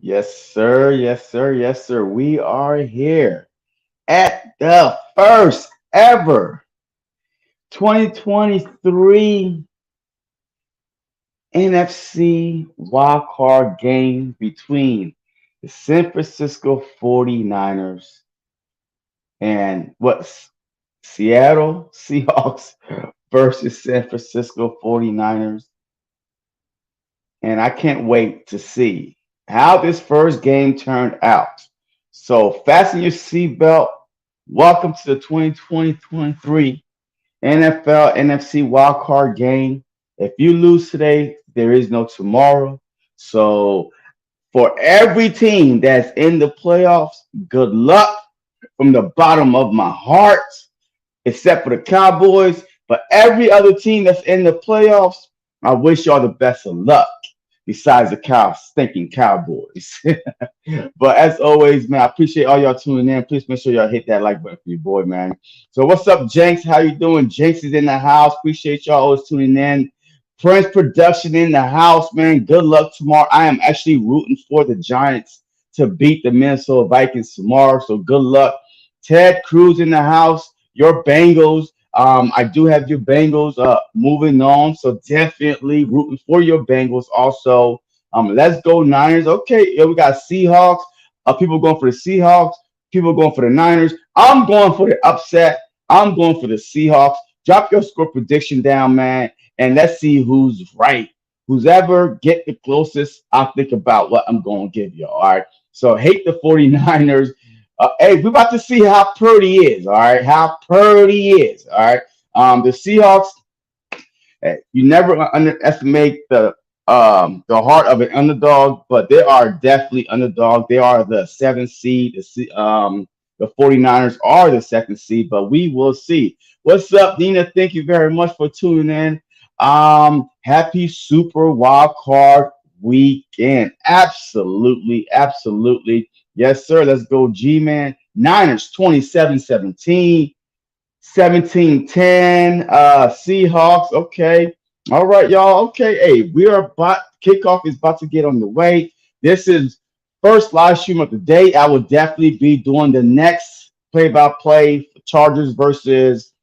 Yes, sir. Yes, sir. Yes, sir. We are here at the first ever 2023 NFC Wild Card game between the San Francisco 49ers and Seattle Seahawks versus San Francisco 49ers. And I can't wait to see how this first game turned out. So fasten your seatbelt. Welcome to the 2023 NFL NFC Wild Card game. If you lose today, there is no tomorrow. So for every team that's in the playoffs, good luck from the bottom of my heart, except for the Cowboys. But every other team that's in the playoffs, I wish y'all the best of luck besides the stinking Cowboys. But as always, man, I appreciate all y'all tuning in. Please make sure y'all hit that like button for your boy, man. So what's up, Jenks? How you doing? Jenks is in the house. Appreciate y'all always tuning in. Prince Production in the house, man. Good luck tomorrow. I am actually rooting for the Giants to beat the Minnesota Vikings tomorrow. So good luck. Ted Cruz in the house. Your Bengals. I do have your Bengals moving on. So definitely rooting for your Bengals also. Let's go Niners. Okay, yeah, we got Seahawks. People going for the Seahawks. People going for the Niners. I'm going for the upset. I'm going for the Seahawks. Drop your score prediction down, man, and let's see who's right. Who's ever get the closest, I'll think about what I'm going to give you. All right. So hate the 49ers. Hey, we're about to see how Purdy is. All right. How Purdy is. All right. The Seahawks, hey, you never underestimate the heart of an underdog, but they are definitely underdog. They are the seventh seed. The 49ers are the second seed, but we will see. What's up, Nina? Thank you very much for tuning in. Happy Super Wild Card Weekend. Absolutely, absolutely. Yes, sir. Let's go, G-Man. Niners 27-17. 17-10. Seahawks. Okay. All right, y'all. Okay. Hey, we are about kickoff is about to get on the way. This is first live stream of the day. I will definitely be doing the next play-by-play Chargers versus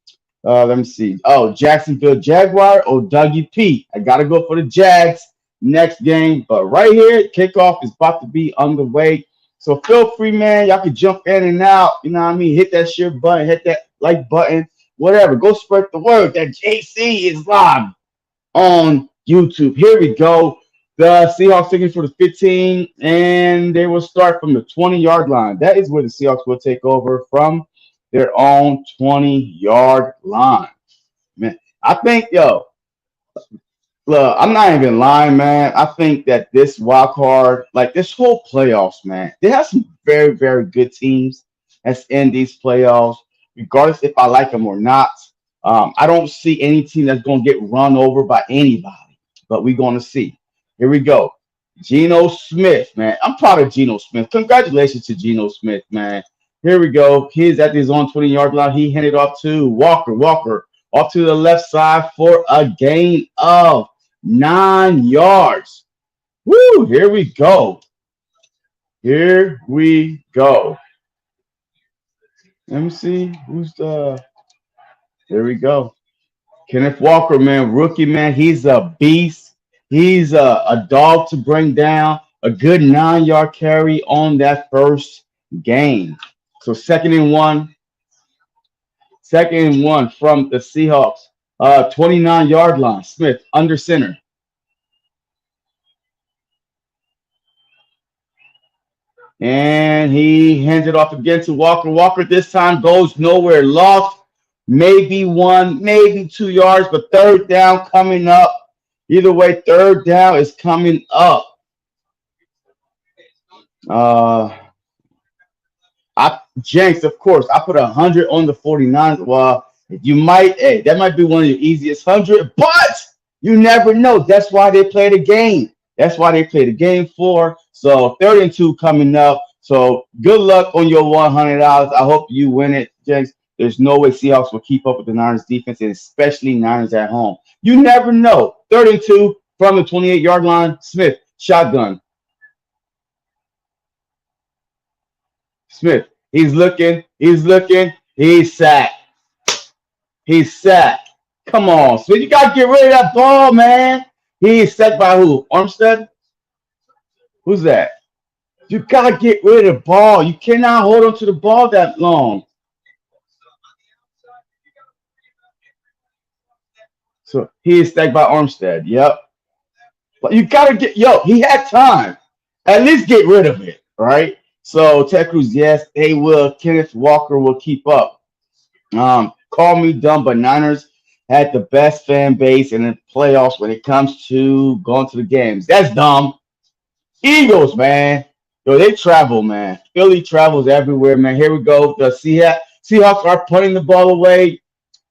let me see. Oh, Jacksonville Jaguar or Dougie P. I gotta go for the Jags next game. But right here, kickoff is about to be on the way. So feel free, man. Y'all can jump in and out. You know what I mean? Hit that share button, hit that like button, whatever. Go spread the word that JC is live on YouTube. Here we go. The Seahawks taking for the 15, and they will start from the 20-yard line. That is where the Seahawks will take over from their own 20-yard line. Man, I think, yo, look, I'm not even lying, man. I think that this wild card, like this whole playoffs, man, they have some very, very good teams that's in these playoffs, regardless if I like them or not. I don't see any team that's going to get run over by anybody, but we're going to see. Here we go. Geno Smith, man. I'm proud of Geno Smith. Congratulations to Geno Smith, man. Here we go. He's at his own 20-yard line. He handed off to Walker. Walker off to the left side for a gain of 9 yards. Woo! Here we go. Here we go. Let me see who's the. There we go. Kenneth Walker, man, rookie, man. He's a beast. He's a dog to bring down. A good 9 yard carry on that first game. So second and one from the Seahawks. 29-yard line. Smith under center. And he hands it off again to Walker. Walker this time goes nowhere. Lost maybe 1, maybe 2 yards, but third down coming up. Either way, third down is coming up. Uh, Jenks, of course, I put 100 on the 49ers. Well, you might, hey, that might be one of your easiest 100, but you never know. That's why they play the game. That's why they play the game for. So 32 coming up. So good luck on your $100. I hope you win it, Jenks. There's no way Seahawks will keep up with the Niners defense, and especially Niners at home. You never know. 32 from the 28-yard line. Smith, shotgun. Smith. He's looking. He's looking. He's sacked. He's sacked. Come on, Smith. You gotta get rid of that ball, man. He's sacked by who? Armstead? Who's that? You gotta get rid of the ball. You cannot hold on to the ball that long. So he is stacked by Armstead. Yep. But you gotta get he had time. At least get rid of it, right? So Ted Cruz, yes, they will. Kenneth Walker will keep up. Call me dumb, but Niners had the best fan base in the playoffs when it comes to going to the games. That's dumb. Eagles, man. Yo, they travel, man. Philly travels everywhere, man. Here we go. The Seahawks are putting the ball away.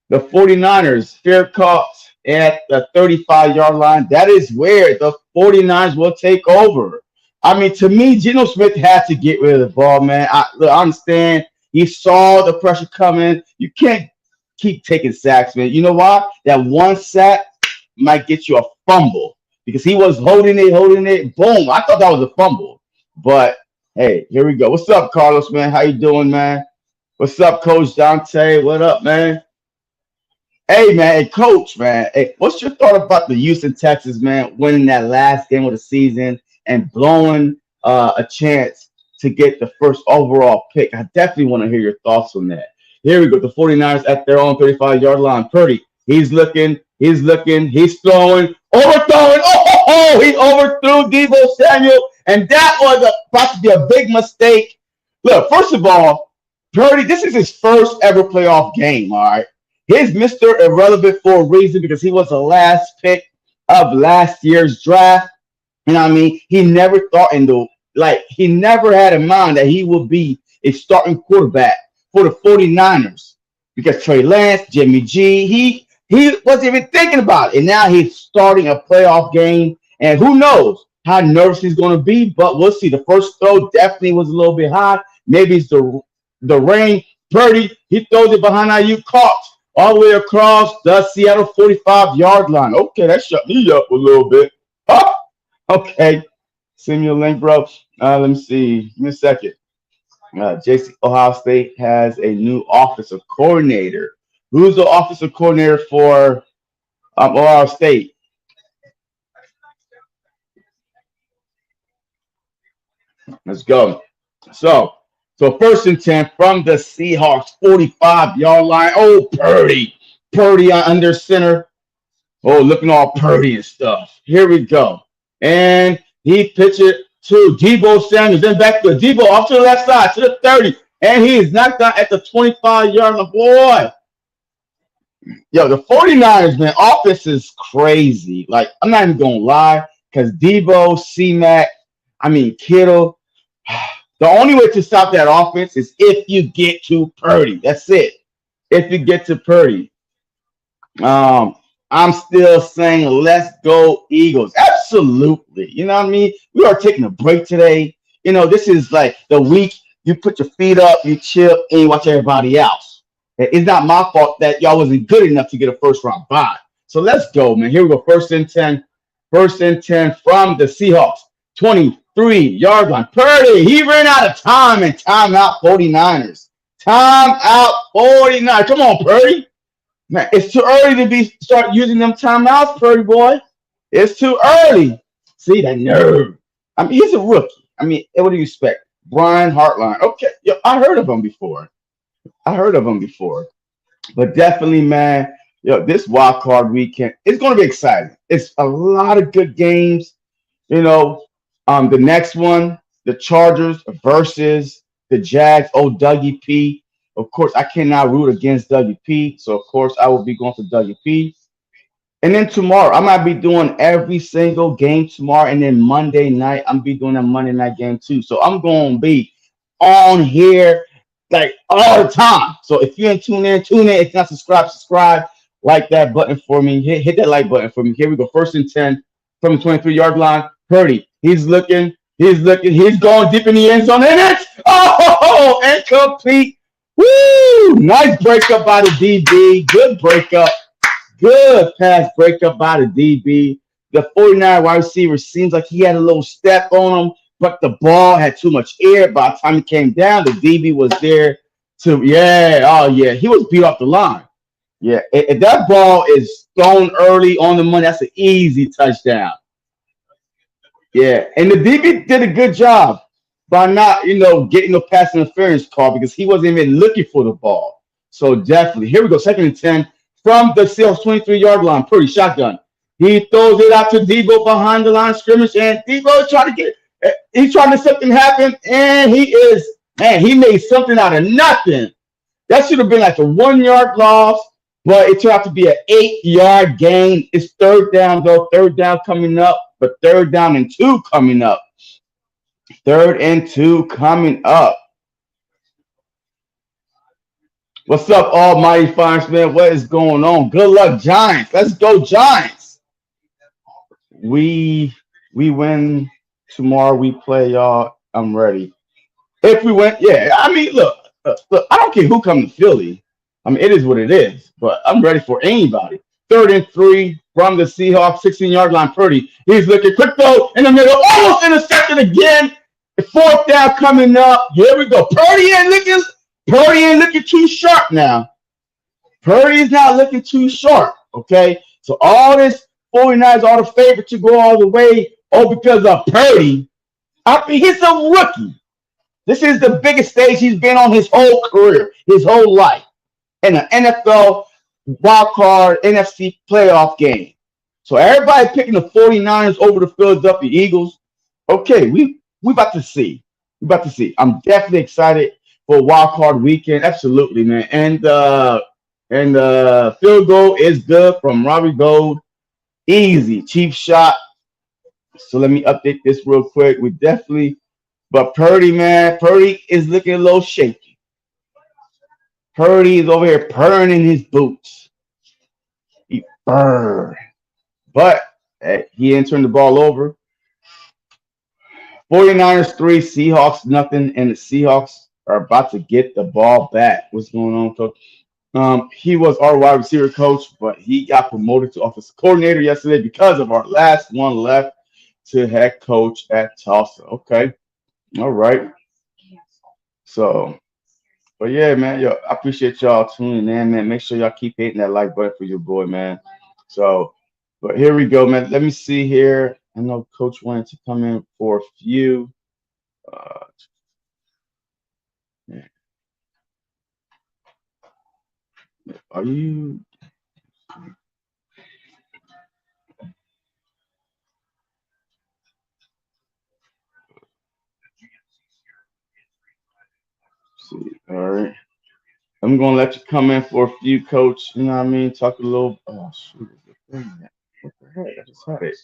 The 49ers, fair caught at the 35-yard line. That is where the 49ers will take over. I mean, to me, Geno Smith had to get rid of the ball, man. Look, I understand. He saw the pressure coming. You can't keep taking sacks, man. You know why? That one sack might get you a fumble because he was holding it. Boom. I thought that was a fumble. But, hey, here we go. What's up, Carlos, man? How you doing, man? What's up, Coach Dante? What up, man? Hey man, hey coach, man. Hey, what's your thought about the Houston Texans, man, winning that last game of the season and blowing a chance to get the first overall pick? I definitely want to hear your thoughts on that. Here we go. The 49ers at their own 35-yard line. Purdy, he's looking, he's throwing, overthrowing. He overthrew Debo Samuel, and that was about to be a big mistake. Look, first of all, Purdy, this is his first ever playoff game, all right? He's Mr. Irrelevant for a reason because he was the last pick of last year's draft. You know what I mean? He never thought he never had in mind that he would be a starting quarterback for the 49ers because Trey Lance, Jimmy G, he wasn't even thinking about it. And now he's starting a playoff game. And who knows how nervous he's going to be, but we'll see. The first throw definitely was a little bit high. Maybe it's the rain. Purdy, he throws it behind IU, caught all the way across the Seattle 45-yard line. Okay, that shut me up a little bit. Oh, okay. Send me a link, bro. Let me see. Give me a second. Ohio State has a new offensive coordinator. Who's the offensive coordinator for Ohio State? Let's go. So first and 10 from the Seahawks 45-yard line. Oh, Purdy. Purdy under center. Oh, looking all Purdy and stuff. Here we go. And he pitched it to Debo Samuel. Then back to Debo off to the left side to the 30. And he is knocked out at the 25-yard line. Boy. Yo, the 49ers, man, offense is crazy. Like, I'm not even going to lie because Debo, C-Mac, Kittle. The only way to stop that offense is if you get to Purdy. That's it. If you get to Purdy. I'm still saying let's go Eagles. Absolutely. You know what I mean? We are taking a break today. You know, this is like the week you put your feet up, you chill, and you watch everybody else. It's not my fault that y'all wasn't good enough to get a first round bye. So let's go, man. Here we go. First and 10. First and 10 from the Seahawks. 23-yard line. Purdy, he ran out of time and timeout 49ers. Timeout 49. Come on, Purdy. Man, it's too early to start using them timeouts, Purdy boy. It's too early. See that nerve. He's a rookie. What do you expect? Brian Hartline. Okay, I heard of him before. But definitely, man, this wild card weekend, it's going to be exciting. It's a lot of good games. The next one, the Chargers versus the Jags. Oh, Dougie P. Of course, I cannot root against Dougie P. So, of course, I will be going for Dougie P. And then tomorrow, I might be doing every single game tomorrow. And then Monday night, I'm be doing a Monday night game too. So, I'm going to be on here like all the time. So, if you ain't tune in. If you're not subscribe. Like that button for me. Hit that like button for me. Here we go. First and 10 from the 23-yard line. Purdy. He's looking. He's going deep in the end zone. And it's incomplete. Woo! Nice breakup by the DB. Good breakup. Good pass breakup by the DB. The 49 wide receiver seems like he had a little step on him. but the ball had too much air. By the time it came down, the DB was there to, yeah, oh yeah, he was beat off the line. Yeah, if that ball is thrown early on the money, that's an easy touchdown. Yeah, and the DB did a good job by not, getting no pass interference call because he wasn't even looking for the ball. So definitely, here we go, 2nd and 10 from the Seahawks 23-yard line. Pretty shotgun. He throws it out to Debo behind the line of scrimmage, and Debo is trying to he's trying to make something happen, and he made something out of nothing. That should have been like a 1 yard loss, but it turned out to be an 8 yard gain. It's third down, though. Third down coming up, but third down and two coming up. Third and two coming up. What's up, Almighty Finds, man? What is going on? Good luck, Giants. Let's go, Giants. We win tomorrow. We play y'all. I'm ready. If we win, yeah. I mean, look. I don't care who comes to Philly. I mean, it is what it is. But I'm ready for anybody. 3rd and 3 from the Seahawks, 16-yard line. Purdy. He's looking quick though in the middle. Almost intercepted again. Fourth down coming up. Here we go. Purdy ain't looking too sharp now. Purdy is not looking too sharp. Okay. So all this 49ers are the favorite to go all the way. Oh, because of Purdy. I mean, he's a rookie. This is the biggest stage he's been on his whole career, his whole life, in an NFL wild card NFC playoff game. So everybody picking the 49ers over the Philadelphia Eagles. Okay, we about to see. We about to see. I'm definitely excited for wild card weekend. Absolutely, man. And field goal is good from Robbie Gold. Easy, cheap shot. So let me update this real quick. We definitely. But Purdy, man, Purdy is looking a little shaky. Purdy is over here purring in his boots. He purred. But hey, he didn't turn the ball over. 49ers 3, Seahawks nothing, and the Seahawks are about to get the ball back. What's going on, coach? He was our wide receiver coach, but he got promoted to offensive coordinator yesterday because of our last one left to head coach at Tulsa. Okay. All right. So, but yeah, man, yo, I appreciate y'all tuning in, man. Make sure y'all keep hitting that like button for your boy, man. So, but here we go, man. Let me see here. I know Coach wanted to come in for a few. Yeah. Are you? See, all right. I'm gonna let you come in for a few, Coach. You know what I mean? Talk a little. Oh shoot! What the heck? I just had it.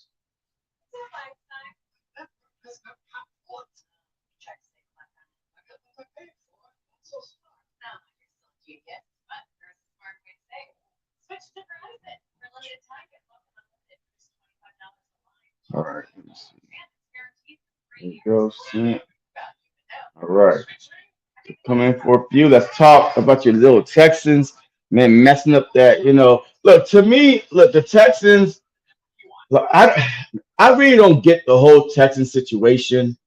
All right. Let me see. There you go. See. All right. Come in for a few. Let's talk about your little Texans, man, messing up that. Look, to me, look, the Texans. Look, I really don't get the whole Texan situation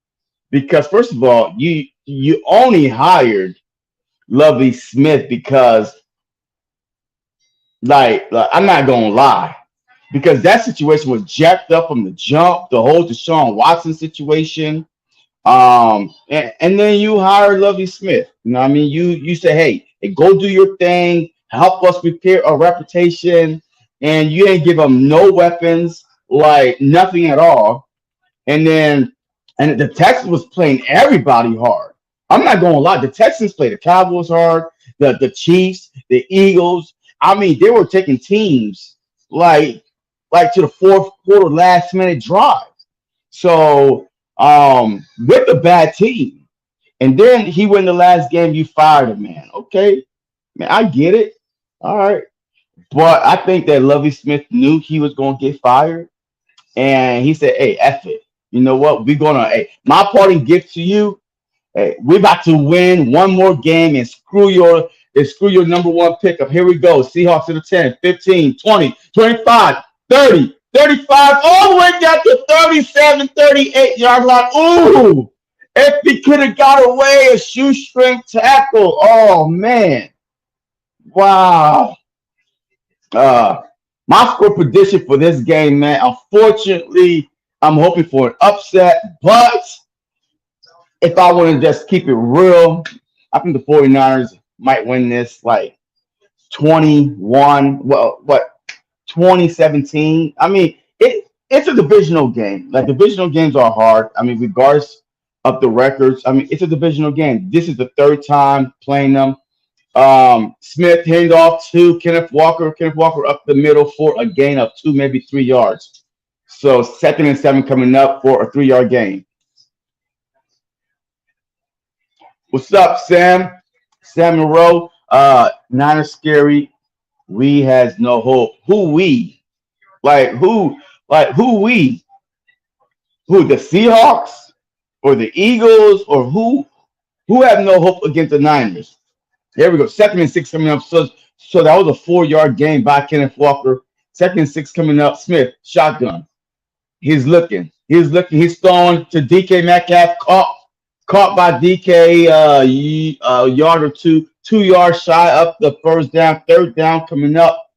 because first of all, you only hired Lovey Smith because like I'm not gonna lie. Because that situation was jacked up from the jump, the whole Deshaun Watson situation. And then you hire Lovey Smith. You know what I mean? You say, hey, go do your thing, help us repair our reputation, and you ain't give them no weapons, like nothing at all. And the Texans was playing everybody hard. I'm not gonna lie, the Texans played the Cowboys hard, the Chiefs, the Eagles. I mean, they were taking teams like to the fourth quarter, last minute drive. So with a bad team. And then he win the last game, you fired him, man. Okay, man, I get it. All right. But I think that Lovey Smith knew he was gonna get fired. And he said, hey, F it. You know what? We're gonna my parting gift to you. Hey, we're about to win one more game and screw your number one pickup. Here we go. Seahawks to the 10, 15, 20, 25, 30, 35, all the way down to 37, 38 yard line. Ooh, if he could have got away a shoestring tackle. Oh, man. Wow. Uh, my score prediction for this game, man. Unfortunately, I'm hoping for an upset, but if I want to just keep it real, I think the 49ers might win this like 21, well, what, 2017. I mean, it's a divisional game. Like divisional games are hard. I mean, regardless of the records, I mean, it's a divisional game. This is the third time playing them. Smith handoff to Kenneth Walker. Kenneth Walker up the middle for a gain of 2, maybe 3 yards. So 2nd and 7 coming up for a 3 yard gain. What's up, Sam? Sam Monroe. Niners scary. We has no hope. Who we? Like who? Like who we? Who the Seahawks or the Eagles or who? Who have no hope against the Niners? There we go. 2nd and 6 coming up. So that was a 4 yard gain by Kenneth Walker. 2nd and 6 coming up. Smith shotgun. He's looking. He's looking. He's throwing to DK Metcalf. Caught by DK a yard or two. 2 yards shy up the first down. Third down coming up.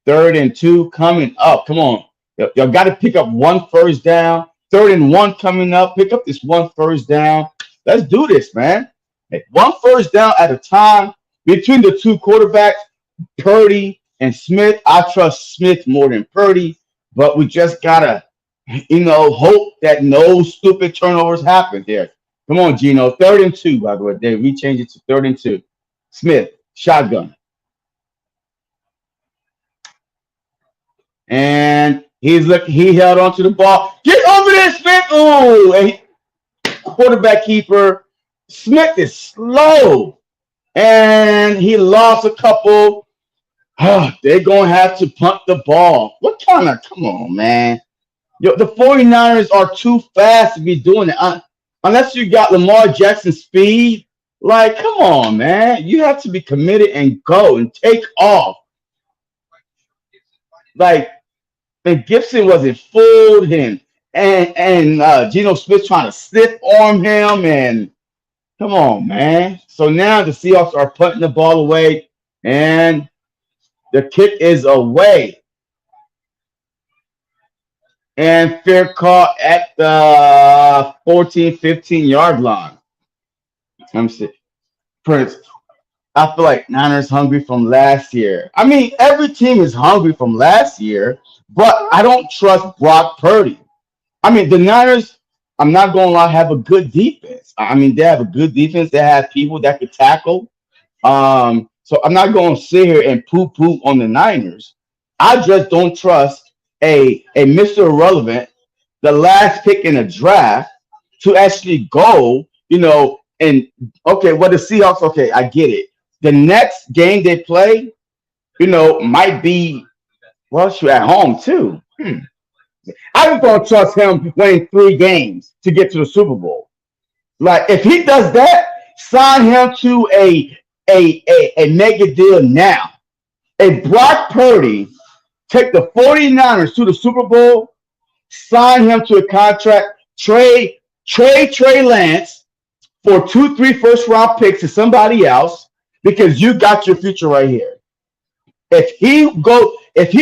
3rd and 2 coming up. Come on. Y'all got to pick up one first down. 3rd and 1 coming up. Pick up this one first down. Let's do this, man. Hey, one first down at a time between the two quarterbacks, Purdy and Smith. I trust Smith more than Purdy, but we just gotta, hope that no stupid turnovers happen there. Come on, Gino. 3rd and 2, by the way. They rechange it to 3rd and 2. Smith, shotgun. And he's looking, he held onto the ball. Get over there, Smith. Ooh, and quarterback keeper. Smith is slow. And he lost a couple. They're going to have to punt the ball. What kind of, come on, man. The 49ers are too fast to be doing it. Unless you got Lamar Jackson speed. Like, come on, man. You have to be committed and go and take off. Like, and Gibson wasn't fooled him. And Geno Smith trying to stiff arm him. And come on, man. So now the Seahawks are putting the ball away. And the kick is away. And fair call at the 14, 15 yard line. Let me see. Prince, I feel like Niners hungry from last year. I mean, every team is hungry from last year, but I don't trust Brock Purdy. I mean, the Niners, I'm not going to lie, have a good defense. I mean, they have a good defense. They have people that could tackle. So I'm not going to sit here and poo-poo on the Niners. I just don't trust a Mr. Irrelevant, the last pick in a draft, to actually go, and okay, well, the Seahawks, okay, I get it. The next game they play, might be, well, shoot, at home too. I just don't trust him winning 3 games to get to the Super Bowl. Like, if he does that, sign him to a mega deal now. If Brock Purdy take the 49ers to the Super Bowl, sign him to a contract, trade Trey Lance for 2, 3 first-round picks to somebody else because you got your future right here. If he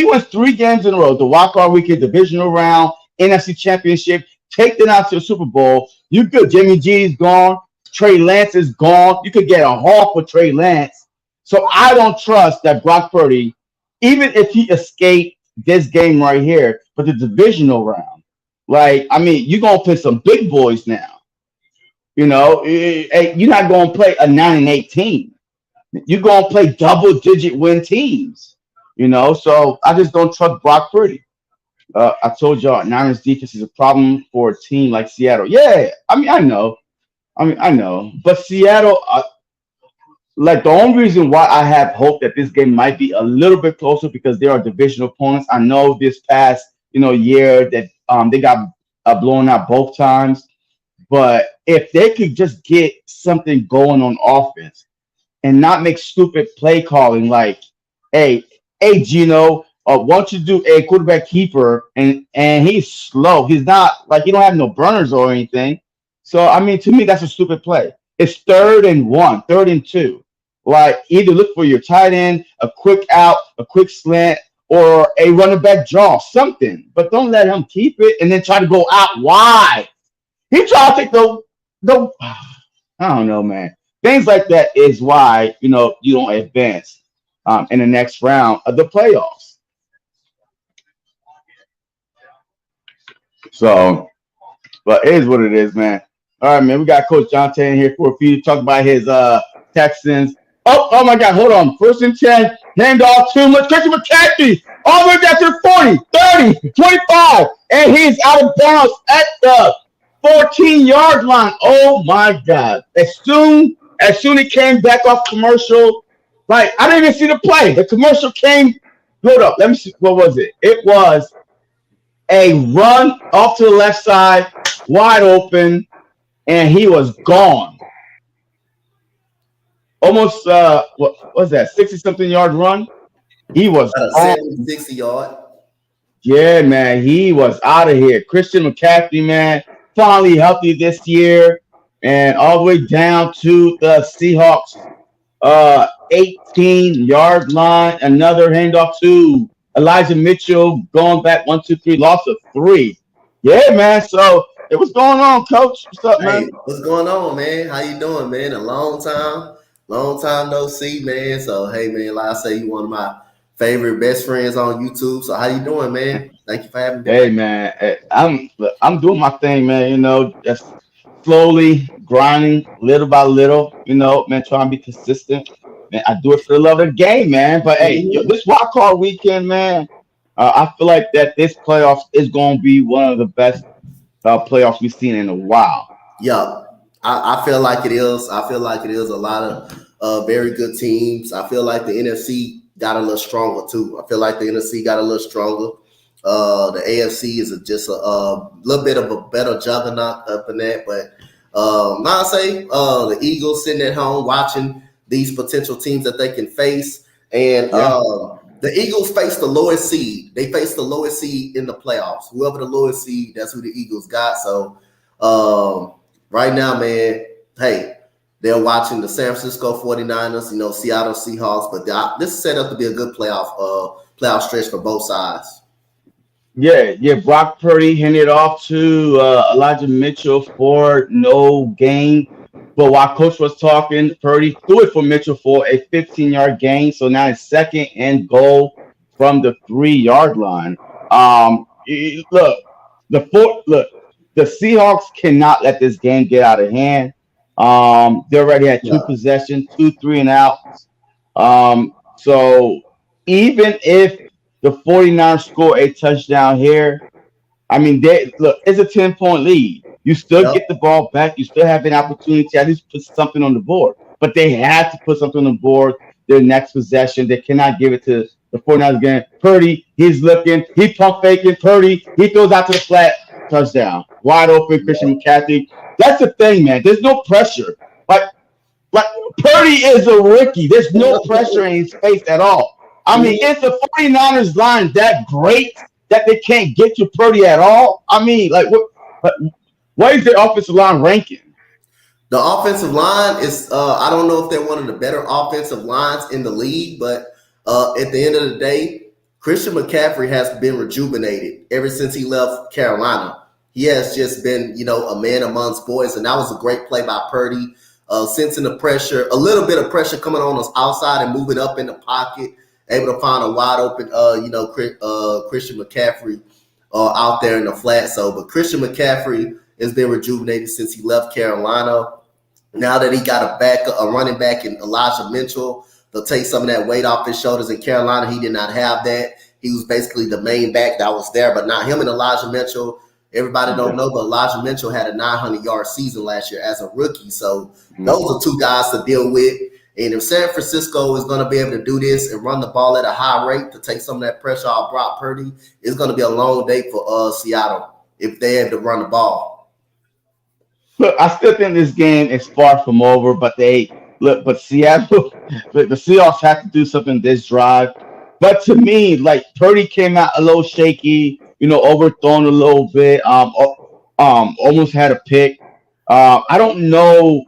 wins 3 games in a row, the wild card weekend, divisional round, NFC Championship, take them out to the Super Bowl, you good. Jimmy G's gone. Trey Lance is gone. You could get a haul for Trey Lance. So I don't trust that Brock Purdy, even if he escaped this game right here for the divisional round. Like, I mean, you're going to play some big boys now. You're not going to play a 9-8 team. You're going to play double-digit win teams. So I just don't trust Brock Purdy. I told y'all, Niners defense is a problem for a team like Seattle. Yeah, I know. But Seattle, like the only reason why I have hope that this game might be a little bit closer because they are divisional opponents. I know this past year that they got blown out both times, but if they could just get something going on offense and not make stupid play calling like, hey Gino, once you do a quarterback keeper, and he's slow, he's not like he don't have no burners or anything. So I mean, to me, that's a stupid play. It's 3rd and 1, 3rd and 2. Like either look for your tight end, a quick out, a quick slant, or a running back draw, something. But don't let him keep it and then try to go out wide. He tried to take the I don't know, man. Things like that is why you don't advance in the next round of the playoffs. So, but it is what it is, man. All right, man. We got Coach Jonte in here for a few to talk about his Texans. Oh my God, hold on. 1st and 10, handoff too much. Christian McCaffrey all the way down to the 40, 30, 25, and he's out of bounds at the 14-yard line. Oh my God. As soon he came back off commercial, like I didn't even see the play. The commercial came. Hold up. Let me see. What was it? It was a run off to the left side, wide open, and he was gone. Almost what was that? 60-something-yard run. He was About a gone. 70, 60 yard. Yeah, man, he was out of here. Christian McCaffrey, man, finally healthy this year, and all the way down to the Seahawks 18-yard line. Another handoff to Elijah Mitchell, going back 1, 2, 3, loss of 3. Yeah, man. So it was going on, Coach. What's up, Hey, man? what's going on, man? How you doing, man? A long time no see, man. So hey, man, like I say, you one of my favorite best friends on YouTube. So how you doing, man? Thank you for having me. Hey, man. I'm doing my thing, man. Just slowly grinding, little by little. Man, trying to be consistent. Man, I do it for the love of the game, man. But hey, Mhm. this wild card weekend, man. I feel like that this playoffs is going to be one of the best playoffs we've seen in a while. Yeah, I feel like it is. I feel like it is a lot of very good teams. I feel like the NFC got a little stronger too. I feel like the NFC got a little stronger. The AFC is just a little bit of a better juggernaut up in that. But now I say the Eagles sitting at home watching these potential teams that they can face. And Yeah. the Eagles face the lowest seed. They face the lowest seed in the playoffs. Whoever the lowest seed, that's who the Eagles got. So um, right now, man, hey, they're watching the San Francisco 49ers, Seattle Seahawks. But this is set up to be a good playoff stretch for both sides. Yeah, yeah. Brock Purdy handed it off to Elijah Mitchell for no gain. But while Coach was talking, Purdy threw it for Mitchell for a 15-yard gain. So now it's 2nd and goal from the 3-yard line. Look, look, the Seahawks cannot let this game get out of hand. They already had two Yeah. possessions, 2 3 and outs. So even if the 49ers score a touchdown here, I mean, it's a 10-point lead. You still Yep. get the ball back. You still have an opportunity to at least put something on the board. But they have to put something on the board their next possession. They cannot give it to the 49ers again. Purdy, he's looking. He pump faking. Purdy, he throws out to the flat. Touchdown. Wide open, Christian McCaffrey. That's the thing, man. There's no pressure. Like, like Purdy is a rookie. There's no pressure in his face at all. I mean, Mhm. is the 49ers line that great that they can't get to Purdy at all? I mean, like what is their offensive line ranking? The offensive line is, I don't know if they're one of the better offensive lines in the league, but at the end of the day, Christian McCaffrey has been rejuvenated ever since he left Carolina. He has just been, a man amongst boys, and that was a great play by Purdy, sensing the pressure, a little bit of pressure coming on us outside and moving up in the pocket, able to find a wide open, Christian McCaffrey out there in the flat. So, but Christian McCaffrey has been rejuvenated since he left Carolina. Now that he got a running back in Elijah Mitchell, they'll take some of that weight off his shoulders. In Carolina, he did not have that. He was basically the main back that was there, but not him and Elijah Mitchell. Everybody don't Yeah. know, but Elijah Mitchell had a 900-yard season last year as a rookie. So those Mhm. are two guys to deal with. And if San Francisco is going to be able to do this and run the ball at a high rate to take some of that pressure off Brock Purdy, it's going to be a long day for Seattle if they have to run the ball. Look, I still think this game is far from over, but Seattle, the Seahawks have to do something this drive. But to me, like Purdy came out a little shaky, overthrown a little bit. Almost had a pick. I don't know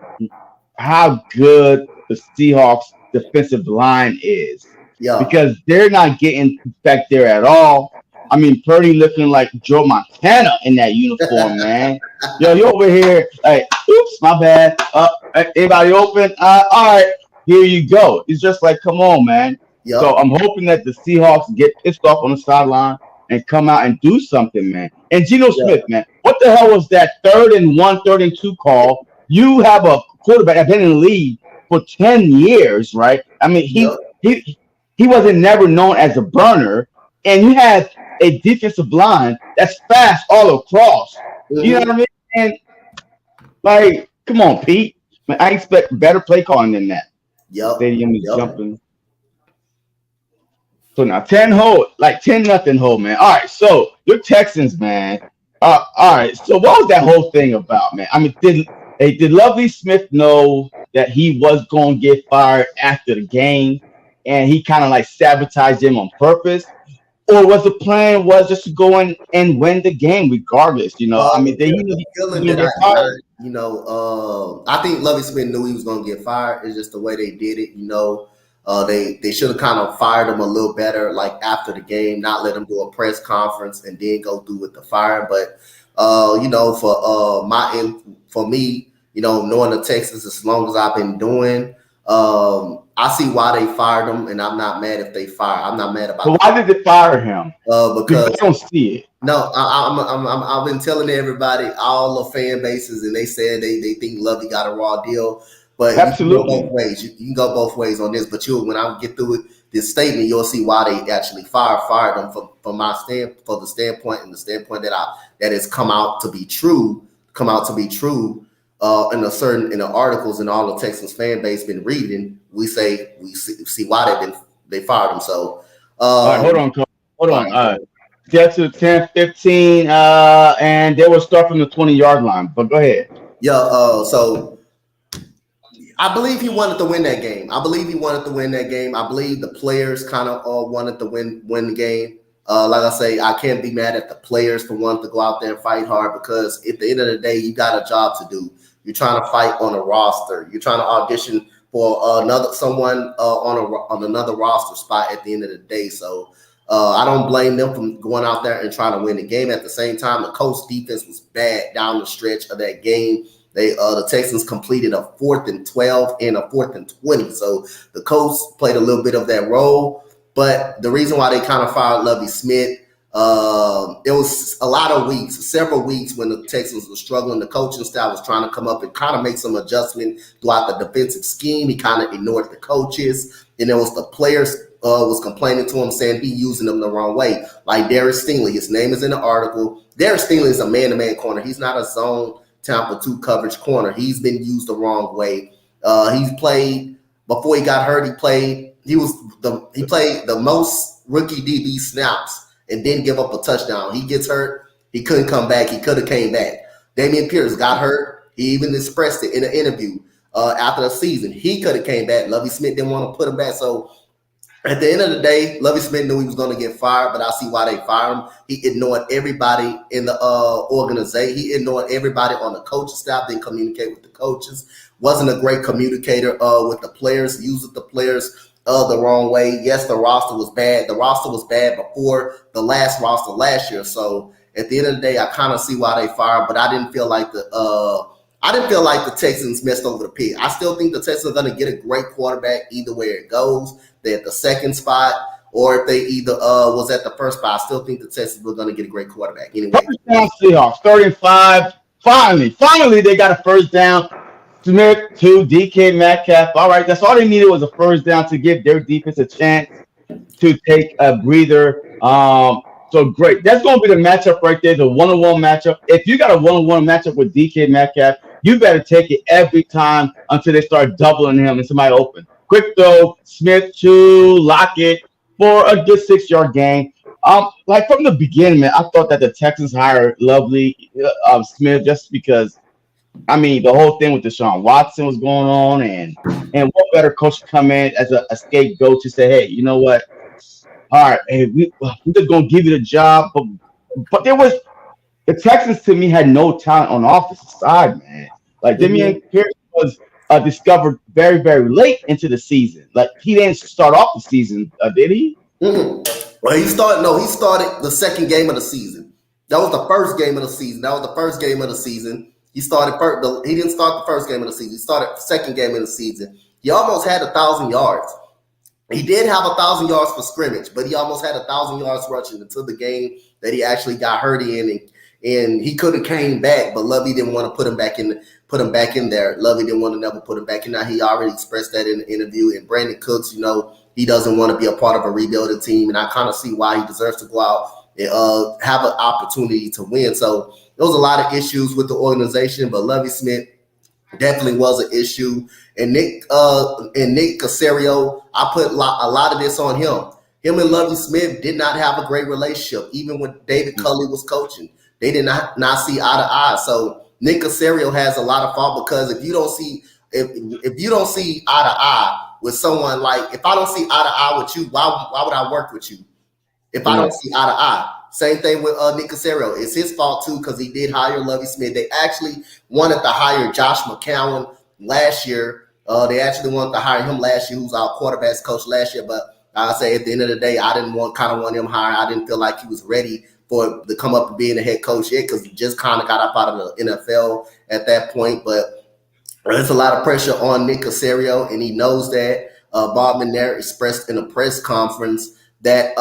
how good the Seahawks defensive line is Yeah. because they're not getting back there at all. I mean, Purdy looking like Joe Montana in that uniform, man. Yo, you over here like, oops, my bad. Anybody open? All right, here you go. It's just like, come on, man. So Yep. I'm hoping that the Seahawks get pissed off on the sideline and come out and do something, man. And Geno Smith, Yeah. man, what the hell was that 3rd and 1, 3rd and 2 call? You have a quarterback that's been in the league for 10 years, right? I mean, he Yep. he he wasn't never known as a burner, and you had a defensive line that's fast all across. You know what I Hmm. mean? And like, come on, Pete. Man, I expect better play calling than that. Yep. Stadium is Yep. jumping. So now 10 hold, like 10-0 hold, man. All right, so your Texans, man. All right. So what was that whole thing about, man? I mean, did Lovely Smith know that he was going to get fired after the game, and he kind of like sabotaged him on purpose, or was the plan was just to go in and win the game regardless? I mean, did he know The he was feeling going that to I get fired? got, I think Lovie Smith knew he was going to get fired. It's just the way they did it. They should have kind of fired him a little better, like after the game, not let him do a press conference and then go through with the fire. But for me, knowing the Texans as long as I've been doing, I see why they fired him, and I'm not mad if they fire. I'm not mad about But why did they fire him? Because because I don't see it. no, I've been telling everybody, all the fan bases, and they said they think Lovey got a raw deal. But you can go both Absolutely. ways. You can go both ways on this. But when I get through this statement, you'll see why they actually fired them from my for the standpoint and the standpoint that has come out to be true. In the articles and all the Texans fan base been reading, we see why they fired them. So All right, hold um, on, Coach. Hold all on. right, Get to 10, 15, and they will start from the 20-yard line. But go ahead. yeah. So I believe he wanted to win that game. I believe he wanted to win that game. I believe the players kind of all wanted to win the game. Like I say, I can't be mad at the players for wanting to go out there and fight hard because at the end of the day, you got a job to do. You're trying to fight on a roster. You're trying to audition for someone on another roster spot at the end of the day. So I don't blame them for going out there and trying to win the game. At the same time, the Colts defense was bad down the stretch of that game. The Texans completed a 4th and 12 and a 4th and 20. So the Colts played a little bit of that role. But the reason why they kind of fired Lovie Smith, it was a lot of weeks, several weeks when the Texans were struggling. The coaching staff was trying to come up and kind of make some adjustment throughout the defensive scheme. He kind of ignored the coaches. And it was the players was complaining to him, saying he using them the wrong way. Like Darius Stingley, his name is in the article. Darius Stingley is a man-to-man corner. He's not a zone Tampa 2 coverage corner. He's been used the wrong way. He's played before he got hurt. He played the most rookie DB snaps and didn't give up a touchdown. He gets hurt. He couldn't come back. He could have came back. Damian Pierce got hurt. He even expressed it in an interview after the season. He could have came back. Lovie Smith didn't want to put him back. So at the end of the day, Lovie Smith knew he was going to get fired, but I see why they fired him. He ignored everybody in the organization. He ignored everybody on the coaching staff, didn't communicate with the coaches, wasn't a great communicator with the players, used the players the wrong way. Yes, the roster was bad. The roster was bad before the last roster last year. So at the end of the day, I kind of see why they fired, but I didn't feel like the Texans messed over the pig. I still think the Texans are going to get a great quarterback either way it goes. They're at the second spot, or if they either was at the first spot. I still think the Texans were going to get a great quarterback anyway. First down Seahawks, 35. Finally, they got a first down. Smith to DK Metcalf. All right, that's all they needed was a first down to give their defense a chance to take a breather. So great. That's going to be the matchup right there, the one-on-one matchup. If you got a one-on-one matchup with DK Metcalf, you better take it every time until they start doubling him and somebody open. Quick throw, Smith to Lockett for a good 6-yard gain. Like from the beginning, man, I thought that the Texans hired Lovely Smith just because I mean, the whole thing with Deshaun Watson was going on, and what better coach to come in as a scapegoat to say, hey, you know what? all right, hey, we're just gonna give you the job. But there was the Texans to me had no talent on the offensive side, man. Like Damian Mhm. Pierce was discovered very, very late into the season. Like he didn't start off the season, did he? Well, he started. No, he started the second game of the season. That was the first game of the season. That was the first game of the season. He started. He didn't start the first game of the season. He started the second game of the season. He almost had 1,000 yards. He did have 1,000 yards for scrimmage, but he almost had 1,000 yards rushing until the game that he actually got hurt in, and he could have came back, but Lovey didn't want to put him back in. Put him back in there. Lovey didn't want to never put him back in there. He already expressed that in the interview. And Brandon Cooks, he doesn't want to be a part of a rebuilding team, and I kind of see why he deserves to go out and have an opportunity to win. So there was a lot of issues with the organization, but Lovey Smith definitely was an issue. And Nick Caserio, I put a lot of this on him. Him and Lovey Smith did not have a great relationship, even when David Culley was coaching. They did not see eye to eye. So Nick Caserio has a lot of fault, because if you don't see eye to eye with someone, like if I don't see eye to eye with you, why would I work with you? If I don't see eye to eye. Same thing with Nick Caserio. It's his fault too, because he did hire Lovey Smith. They actually wanted to hire Josh McCown last year. They actually wanted to hire him last year, who's our quarterbacks coach last year. But I say at the end of the day, I didn't want him hired. I didn't feel like he was ready to come up and being a head coach yet, because he just kind of got up out of the NFL at that point. But there's a lot of pressure on Nick Caserio, and he knows that. Bob McNair expressed in a press conference that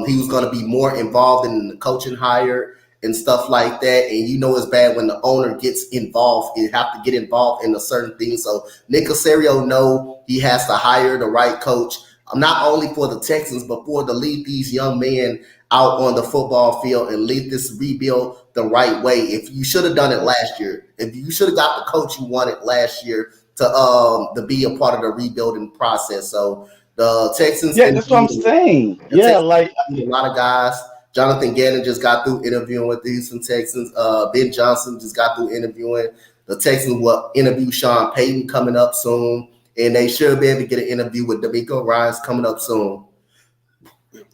he was going to be more involved in the coaching hire and stuff like that. And it's bad when the owner gets involved. You have to get involved in a certain thing. So Nick Caserio know he has to hire the right coach, not only for the Texans, but to lead these young men out on the football field and lead this rebuild the right way. If you should have done it last year, if you should have got the coach you wanted last year to be a part of the rebuilding process. So the Texans, Yeah, that's what I'm saying. Yeah, like a lot of guys. Jonathan Gannon just got through interviewing with the Houston Texans. Ben Johnson just got through interviewing. The Texans will interview Sean Payton coming up soon, and they should be able to get an interview with D'Amico Ryans coming up soon.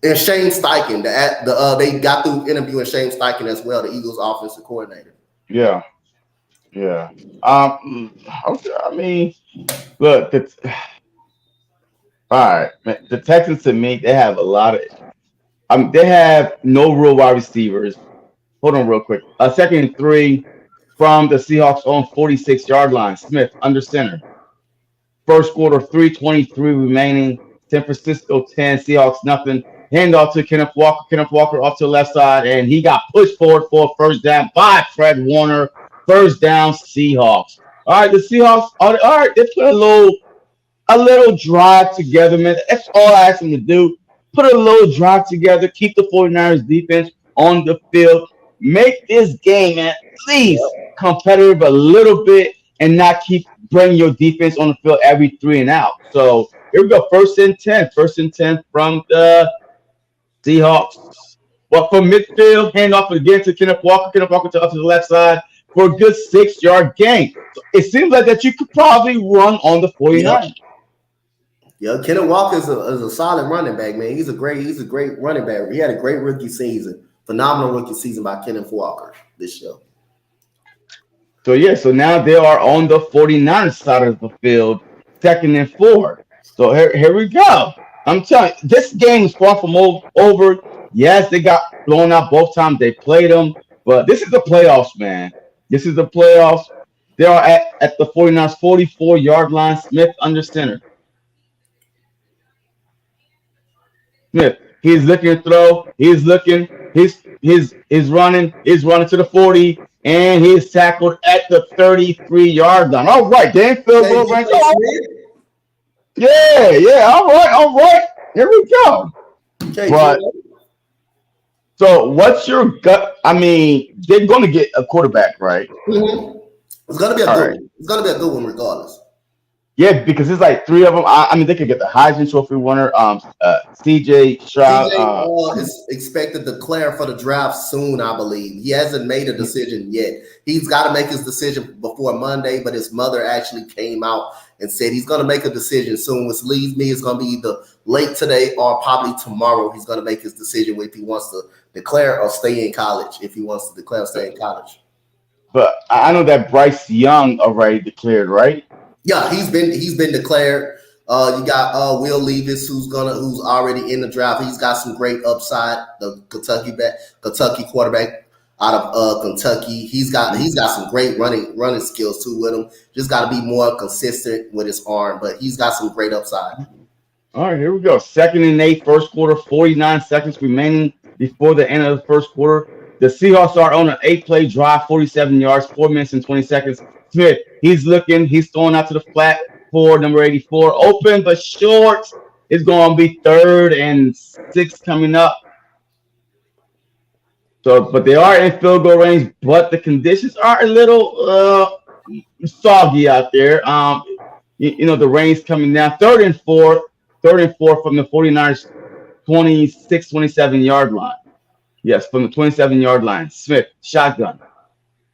And Shane Steichen, they got through interviewing Shane Steichen as well, the Eagles offensive coordinator. yeah, yeah. I mean, look, all right, man, the Texans to me, they have a lot of. They have no real wide receivers. Hold on, real quick. Second and 3 from the Seahawks on 46-yard line. Smith under center. First quarter, 3:23 remaining. San Francisco 10, Seahawks nothing. Handoff to Kenneth Walker. Kenneth Walker off to the left side, and he got pushed forward for a first down by Fred Warner. First down, Seahawks. All right, the Seahawks. All right, they put a little drive together, man. That's all I asked them to do. Put a little drive together, keep the 49ers defense on the field, make this game at least competitive a little bit, and not keep bringing your defense on the field every 3 and out. So here we go, first and 10. First and 10 from the Seahawks. Well, from midfield, hand off again to Kenneth Walker. Kenneth Walker to up to the left side for a good 6-yard gain. So it seems like that you could probably run on the 49ers. Yeah, Kenneth Walker is a solid running back, man. He's a great running back. He had a great rookie season. Phenomenal rookie season by Kenneth Walker this year. So now they are on the 49ers side of the field, second and 4. So here we go. I'm telling you, this game is far from over. Yes, they got blown out both times they played them, but this is the playoffs, man. This is the playoffs. They are at the 49ers 44-yard line. Smith under center. Smith, he's looking to throw. He's looking. He's running. He's running to the 40, and he's tackled at the 33-yard line. All right, Dan field goal range. Yeah. All right. Here we go. But so, what's your gut? I mean, they're going to get a quarterback, right? Mm-hmm. It's going to be a good one. It's going to be a good one regardless. Yeah, because it's like three of them. I mean, they could get the Heisman Trophy winner, CJ Stroud. CJ is expected to declare for the draft soon, I believe. He hasn't made a decision yet. He's got to make his decision before Monday, but his mother actually came out and said he's going to make a decision soon, which leads me it's going to be either late today or probably tomorrow. He's going to make his decision if he wants to declare or stay in college, if he wants to declare or stay in college. But I know that Bryce Young already declared, right? Yeah, he's been declared. You got Will Levis, who's already in the draft. He's got some great upside. The Kentucky quarterback out of Kentucky. He's got some great running skills too with him. Just got to be more consistent with his arm, but he's got some great upside. All right, here we go. 2nd and 8, first quarter, 49 seconds remaining before the end of the first quarter. The Seahawks are on an 8-play drive, 47 yards, 4 minutes and 20 seconds. Smith, he's looking, he's throwing out to the flat for number 84. Open but short. It's going to be 3rd and 6 coming up. So, but they are in field goal range, but the conditions are a little soggy out there. You know, the rain's coming down. 3rd and 4 from the 49ers 27 yard line. Yes, from the 27-yard line. Smith, shotgun.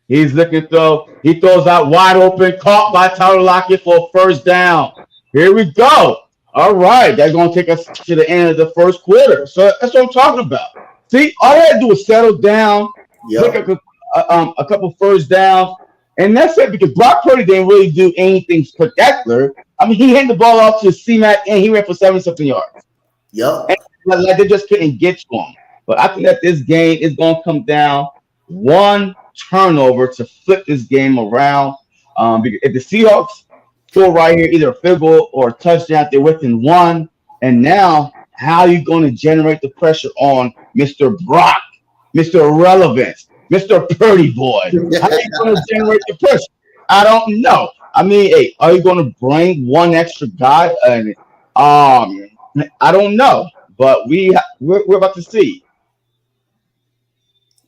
He's looking to throw. He throws out wide open, caught by Tyler Lockett for a first down. Here we go. All right, that's going to take us to the end of the first quarter. So that's what I'm talking about. See, all I had to do was settle down, pick up a couple first downs, and that's it, because Brock Purdy didn't really do anything spectacular. I mean, he handed the ball off to C-Mac, and he ran for 70-something yards. Yep. And like they just couldn't get to him. But I think that this game is going to come down one turnover to flip this game around. Because if the Seahawks score right here, either a field goal or a touchdown, they're within one. And now, how are you going to generate the pressure on Mr. Brock, Mr. Irrelevance, Mr. Purdy boy? How are you going to generate the pressure? I don't know. I mean, hey, are you going to bring one extra guy? I don't know. But we're about to see.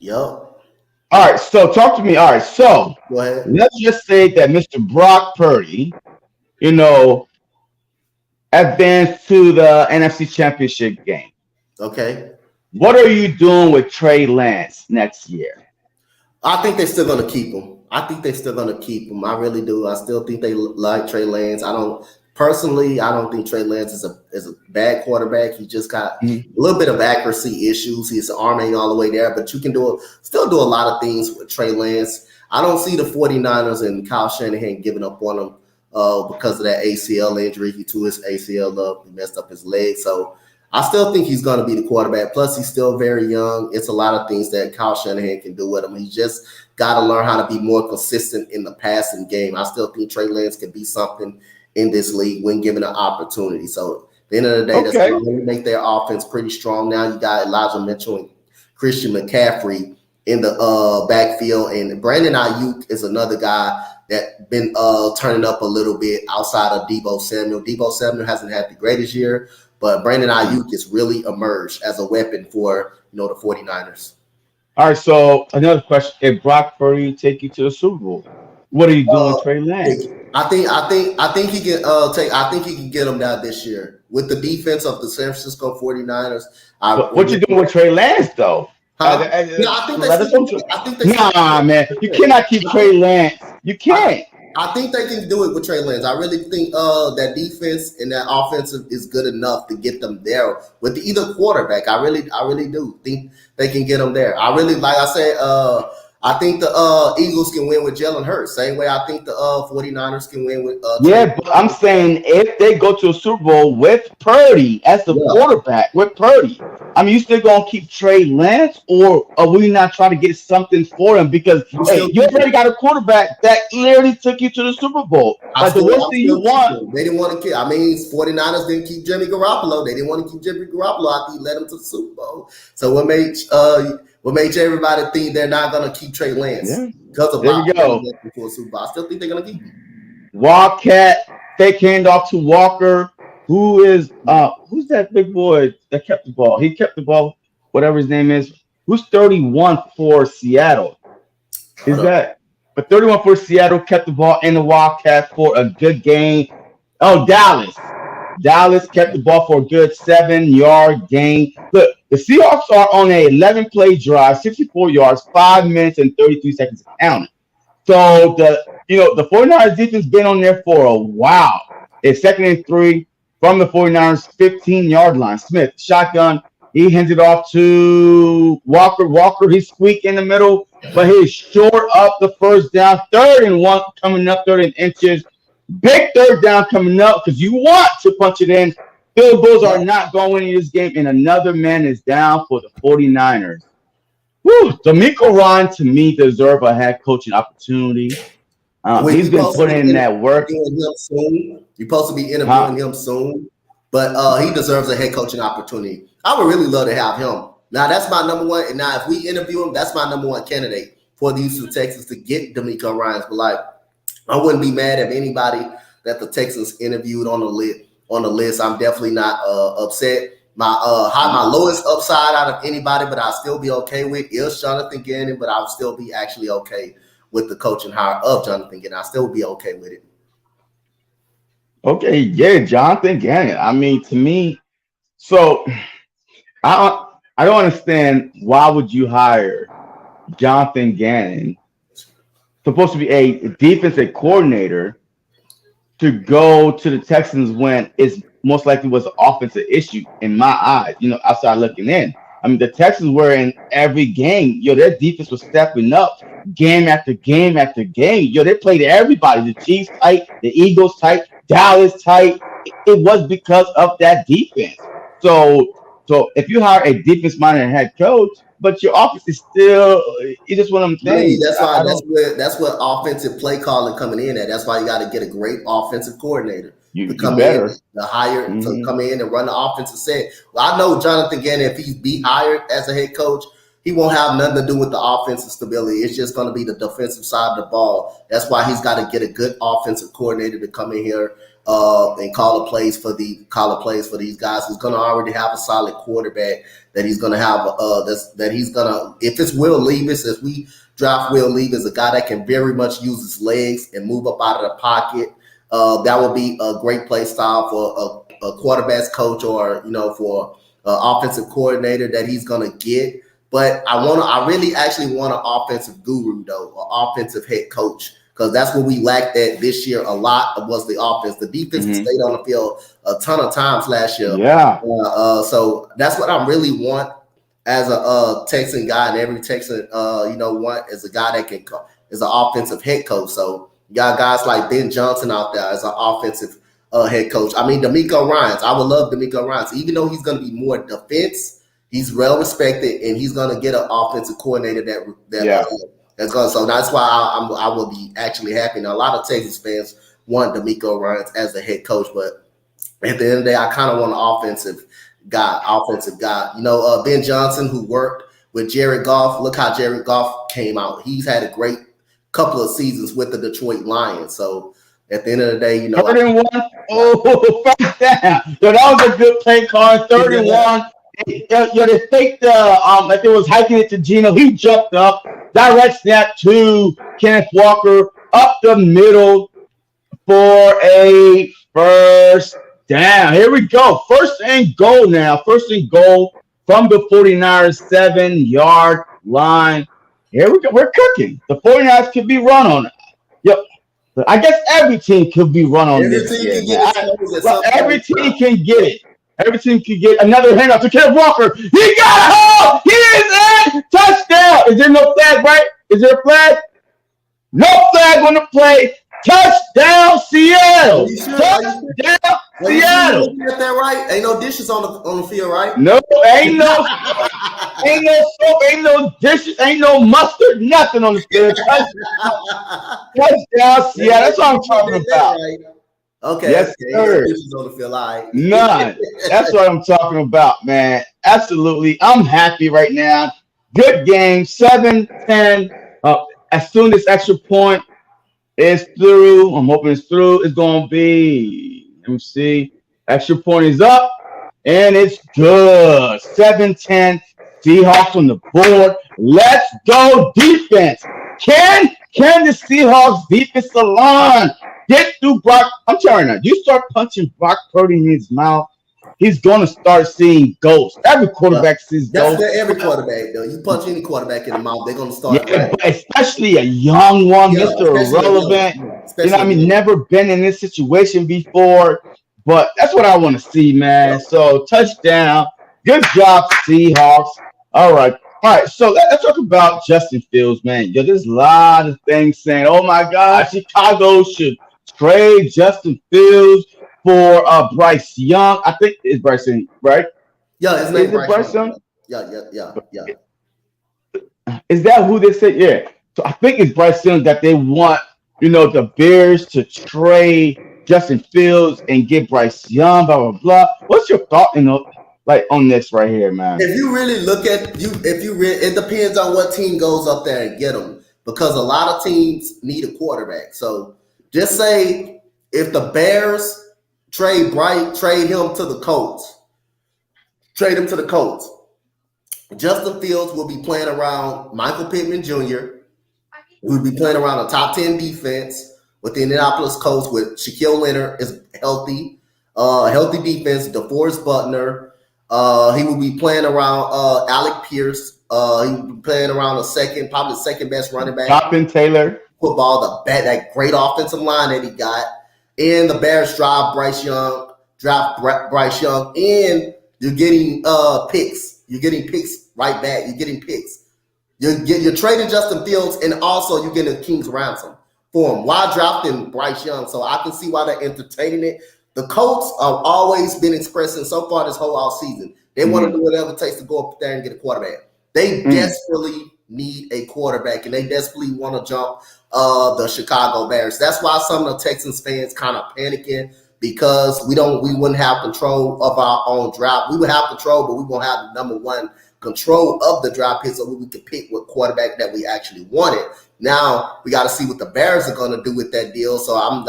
Yep. All right, so talk to me. All right, so Go ahead. let's just say that Mr. Brock Purdy, you know, advanced to the NFC Championship game. Okay. What are you doing with Trey Lance next year? I think they're still going to keep him. I really do. I still think they like Trey Lance. I don't think Trey Lance is a bad quarterback. He just got a little bit of accuracy issues. His arm ain't all the way there, but you can still do a lot of things with Trey Lance. I don't see the 49ers and Kyle Shanahan giving up on him because of that ACL injury. He tore his ACL up. He messed up his leg. So I still think he's going to be the quarterback. Plus, he's still very young. It's a lot of things that Kyle Shanahan can do with him. He's just got to learn how to be more consistent in the passing game. I still think Trey Lance can be something in this league when given an opportunity. So at the end of the day, that's going to make their offense pretty strong. Now you got Elijah Mitchell and Christian McCaffrey in the backfield, and Brandon Ayuk is another guy that been turning up a little bit outside of Deebo Samuel. Deebo Samuel hasn't had the greatest year, but Brandon Ayuk has really emerged as a weapon for the 49ers. All right, so another question: if Brock Purdy take you to the Super Bowl, what are you doing with Trey Lance? I think he can I think he can get them down this year with the defense of the San Francisco 49ers. What you doing with Trey Lance though? I think they man, you cannot keep Trey Lance. You can't. I think they can do it with Trey Lance. I really think that defense and that offensive is good enough to get them there with either quarterback. I really do think they can get them there. I really, like I said, I think the Eagles can win with Jalen Hurts. Same way I think the 49ers can win with yeah, but I'm saying if they go to a Super Bowl with Purdy as the quarterback, with Purdy, I mean, you still going to keep Trey Lance, or are we not trying to get something for him? Because you already got a quarterback that literally took you to the Super Bowl. Like the worst thing you want. They didn't want to keep. I mean, 49ers didn't keep Jimmy Garoppolo. They didn't want to keep Jimmy Garoppolo after he led them to the Super Bowl. So what made everybody think they're not going to keep Trey Lance? Because of there you go. I still think they're going to keep him. Wildcat, fake handoff to Walker. Who's that big boy that kept the ball? He kept the ball, whatever his name is. Who's 31 for Seattle? But 31 for Seattle kept the ball in the Wildcat for a good game. Oh, Dallas. Dallas kept the ball for a good 7 yard gain. Look, the Seahawks are on a 11 play drive, 64 yards, 5 minutes and 33 seconds counting. So the 49ers defense been on there for a while. It's 2nd and 3 from the 49ers 15-yard line. Smith, shotgun. He hands it off to Walker. Walker, he's squeak in the middle, but he's short up the first down. 3rd and 1 coming up, 3rd and inches. Big third down coming up because you want to punch it in. Field goals are not going in this game, and another man is down for the 49ers. Whew, D'Amico Ryan, to me, deserve a head coaching opportunity. He's been putting in that work. You're supposed to be interviewing him soon, but he deserves a head coaching opportunity. I would really love to have him. Now, that's my number one. And now, if we interview him, that's my number one candidate for the Houston Texans to get D'Amico Ryan. But like, I wouldn't be mad at anybody that the Texans interviewed on the list. I'm definitely not upset. My lowest upside out of anybody, but I'll still be okay with is Jonathan Gannon, but I'll still be actually okay with the coaching hire of Jonathan Gannon. I'll still be okay with it. Okay, yeah, Jonathan Gannon. I mean, to me, so I don't understand why would you hire Jonathan Gannon, supposed to be a defensive coordinator, to go to the Texans when it's most likely was an offensive issue in my eyes, outside looking in. I mean, the Texans were in every game. Their defense was stepping up game after game after game. They played everybody. The Chiefs tight, the Eagles tight, Dallas tight. It was because of that defense. So if you hire a defense-minded head coach, but your offense is still, it's just one of them things. That's what offensive play calling coming in at. That's why you got to get a great offensive coordinator to come in, to come in and run the offensive set. Well, I know Jonathan Gannon, if he's be hired as a head coach, he won't have nothing to do with the offensive stability. It's just going to be the defensive side of the ball. That's why he's got to get a good offensive coordinator to come in here and call the plays for these guys. He's going to already have a solid quarterback that he's going to have. If it's Will Levis, if we draft Will Levis, a guy that can very much use his legs and move up out of the pocket, that would be a great play style for a quarterback's coach, or for an offensive coordinator that he's going to get. But I really actually want an offensive guru though, an offensive head coach, because that's what we lacked at this year a lot, was the offense. The defense stayed on the field a ton of times last year. Yeah. So that's what I really want as a Texan guy, and every Texan want is a guy that can is an offensive head coach. So you got guys like Ben Johnson out there as an offensive head coach. I mean, D'Amico Ryans. I would love D'Amico Ryans, even though he's going to be more defense. He's well respected, and he's going to get an offensive coordinator that's going. So that's why I will be actually happy. Now, a lot of Texas fans want D'Amico Ryans as the head coach, but at the end of the day, I kind of want an offensive guy. Ben Johnson, who worked with Jared Goff. Look how Jared Goff came out. He's had a great couple of seasons with the Detroit Lions. So at the end of the day, 3rd-and-1. Oh, first down. So that was a good play call. 3rd-and-1. They faked like it was hiking it to Geno. He jumped up, direct snap to Kenneth Walker up the middle for a first down. Here we go. 1st and goal now. 1st and goal from the 49ers 7-yard line. Here we go. We're cooking. The 49ers could be run on it. Yep. I guess every team could be run on this. Every team can get it. Every team can get another handoff to Kenneth Walker. He got a hold. He is in. Touchdown. Is there no flag, right? Is there a flag? No flag on the play. Touchdown, Seattle. Touchdown, Seattle. You get that right? Ain't no dishes on the field, right? No, ain't no soap, ain't no dishes, ain't no mustard, nothing on the field. Touchdown, Seattle. That's what I'm talking about. Okay. Yes, sir. On the field, all right. None. That's what I'm talking about, man. Absolutely. I'm happy right now. Good game. 7-10. As soon as extra point is through, I'm hoping it's through. It's going to be, let me see. Extra point is up, and it's good. 7-10. Seahawks on the board. Let's go defense. Can the Seahawks defensive line get through Brock. I'm telling you, you start punching Brock Purdy in his mouth, he's gonna start seeing ghosts. Every Yeah. quarterback sees That's ghosts. the every quarterback though. You punch any quarterback in the mouth, they're gonna Yeah, start running. but especially a young one, Yeah, Mr. especially a young, Irrelevant. yeah, You know especially what I a mean? young. Never been in this situation before. But that's what I want to see, Yeah. man. So touchdown. Good job, Seahawks. All right. All right. So let's talk about Justin Fields, man. Yo, there's a lot of things saying, oh my God, Chicago should trade Justin Fields for Bryce Young. I think it's Bryce Young, right? Yeah, his name Is it Bryce Bryce Young. Young? Yeah. Is that who they said? Yeah. So I think it's Bryce Young that they want, the Bears to trade Justin Fields and get Bryce Young, blah blah blah. What's your thought, like on this right here, man? If you really look at it depends on what team goes up there and get them because a lot of teams need a quarterback. So just say if the Bears trade him to the Colts, trade him to the Colts. Justin Fields will be playing around Michael Pittman Jr. We'll be playing around a top 10 defense with the Indianapolis Colts with Shaquille Leonard is healthy, healthy defense, DeForest Buckner. He will be playing around Alec Pierce. He will be playing around probably the second best running back Jonathan Taylor. football, that great offensive line that he got. And the Bears draft Bryce Young, and you're getting picks. You're getting picks right back. You're getting picks. You're trading Justin Fields, and also you're getting a king's ransom for him while drafting Bryce Young. So I can see why they're entertaining it. The Colts have always been expressing so far this whole offseason. They want to do whatever it takes to go up there and get a quarterback. They desperately need a quarterback, and they desperately want to jump the Chicago Bears. That's why some of the Texans fans kind of panicking because we wouldn't have control of our own draft. We would have control, but we won't have the number one control of the draft pick so we could pick what quarterback that we actually wanted. Now we got to see what the Bears are going to do with that deal. So I'm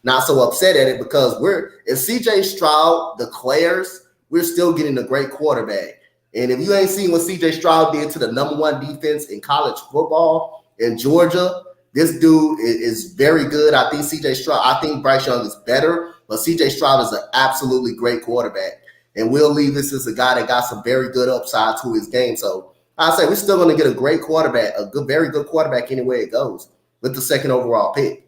not so upset at it because if CJ Stroud declares, we're still getting a great quarterback. And if you ain't seen what CJ Stroud did to the number one defense in college football in Georgia, this dude is very good. I think Bryce Young is better, but CJ Stroud is an absolutely great quarterback. And Will Levis is a guy that got some very good upside to his game. So I say we're still going to get a great quarterback, very good quarterback anywhere it goes with the second overall pick.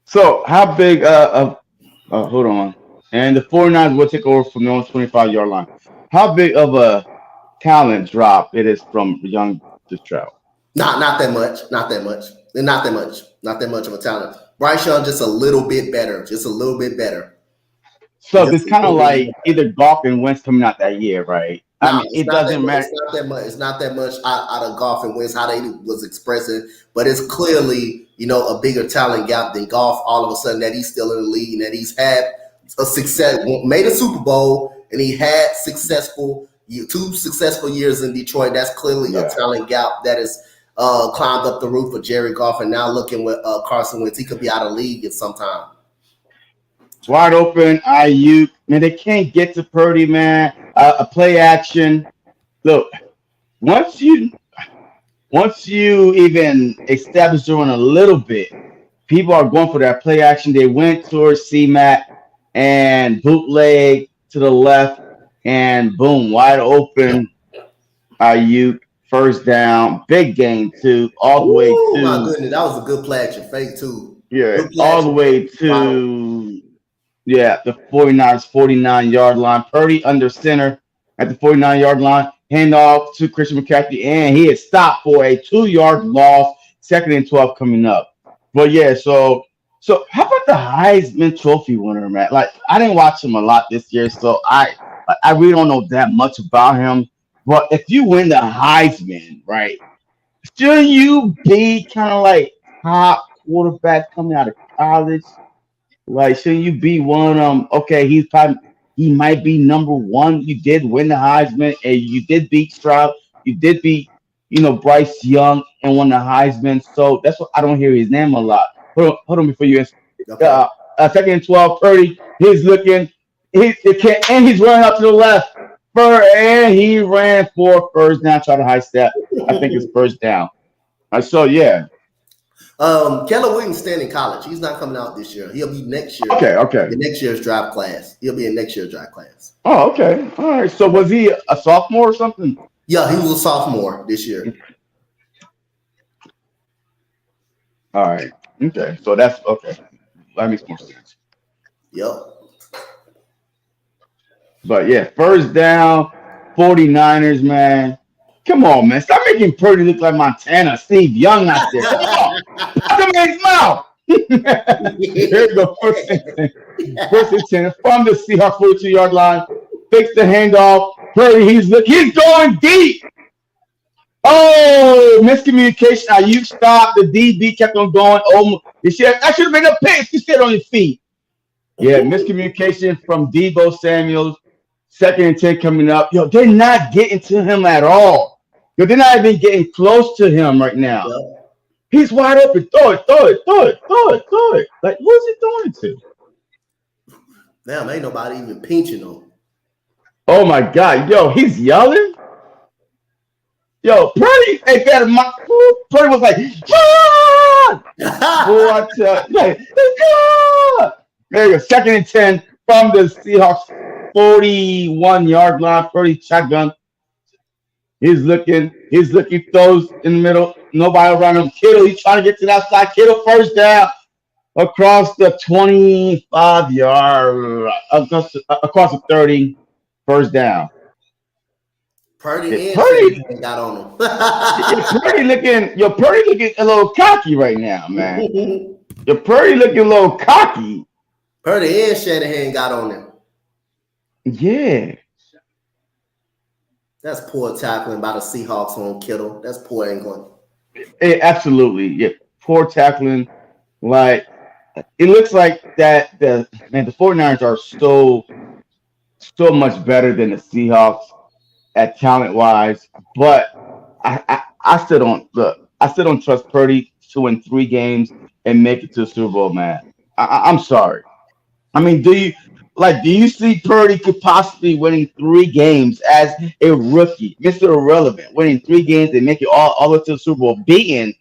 So how big hold on. And the 49ers will take over from the 25-yard line. How big of a talent drop it is from Young to Stroud? Not that much. Not that much. And not that much. Not that much of a talent. Bryce Young just a little bit better. Just a little bit better. So it's kind of like either Goff and Wentz coming out that year, right? I mean, it doesn't matter. It's not that much. It's not that much out of Goff and Wentz how they was expressing, but it's clearly a bigger talent gap than Goff. All of a sudden, that he's still in the league and that he's had a success, made a Super Bowl, and he had two successful years in Detroit. That's clearly a talent gap that is climbed up the roof of Jerry Goff, and now looking with Carson Wentz, he could be out of league at some time. Wide open, Ayuk. Man, they can't get to Purdy, man. A play action. Look, once you even establish the run a little bit, people are going for that play action. They went towards C-Mac and bootleg to the left, and boom, wide open. Ayuk, first down, big game too, all the way to. My goodness, that was a good play action fake too. Yeah, all the way to. Yeah, the 49ers 49-yard line. Purdy under center at the 49-yard line. Hand off to Christian McCaffrey, and he is stopped for a 2-yard loss. 2nd and 12 coming up. But yeah, so how about the Heisman Trophy winner, man? Like I didn't watch him a lot this year, so I really don't know that much about him. But if you win the Heisman, right, shouldn't you be kind of like top quarterback coming out of college? Like, shouldn't you be one of them? Okay, he might be number one. You did win the Heisman, and you did beat Stroud. You did beat, Bryce Young and won the Heisman. So that's what I don't hear his name a lot. Hold on before you answer. 2nd and 12, Purdy. He's looking. And he's running up to the left. And he ran for first down. Try to high step. I think it's first down. So yeah. Keller Williams staying in college. He's not coming out this year. He'll be next year. Okay, okay. The next year's draft class. He'll be in next year's draft class. Oh, okay. All right. So was he a sophomore or something? Yeah, he was a sophomore this year. All right. Okay. So that's okay. That makes more sense. Yep. But yeah, first down, 49ers, man. Come on, man. Stop making Purdy look like Montana, Steve Young out there. Come on. Put him in his mouth. Here we go. First and 10. First and 10 from the Seahawks 42-yard line. Fix the handoff. Purdy, he's going deep. Oh, miscommunication. Now you stopped. The DB kept on going. Oh, that should have been a pick. You stayed on your feet. Yeah, miscommunication from Debo Samuels. Second and 10 coming up. Yo, they're not getting to him at all. Yo, they're not even getting close to him right now. Yep. He's wide open. Throw it. Like, who's he throwing it to? Damn, ain't nobody even pinching him. Oh, my God. Yo, he's yelling. Yo, Purdy, Purdy was like, ah! What? There you go. Second and 10 from the Seahawks 41-yard line. Purdy shotgun. He's looking, throws in the middle. Nobody around him. Kittle, he's trying to get to the outside. Kittle first down across the 25-yard, across the 30, first down. Purdy got on him. Purdy looking a little cocky right now, man. Purdy looking a little cocky. Purdy and Shanahan got on him. Yeah. That's poor tackling by the Seahawks on Kittle. That's poor England. Absolutely. Yeah. Poor tackling. Like, it looks like that the 49ers are so much better than the Seahawks at talent wise, but I still don't trust Purdy to win 3 games and make it to the Super Bowl, man. I'm sorry. I mean, do you see Purdy could possibly winning 3 games as a rookie, Mr. Irrelevant, winning 3 games and make it all the way to the Super Bowl, beating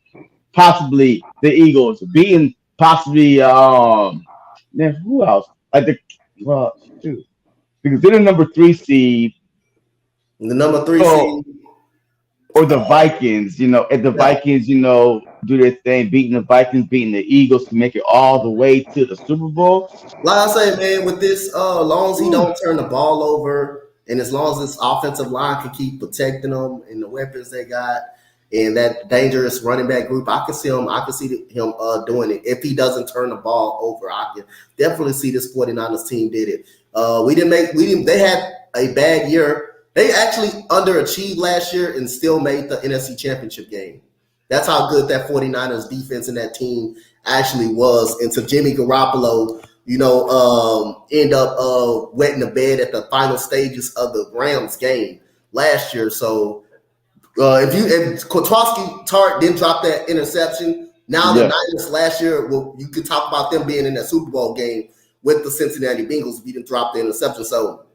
possibly the Eagles, beating possibly man, who else? Because they're the number 3 seed. The number 3 seed. Or the Vikings, if the Vikings, do their thing, beating the Vikings, beating the Eagles to make it all the way to the Super Bowl. Like I say, man, with this, as long as he don't turn the ball over, and as long as this offensive line can keep protecting them and the weapons they got, and that dangerous running back group, I can see him doing it. If he doesn't turn the ball over, I can definitely see this 49ers team did it. They had a bad year. They actually underachieved last year and still made the NFC Championship game. That's how good that 49ers defense and that team actually was. Until Jimmy Garoppolo, end up wetting the bed at the final stages of the Rams game last year. So if Kwiatkowski Tart didn't drop that interception, now the Niners last year, you could talk about them being in that Super Bowl game with the Cincinnati Bengals if you didn't drop the interception. So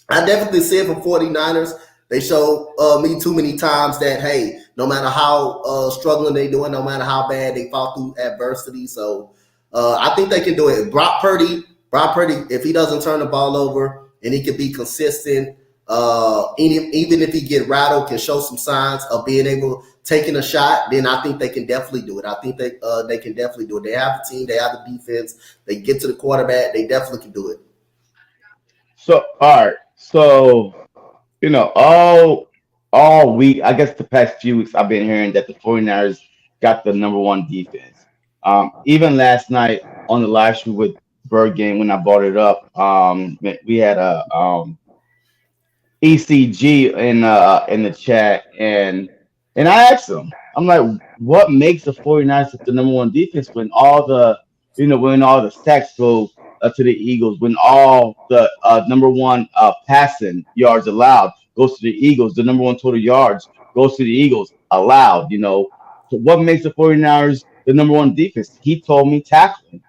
I definitely see it from 49ers. They show me too many times that, hey, no matter how struggling they doing, no matter how bad they fought through adversity. So I think they can do it. Brock Purdy, if he doesn't turn the ball over and he can be consistent, even if he get rattled, can show some signs of being able taking a shot, then I think they can definitely do it. I think they can definitely do it. They have the team, they have the defense, they get to the quarterback, they definitely can do it. So all right. So, all week, I guess the past few weeks, I've been hearing that the 49ers got the number 1 defense. Even last night on the live stream with Bird Game, when I brought it up, we had a ECG in the chat, and I asked him, I'm like, what makes the 49ers the number 1 defense when all the sacks go to the Eagles, when all the number 1 passing yards allowed goes to the Eagles, the number 1 total yards goes to the Eagles allowed, So what makes the 49ers the number 1 defense? He told me tackling.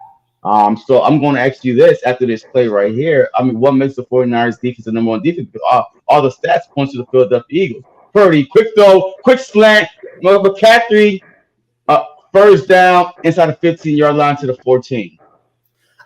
So I'm going to ask you this after this play right here. I mean, what makes the 49ers defense the number 1 defense? Because all the stats point to the Philadelphia Eagles. Purdy, quick throw, quick slant, McCaffrey, first down inside the 15-yard line to the 14.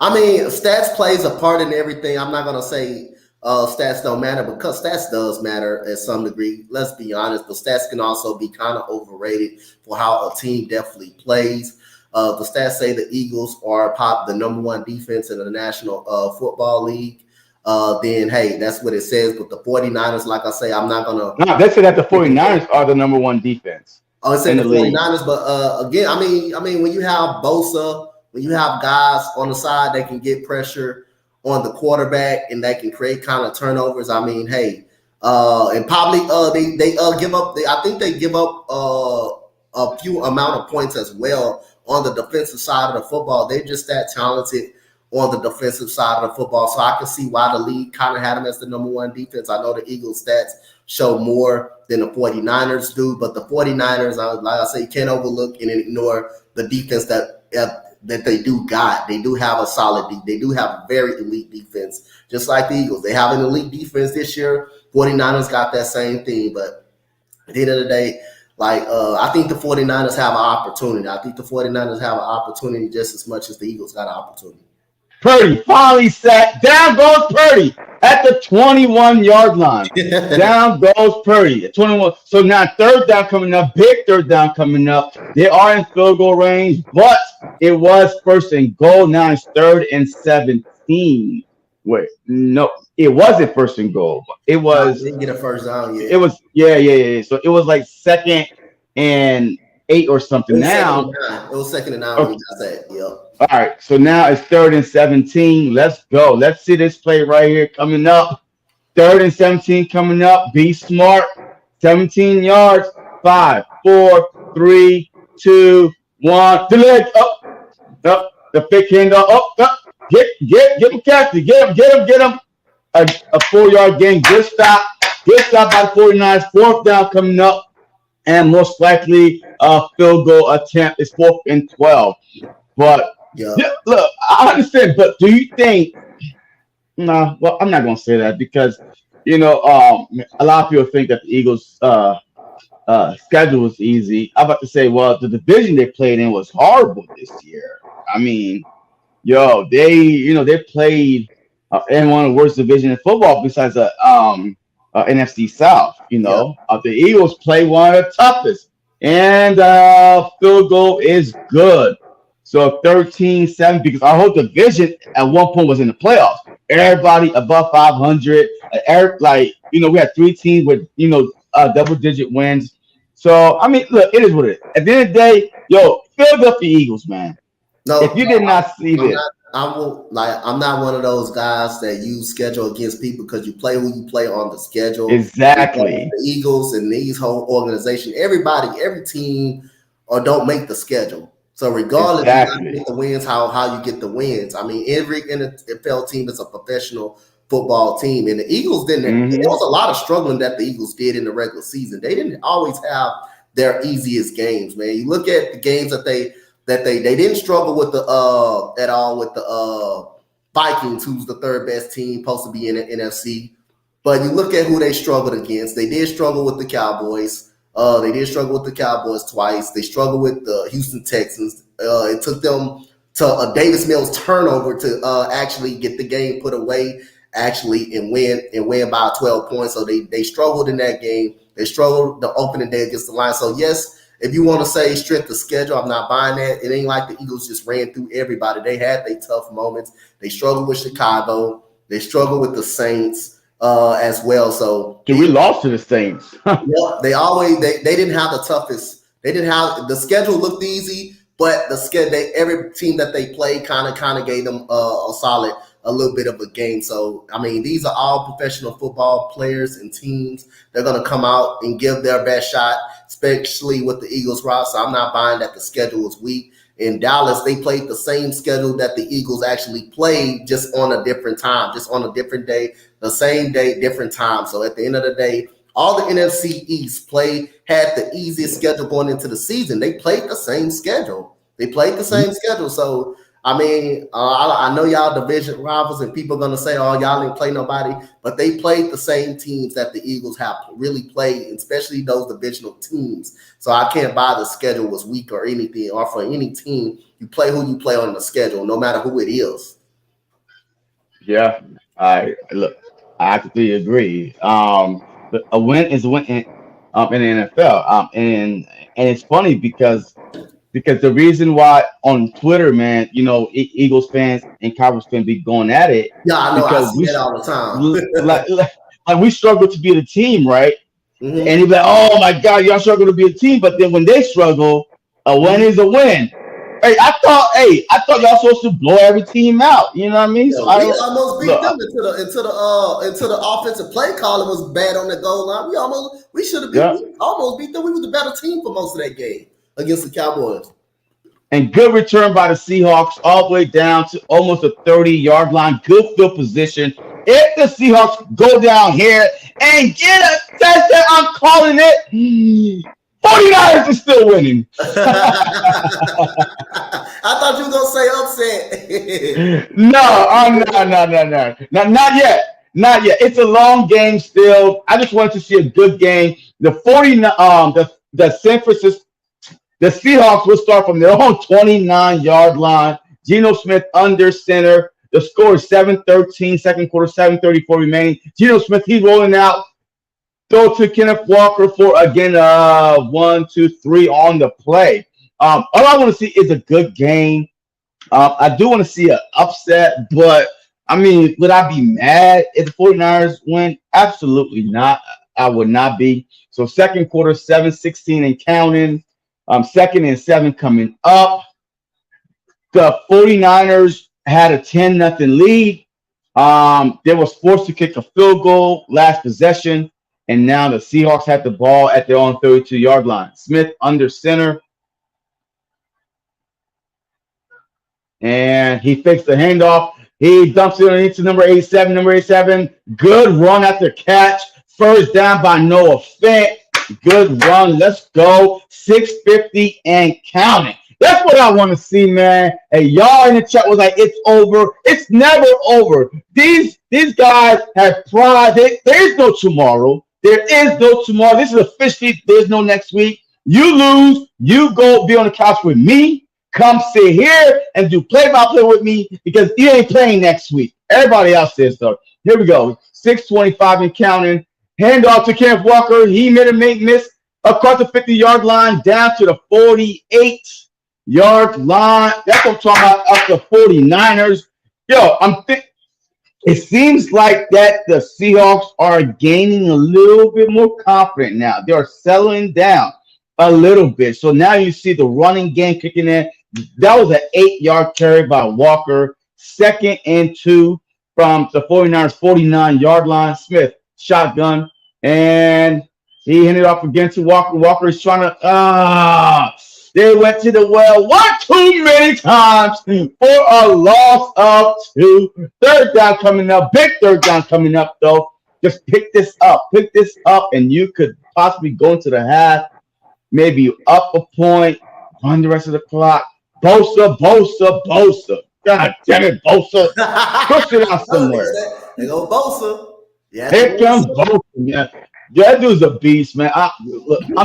I mean, stats plays a part in everything. I'm not gonna say stats don't matter because stats does matter at some degree. Let's be honest, but stats can also be kind of overrated for how a team definitely plays. The stats say the Eagles are the number one defense in the National Football League. Then hey, that's what it says. But the 49ers, like I say, I'm not gonna. No, they said that the 49ers are the number one defense Oh, it's in in the the league. 49ers, but again, I mean, when you have Bosa, when you have guys on the side that can get pressure on the quarterback and that can create kind of turnovers, I mean, hey, and probably they give up. I think they give up a few amount of points as well on the defensive side of the football. They're just that talented on the defensive side of the football, so I can see why the league kind of had them as the number one defense. I know the Eagles stats show more than the 49ers do, but the 49ers, like I say, you can't overlook and ignore the defense that they do got. They do have a solid they do have a very elite defense, just like the Eagles. They have an elite defense this year. 49ers got that same thing, but at the end of the day, like I think the 49ers have an opportunity. I think the 49ers have an opportunity just as much as the Eagles got an opportunity. Purdy finally sat. Down goes Purdy at the 21-yard line. Down goes Purdy at 21. So now third down coming up, big third down coming up. They are in field goal range, but it was first and goal. Now it's 3rd and 17. Wait, no, it wasn't first and goal. It No, was. they didn't get a first down yet. It was. Yeah. So it was like 2nd and 8 or something. Now It was 2nd and 9 okay. when we got that. Yep. All right, so now it's 3rd and 17. Let's go. Let's see this play right here coming up. 3rd and 17 coming up. Be smart. 17 yards. 5, 4, 3, 2, 1. The leg up. Up. The fake hand up. Get McCaffrey. Get him. A 4-yard gain. Good stop. Good stop by the 49ers. 4th down coming up. And most likely a field goal attempt is 4th and 12. But Yeah. look, I understand, but do you think? No, well, I'm not going to say that because a lot of people think that the Eagles' schedule was easy. I'm about to say, well, the division they played in was horrible this year. I mean, they played in one of the worst divisions in football besides the NFC South. Yeah. The Eagles play one of the toughest, and field goal is good. So 13-7, because our whole division at one point was in the playoffs. Everybody above 500. We had 3 teams with double-digit wins. So I mean, look, it is what it is. At the end of the day, Philadelphia Eagles, man. No, If you did not see I'm this, not. I'm not one of those guys that use schedule against people because you play who you play on the schedule. exactly, The Eagles and these whole organization, every team, or don't make the schedule. So regardless, you got to get the wins. How you get the wins? I mean, every NFL team is a professional football team, and the Eagles didn't. There was a lot of struggling that the Eagles did in the regular season. They didn't always have their easiest games, man. You look at the games that they didn't struggle with at all with the Vikings, who's the 3rd best team supposed to be in the NFC. But you look at who they struggled against. They did struggle with the Cowboys. They did struggle with the Cowboys twice. They struggled with the Houston Texans. It took them to a Davis Mills turnover to actually get the game put away, and win by 12 points. So they struggled in that game. They struggled the opening day against the Lions. So yes, if you want to say strength of schedule, I'm not buying that. It ain't like the Eagles just ran through everybody. They had their tough moments. They struggled with Chicago. They struggled with the Saints as well. So we lost to the Saints. Yeah, they didn't have the toughest. They didn't have the schedule looked easy, but the schedule every team that they played kind of gave them a little bit of a game. So I mean, these are all professional football players and teams. They're gonna come out and give their best shot, especially with the Eagles roster. I'm not buying that the schedule is weak. In Dallas, they played the same schedule that the Eagles actually played, just on a different time, just on a different day, the same day, different time. So at the end of the day, all the NFC East had the easiest schedule going into the season. They played the same schedule. So I mean, I know y'all division rivals, and people are gonna say, "Oh, y'all didn't play nobody," but they played the same teams that the Eagles have really played, especially those divisional teams. So I can't buy the schedule was weak or anything, or for any team, you play who you play on the schedule, no matter who it is. Yeah, I look. I completely agree. But a win is a win in the NFL. And it's funny because the reason why on Twitter, man, Eagles fans and Cowboys fans be going at it Yeah, I know. I because see that all the like we struggle to be the team, right? time. And he'd be like, "Oh my God, y'all struggle to be a team," but then when they struggle, a win is a win. I thought y'all supposed to blow every team out. You know what I mean? Yeah, So I we don't almost beat look. them into the offensive play calling was bad on the goal line. We should have Yeah. almost beat them. We were the better team for most of that game against the Cowboys. And good return by the Seahawks all the way down to almost a 30-yard line. Good field position. If the Seahawks go down here and get a touchdown, I'm calling it. 49ers are still winning. I thought you were gonna say upset. No, not yet. Not yet. It's a long game still. I just wanted to see a good game. The 49 the San Francisco the Seahawks will start from their own 29-yard line. Geno Smith under center. The score is 7-13, second quarter, 7:34 remaining. Geno Smith, he's rolling out. Throw to Kenneth Walker for, again, 1, 2, 3 on the play. All I want to see is a good game. I do want to see an upset, but, I mean, would I be mad if the 49ers win? Absolutely not. I would not be. So second quarter, 7:16 and counting. Second and 7 coming up. The 49ers had a 10-0 lead. They was forced to kick a field goal last possession, and now the Seahawks had the ball at their own 32-yard line. Smith under center, and he fakes the handoff. He dumps it underneath to number 87. Number 87, good run after catch. First down by Noah Fant. Good run. Let's go. 6:50 and counting. That's what I want to see, man. Hey, y'all in the chat was like, it's over. It's never over. These guys have pride. There is no tomorrow. There is no tomorrow. This is officially, there's no next week. You lose, you go be on the couch with me. Come sit here and do play-by-play with me because you ain't playing next week. Everybody else is, though. Here we go. 6:25 and counting. Handoff to Kenneth Walker. He made a miss across the 50-yard line down to the 48-yard line. That's what I'm talking about, up the 49ers. Yo, it seems like that the Seahawks are gaining a little bit more confident now. They are settling down a little bit. So now you see the running game kicking in. That was an 8-yard carry by Walker. 2nd and 2 from the 49ers 49-yard line. Smith, shotgun, and he handed off again to Walker. Walker is trying to they went to the well one too many times for a loss of 2. Third down coming up. Big third down coming up, though. Just pick this up, and you could possibly go into the half. Maybe up a point, run the rest of the clock. Bosa. God damn it, Bosa. Push it out somewhere. They go Bosa. Yeah, Here comes Bosa, man. That dude's a beast, man. I'm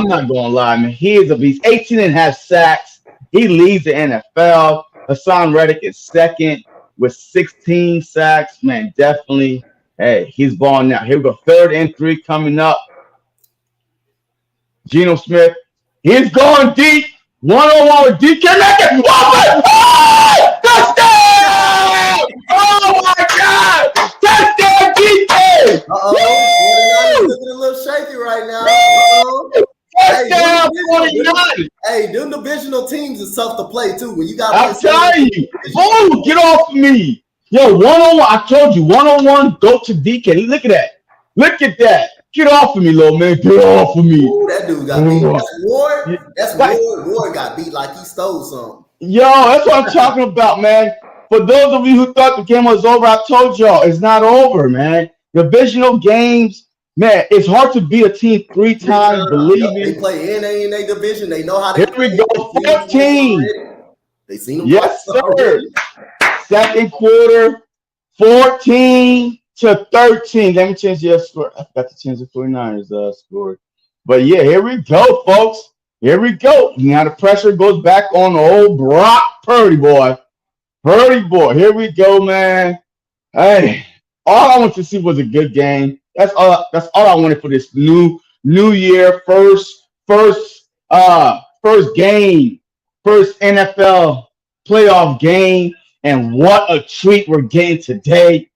not going to lie, man. He is a beast. 18.5 sacks. He leads the NFL. Hassan Reddick is second with 16 sacks. Man, definitely. Hey, he's balling now. Here we go. 3rd and 3 coming up. Geno Smith. He's going deep. 1-on-1 with DK Metcalf. Oh, touchdown! Oh, my God! Touchdown, DK! Uh-oh. Looking a little shaky right now. Touchdown, 49! Hey, them divisional teams is tough to play, too. When you got, I'm telling you. Oh, get off of me. Yo, 1-on-1. I told you, 1-on-1, go to DK. Look at that. Look at that. Get off of me, little man. Get off of me. Ooh, that dude got beat. That's Ward. That's Ward. Ward got beat like he stole something. Yo, that's what I'm talking about, man. For those of you who thought the game was over, I told y'all it's not over, man. Divisional games, man, it's hard to beat a team 3 times. Believe me. They play in a division. They know how to. Here we go. 14. They seen them. Yes, sir. Second quarter, 14-13. Let me change the score. I forgot to change the 49ers score. But yeah, here we go, folks. Here we go. Now the pressure goes back on the old Brock Purdy boy. Purdy boy. Here we go, man. Hey, all I want to see was a good game. That's all. That's all I wanted for this new year. First game, first NFL playoff game, and what a treat we're getting today.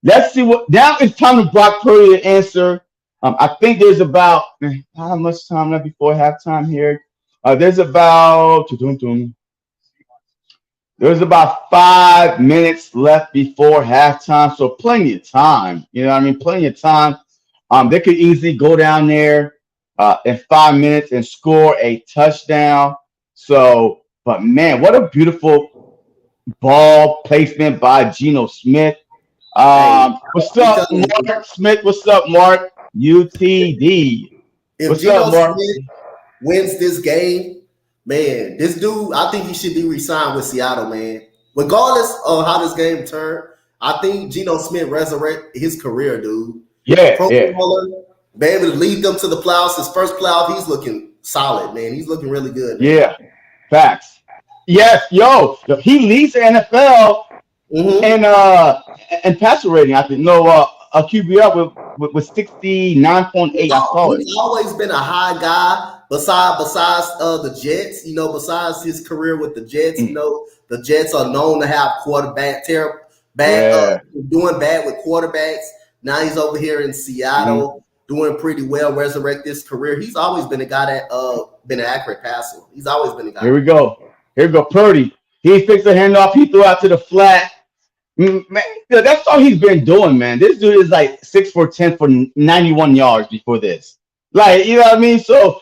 Let's see what now it's time to Brock Purdy to answer. I think there's about how much time left before halftime here. There's about there's about 5 minutes left before halftime, so plenty of time. You know what I mean? Plenty of time. They could easily go down there in 5 minutes and score a touchdown. So, but man, what a beautiful ball placement by Geno Smith. Hey, What's I'm up, telling you, Mark Smith? What's up, Mark? UTD. if What's Geno up, Mark? Smith wins this game, man, this dude, I think he should be re-signed with Seattle, man. Regardless of how this game turned, I think Geno Smith resurrect his career, dude. Yeah, Pro yeah, Bowler, be able to lead them to the playoffs. His first playoff, he's looking solid, man. He's looking really good, man. yeah. Facts. Yes, yo, he leads the NFL Mm-hmm. and passer rating. I think no, a QBR with 69.8. I saw it. He's always been a high guy. Besides the Jets, besides his career with the Jets, Mm, the Jets are known to have yeah, doing bad with quarterbacks. Now he's over here in hmm Seattle doing pretty well, resurrect his career. He's always been a guy that been an accurate passer. He's always been a guy. Here we go. Here we go. Purdy. He fixed the handoff. He threw out to the flat. Man, yeah, that's all he's been doing, man. This dude is like 6 for 10 for 91 yards before this. Like, you know what I mean? So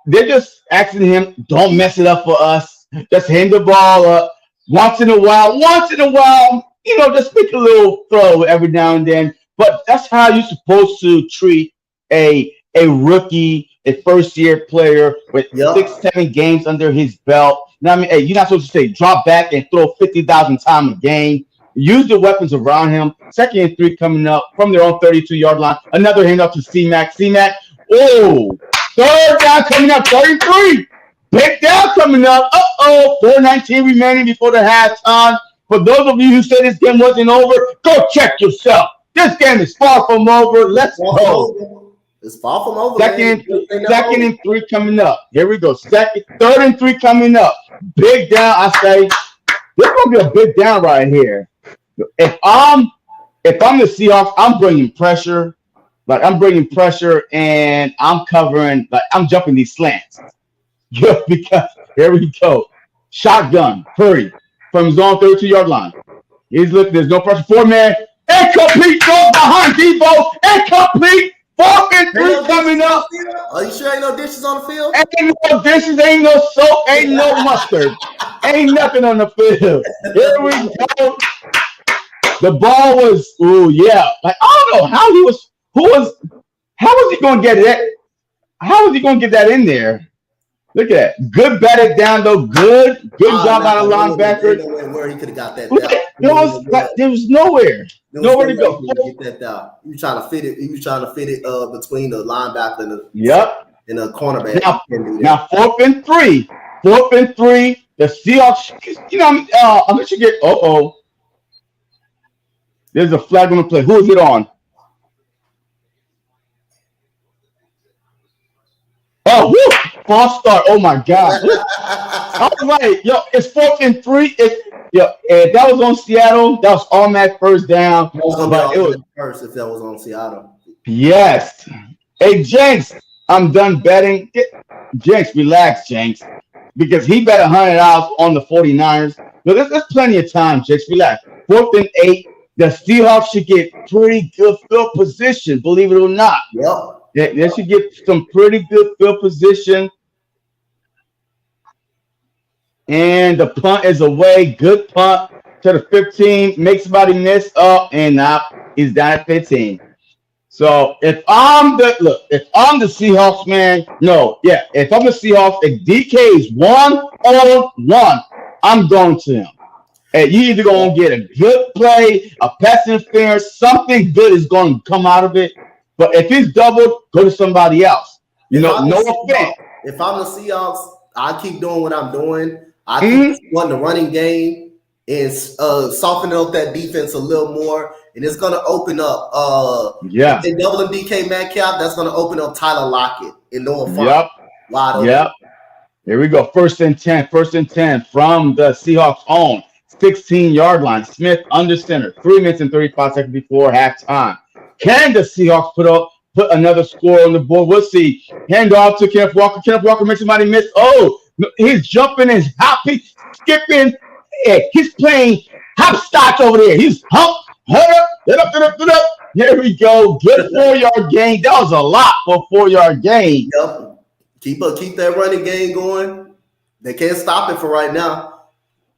they're just asking him, don't mess it up for us. Just hand the ball up once in a while, just make a little throw every now and then. But that's how you're supposed to treat a rookie, a first year player with Yep. 6, 7 games under his belt. You know what I mean? Hey, you're not supposed to say drop back and throw 50,000 times a game. Use the weapons around him. 2nd and 3 coming up from their own 32-yard line. Another handoff to C-Mac. C-Mac. Oh, third down coming up. 33. Big down coming up. 4:19 remaining before the halftime. For those of you who say this game wasn't over, go check yourself. This game is far from over. Let's go. It's far from over, man. Second and 3 coming up. Here we go. Third and 3 coming up. Big down. I say this gonna be a big down right here. If I'm the Seahawks, I'm bringing pressure. Like I'm bringing pressure and I'm covering. Like I'm jumping these slants. Yeah, because here we go. Shotgun. Purdy from his own 32-yard line. He's looking. There's no pressure. 4-man. Incomplete. Throw behind Debo. Incomplete. 4th and 3 coming up. Are you sure ain't no dishes on the field? Ain't no dishes, ain't no soap, ain't no mustard, ain't nothing on the field. Here we go. The ball was, yeah. Like I don't know how how was he gonna get it? How was he gonna get that in there? Look at that. Good batted down though. Good job by the linebacker. Where he could have got that There was nowhere to go. Get that down. You trying to fit it? You trying to fit it between the linebacker and the Yep. cornerback? Now 4th and 3. 4th and 3. The Seahawks. I'm let you get. There's a flag on the play. Who is it on? Oh, woo! False start. Oh my God. I was like, yo, it's 4th and 3. If that was on Seattle, that was automatic first down. It was gonna be first if that was on Seattle. Yes. Hey, Jenks, I'm done betting. Jenks, relax, Jenks. Because he bet $100 on the 49ers. No, there's plenty of time, Jenks. Relax. 4th and 8. The Seahawks should get pretty good field position, believe it or not. Yep. They should get some pretty good field position. And the punt is away. Good punt to the 15. Makes somebody miss up and now he's down at 15. So if I'm the Seahawks, man, if I'm the Seahawks, if DK is 1-on-1, I'm going to him. And you either gonna get a good play, a pass interference, something good is gonna come out of it. But if it's doubled, go to somebody else. If I'm the No Seahawks, offense. if I'm the Seahawks, I keep doing what I'm doing. I keep Mhm. running the running game and softening up that defense a little more, and it's gonna open up. If Yeah. they doubling DK Metcalf, that's gonna open up Tyler Lockett and Noah Font Yep. wide open. Yep. Here we go. First and 10. First and 10 from the Seahawks own 16-yard line. Smith under center. 3 minutes and 35 seconds before halftime. Can the Seahawks put another score on the board? We'll see. Hand off to Kenneth Walker. Kenneth Walker makes somebody miss. Oh, he's jumping and hopping, skipping. Hey, he's playing hopscotch over there. He's head up. Here we go. Good 4-yard gain. That was a lot for a 4-yard gain. Yep. Keep that running game going. They can't stop it for right now.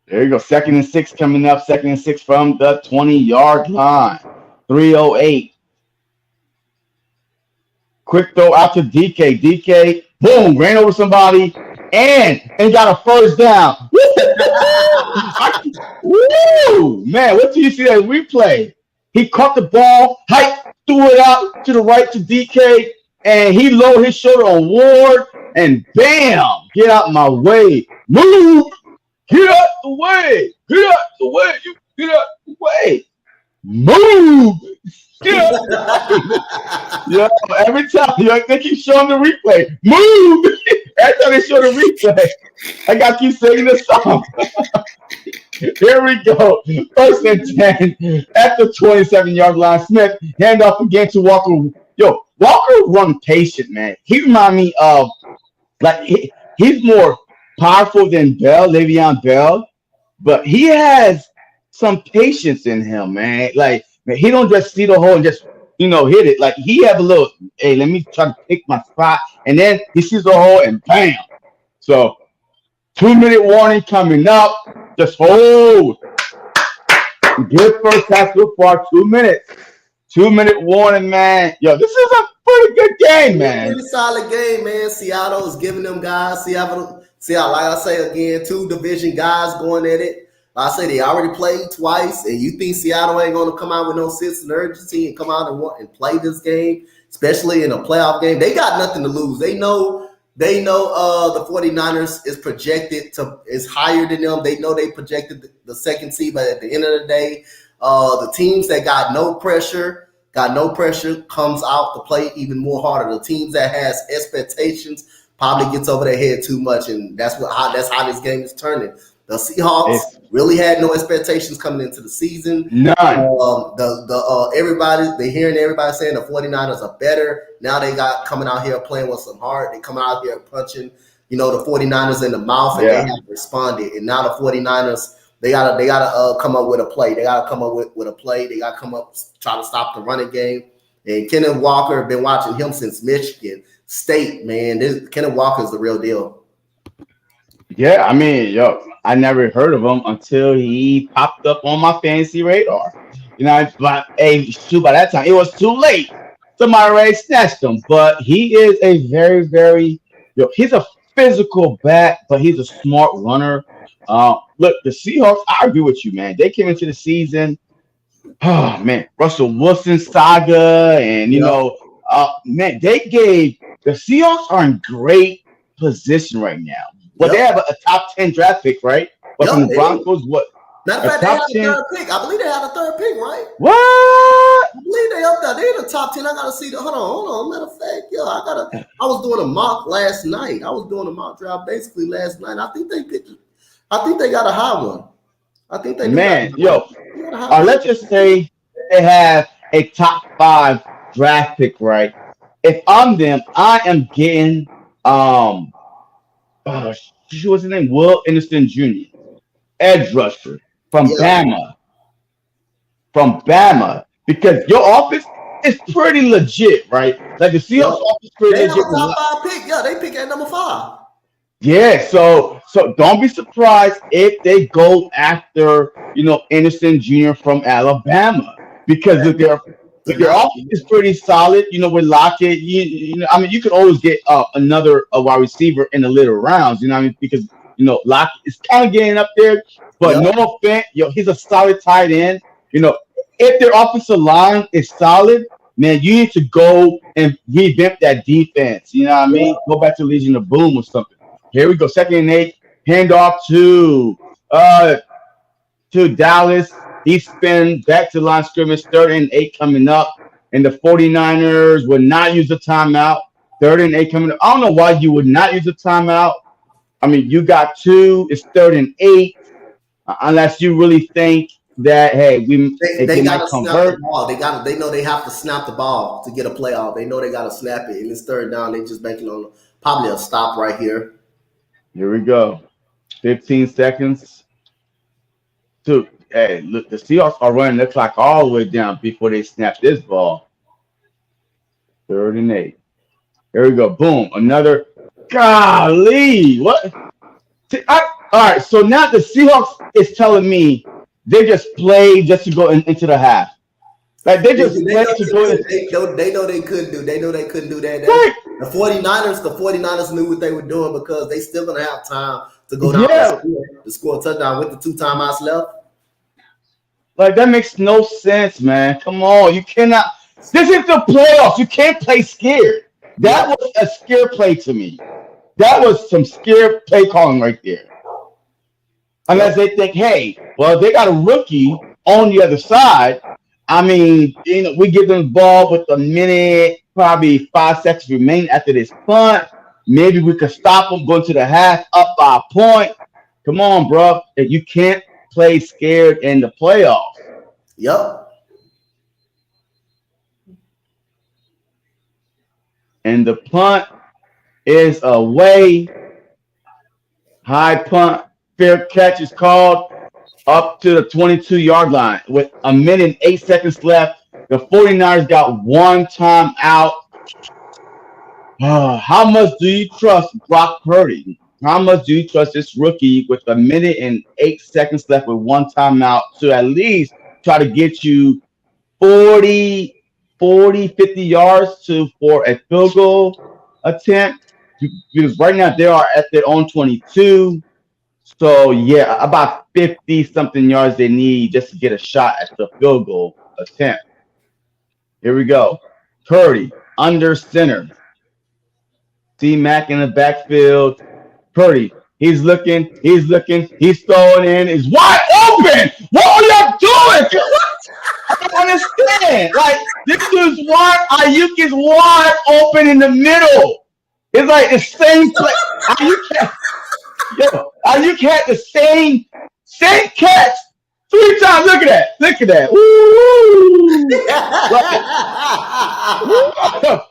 There you go. 2nd and 6 coming up. 2nd and 6 from the 20-yard line. 3:08. Quick throw out to DK. DK, boom, ran over somebody and got a first down. Woo! Man, what do you see that replay? He caught the ball, threw it out to the right to DK, and he lowered his shoulder on Ward, and bam! Get out my way. Move! Get out the way! Get out the way! You get out the way! Move! Get out the way! Yo, every time, they keep showing the replay. Move! Every time they show the replay, I gotta keep singing the song. Here we go. First and 10 at the 27-yard line. Smith, hand off again to Walker. Yo, Walker run patient, man. He reminds me of, he's more powerful than Le'Veon Bell, but he has some patience in him, man. Like, man, he don't just see the hole and just, hit it. Like, he have a little, hey, let me try to pick my spot, and then he sees the hole and bam. So, 2-minute warning coming up. Just hold. Good first half so far. 2 minutes. 2-minute warning, man. Yo, this is a pretty good game, man. Pretty solid game, man. Seattle is giving them guys. Seattle, like I say again, 2 division guys going at it. Like I say they already played twice, and you think Seattle ain't going to come out with no sense and urgency and come out and play this game, especially in a playoff game? They got nothing to lose. They know the 49ers is higher than them. They know they projected the second seed, but at the end of the day, the teams that got no pressure comes out to play even more harder. The teams that has expectations probably gets over their head too much, and that's how this game is turning. The Seahawks really had no expectations coming into the season. None. They're hearing everybody saying the 49ers are better. Now they got coming out here playing with some heart. They coming out here punching, the 49ers in the mouth, and they have responded. And now the 49ers, they gotta come up with a play. They gotta come up with a play. They gotta come up try to stop the running game. And Kenneth Walker, been watching him since Michigan State, man. Kenneth Walker is the real deal. Yeah, I mean, I never heard of him until he popped up on my fantasy radar. But by that time it was too late. Somebody already snatched him. But he is a very, very, he's a physical back, but he's a smart runner. Look, the Seahawks, I agree with you, man. They came into the season, oh man, Russell Wilson saga, and man, the Seahawks are in great position right now. But they have a top 10 draft pick, right? But from the Broncos, what? Matter of fact, they had a third pick. I believe they had a third pick, right? What? I believe they up there. They in the top 10. I gotta see the. Hold on. Matter of fact, I was doing a mock last night. I was doing a mock draft basically last night. I think they got a high one. I think they. Man, let's just say they have a top 5 draft pick, right? If I'm them, I am getting what's his name? Will Anderson Jr., edge rusher from Bama. Because your offense is pretty legit, right? Like the Seahawks offense is pretty legit. They have a top 5 pick. Yeah, they pick at number 5. Yeah, so don't be surprised if they go after, Anderson Jr. from Alabama. Because their offense is pretty solid, with Lockett. You could always get another wide receiver in the later rounds, because Lockett is kind of getting up there. But Yep. no offense, he's a solid tight end. You know, if their offensive line is solid, man, you need to go and revamp that defense. You know what I Yep. mean? Go back to Legion of Boom or something. Here we go. 2nd and 8. Handoff uh to Dallas. He spins back to line scrimmage. 3rd and 8 coming up. And the 49ers would not use the timeout. 3rd and 8 coming up. I don't know why you would not use the timeout. I mean, you got two. It's 3rd and 8. Unless you really think that, hey, They they might gotta snap the convert. ball. They know they have to snap the ball to get a playoff. They know they gotta snap it. And it's third down. They just banking on probably a stop right here. Here we go. 15 seconds. Hey, look, the Seahawks are running the clock all the way down before they snap this ball. 3rd and 8. Here we go. Boom. Another. Golly. What? All right. So now the Seahawks is telling me they just played just to go into the half. Like they just played to go in. They know they couldn't do. They know they couldn't do that. Right. The 49ers knew what they were doing because they still gonna have time to go down Yeah. to score a touchdown with the 2 timeouts left. Like that makes no sense, man. Come on. You cannot. This is the playoffs. You can't play scared. That was a scare play to me. That was some scare play calling right there. Unless they think, hey, well, they got a rookie on the other side. I mean, we give them the ball with a minute, probably 5 seconds remaining after this punt. Maybe we could stop them going to the half up by a point. Come on, bro. You can't play scared in the playoffs. Yep. And the punt is away. High punt. Fair catch is called up to the 22-yard line with a minute and 8 seconds left. The 49ers got one time out. How much do you trust Brock Purdy? How much do you trust this rookie with a minute and 8 seconds left with one timeout to at least try to get you 40, 50 yards for a field goal attempt? Because right now they are at their own 22. So, yeah, about 50-something yards they need just to get a shot at the field goal attempt. Here we go. Purdy under center. C-Mac in the backfield. Purdy, he's looking, he's throwing in, is wide open. What are y'all doing? I don't understand. Like, this dude's Ayuk is wide open in the middle. It's like the same play. Ayuk had the same catch 3 times. Look at that. Woo!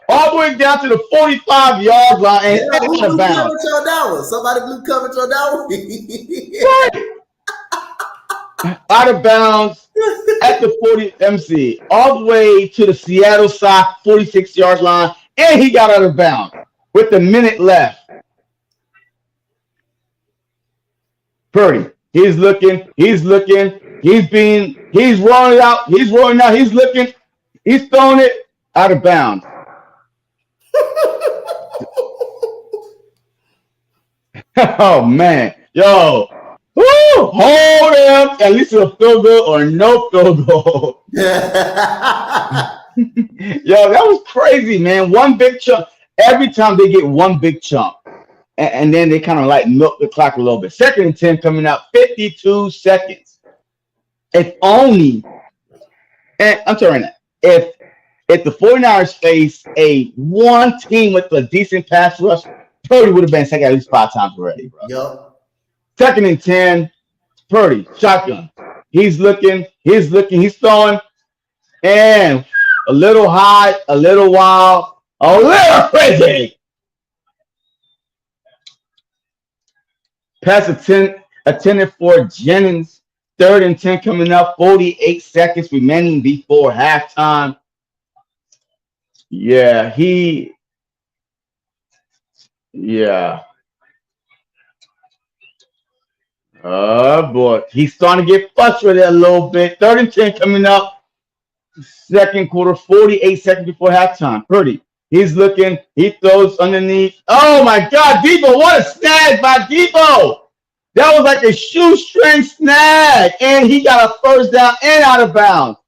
All the way down to the 45-yard line and out of bounds. Somebody blew coverage on that one. Out of bounds at the 40 MC, all the way to the Seattle Seahawks 46-yard line, and he got out of bounds with a minute left. Purdy, he's looking, he's rolling out, he's looking, he's throwing it out of bounds. Oh man, yo, woo, hold him, at least a field goal or no field goal. Yo, that was crazy, man. One big chunk. Every time they get one big chunk. And then they kind of like milk the clock a little bit. 2nd and 10 coming out, 52 seconds. If only, and I'm telling you, if the 49ers face one team with a decent pass rush, Purdy would have been sacked at least 5 times already, bro. Yep. 2nd and 10, Purdy, shotgun. He's looking, he's throwing, and a little high, a little wild, a little crazy. Pass attended for Jennings. 3rd and 10 coming up. 48 seconds remaining before halftime. Yeah, Oh, boy. He's starting to get frustrated a little bit. 3rd and 10 coming up. 2nd quarter, 48 seconds before halftime. Purdy. He's looking. He throws underneath. Oh, my God. Debo, what a snag by Debo. That was like a shoestring snag, and he got a first down and out of bounds.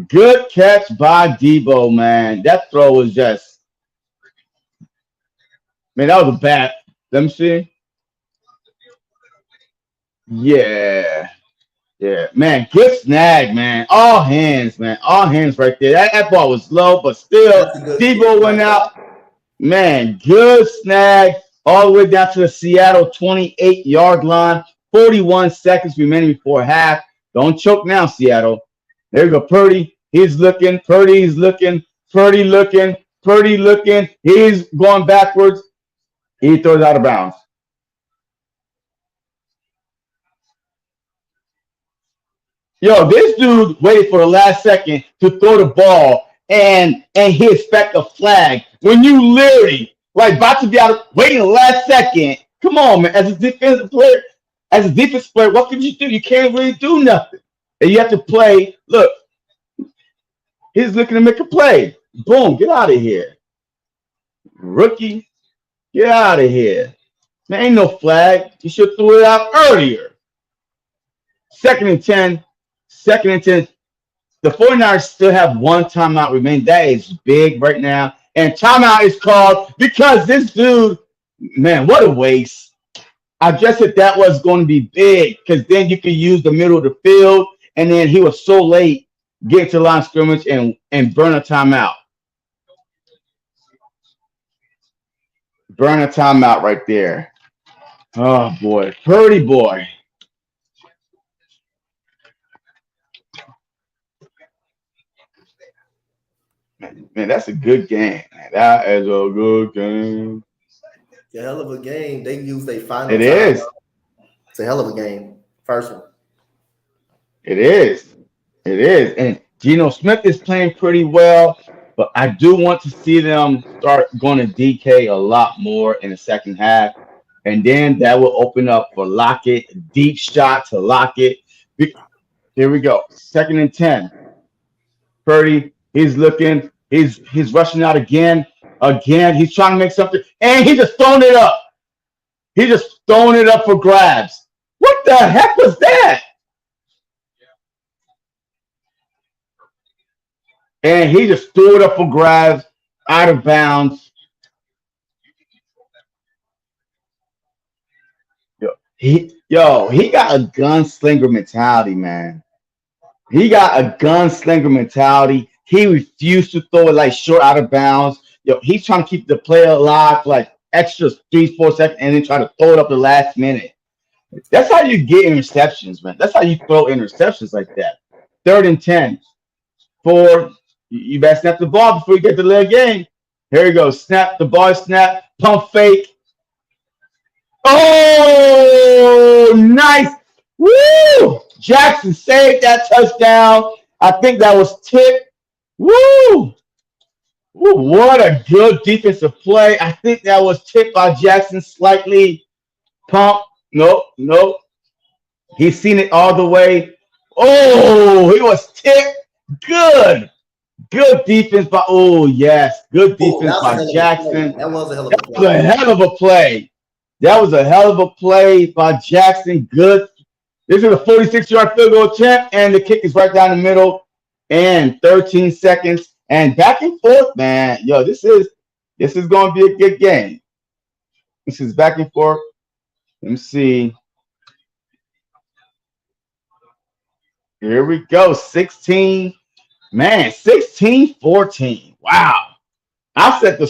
Good catch by Debo, man. That throw was just, man, that was a bad. Let me see. Yeah. Yeah, man, good snag, man. All hands, man. All hands right there. That ball was low, but still, That's a good snag Debo went right there. out. Man, good snag all the way down to the Seattle 28-yard line. 41 seconds remaining before half. Don't choke now, Seattle. There you go, Purdy. He's looking. Purdy's looking. Purdy looking. Purdy looking. He's going backwards. He throws out of bounds. Yo, this dude waited for the last second to throw the ball and he expect a flag when you literally like about to be out of waiting the last second. Come on, man. As a defensive player, what can you do? You can't really do nothing. And you have to play. Look, he's looking to make a play. Boom, get out of here. Rookie, get out of here. There ain't no flag. You should throw it out earlier. Second and 10. Second and 10. The 49ers still have one timeout remaining. That is big right now. And timeout is called because this dude, man, what a waste. I just said that was going to be big because then you could use the middle of the field. And then he was so late getting to the line of scrimmage and burn a timeout. Burn a timeout right there. Oh, boy. Purdy boy. Man, that's a good game. Man. That is a good game. It's a hell of a game. They used their final It time. is. It's a hell of a game. First one. It is. It is. And Geno Smith is playing pretty well, but I do want to see them start going to DK a lot more in the second half. And then that will open up for Lockett, deep shot to Lockett. Here we go. Second and 10. Purdy, he's looking, he's rushing out again. Again, he's trying to make something, and he just throwing it up. He just throwing it up for grabs. What the heck was that? And he just threw it up for grabs, out of bounds. He got a gunslinger mentality, man. He got a gunslinger mentality. He refused to throw it like short out of bounds. He's trying to keep the player alive for like extra 3, 4 seconds and then try to throw it up the last minute. That's how you get interceptions, man. That's how you throw interceptions like that. Third and 10. Four. You better snap the ball before you get to the game. Here you go. Snap the ball, snap, pump fake. Oh, nice. Woo! Jackson saved that touchdown. I think that was tipped. Woo! Woo, what a good defensive play. I think that was tipped by Jackson slightly. Pump. Nope, nope. He's seen it all the way. Oh, he was tipped. Good. Good defense by, oh, yes. Good Oh, defense by Jackson. that was a hell of a That was play. a hell of a play. That was a hell of a play by Jackson. Good. This is a 46-yard field goal attempt, and the kick is right down the middle. And 13 seconds. And back and forth, man. Yo, this is going to be a good game. This is back and forth. Let me see. Here we go. 16. Man, 16-14. Wow. I said the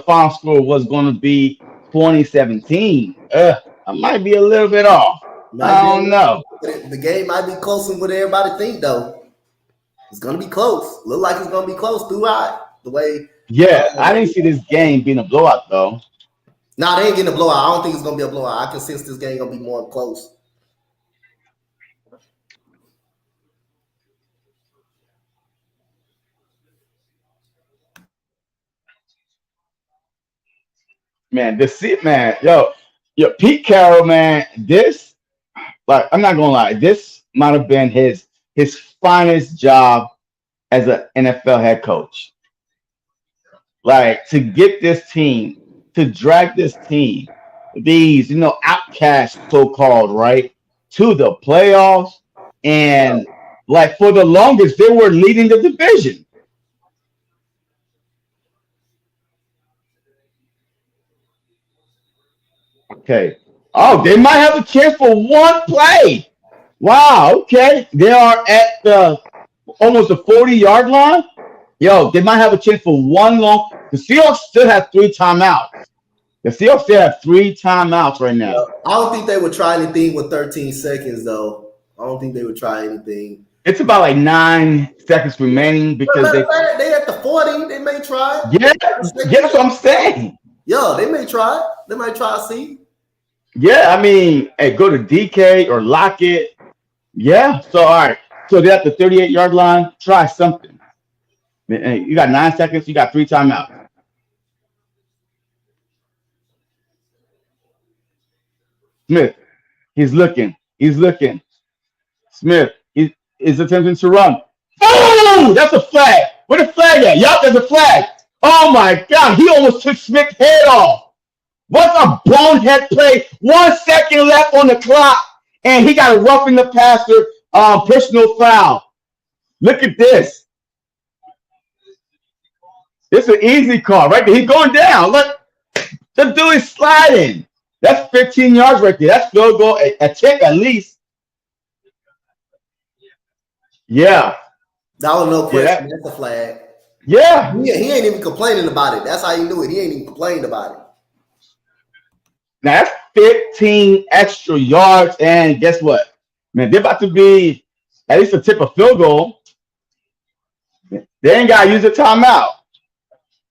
final score was going to be 2017. I might be a little bit off. I don't know. The game might be closer than what everybody think, though. It's gonna be close. Look like it's gonna be close throughout the way. Yeah, I didn't see this game being a blowout though. Nah, they ain't getting a blowout. I don't think it's gonna be a blowout. I can sense this game gonna be more close. Man, yo, Pete Carroll, man, this, like, I'm not gonna lie, this might have been his finest job as an NFL head coach. Like, to get this team, to drag this team, these, outcasts, so called, right, to the playoffs. And like for the longest, they were leading the division. Okay. Oh, they might have a chance for one play. Wow. Okay. They are at the almost the 40-yard line. Yo, they might have a chance for one long. The Seahawks still have three timeouts. The Seahawks still have three timeouts right Yeah. now. I don't think they would try anything with 13 seconds, though. I don't think they would try anything. It's about like 9 seconds remaining But because matter of fact, they at the 40. They may try. yeah, yeah, that's what I'm saying. Yeah, they may try. They might try to see. Yeah, I mean, hey, go to DK or Lockett. Yeah, so all right. So they're at the 38-yard line. Try something. Hey, you got 9 seconds. You got three timeouts. Smith, he's looking. He's looking. Smith, he is attempting to run. Oh, that's a flag. Where the flag at? Yup, there's a flag. Oh my God, he almost took Smith's head off. What a bonehead play. 1 second left on the clock, and he got a roughing the passer personal foul. Look at this. It's an easy call right there. He's going down. Look, the dude is sliding. That's 15 yards right there. That's field goal attempt at least. Yeah. That was no Yeah. question. That's a flag. Yeah. He ain't even complaining about it. That's how you knew it. He ain't even complained about it. Now that's 15 extra yards, and guess what? Man, they're about to be at least a tip of field goal. They ain't got to use a timeout.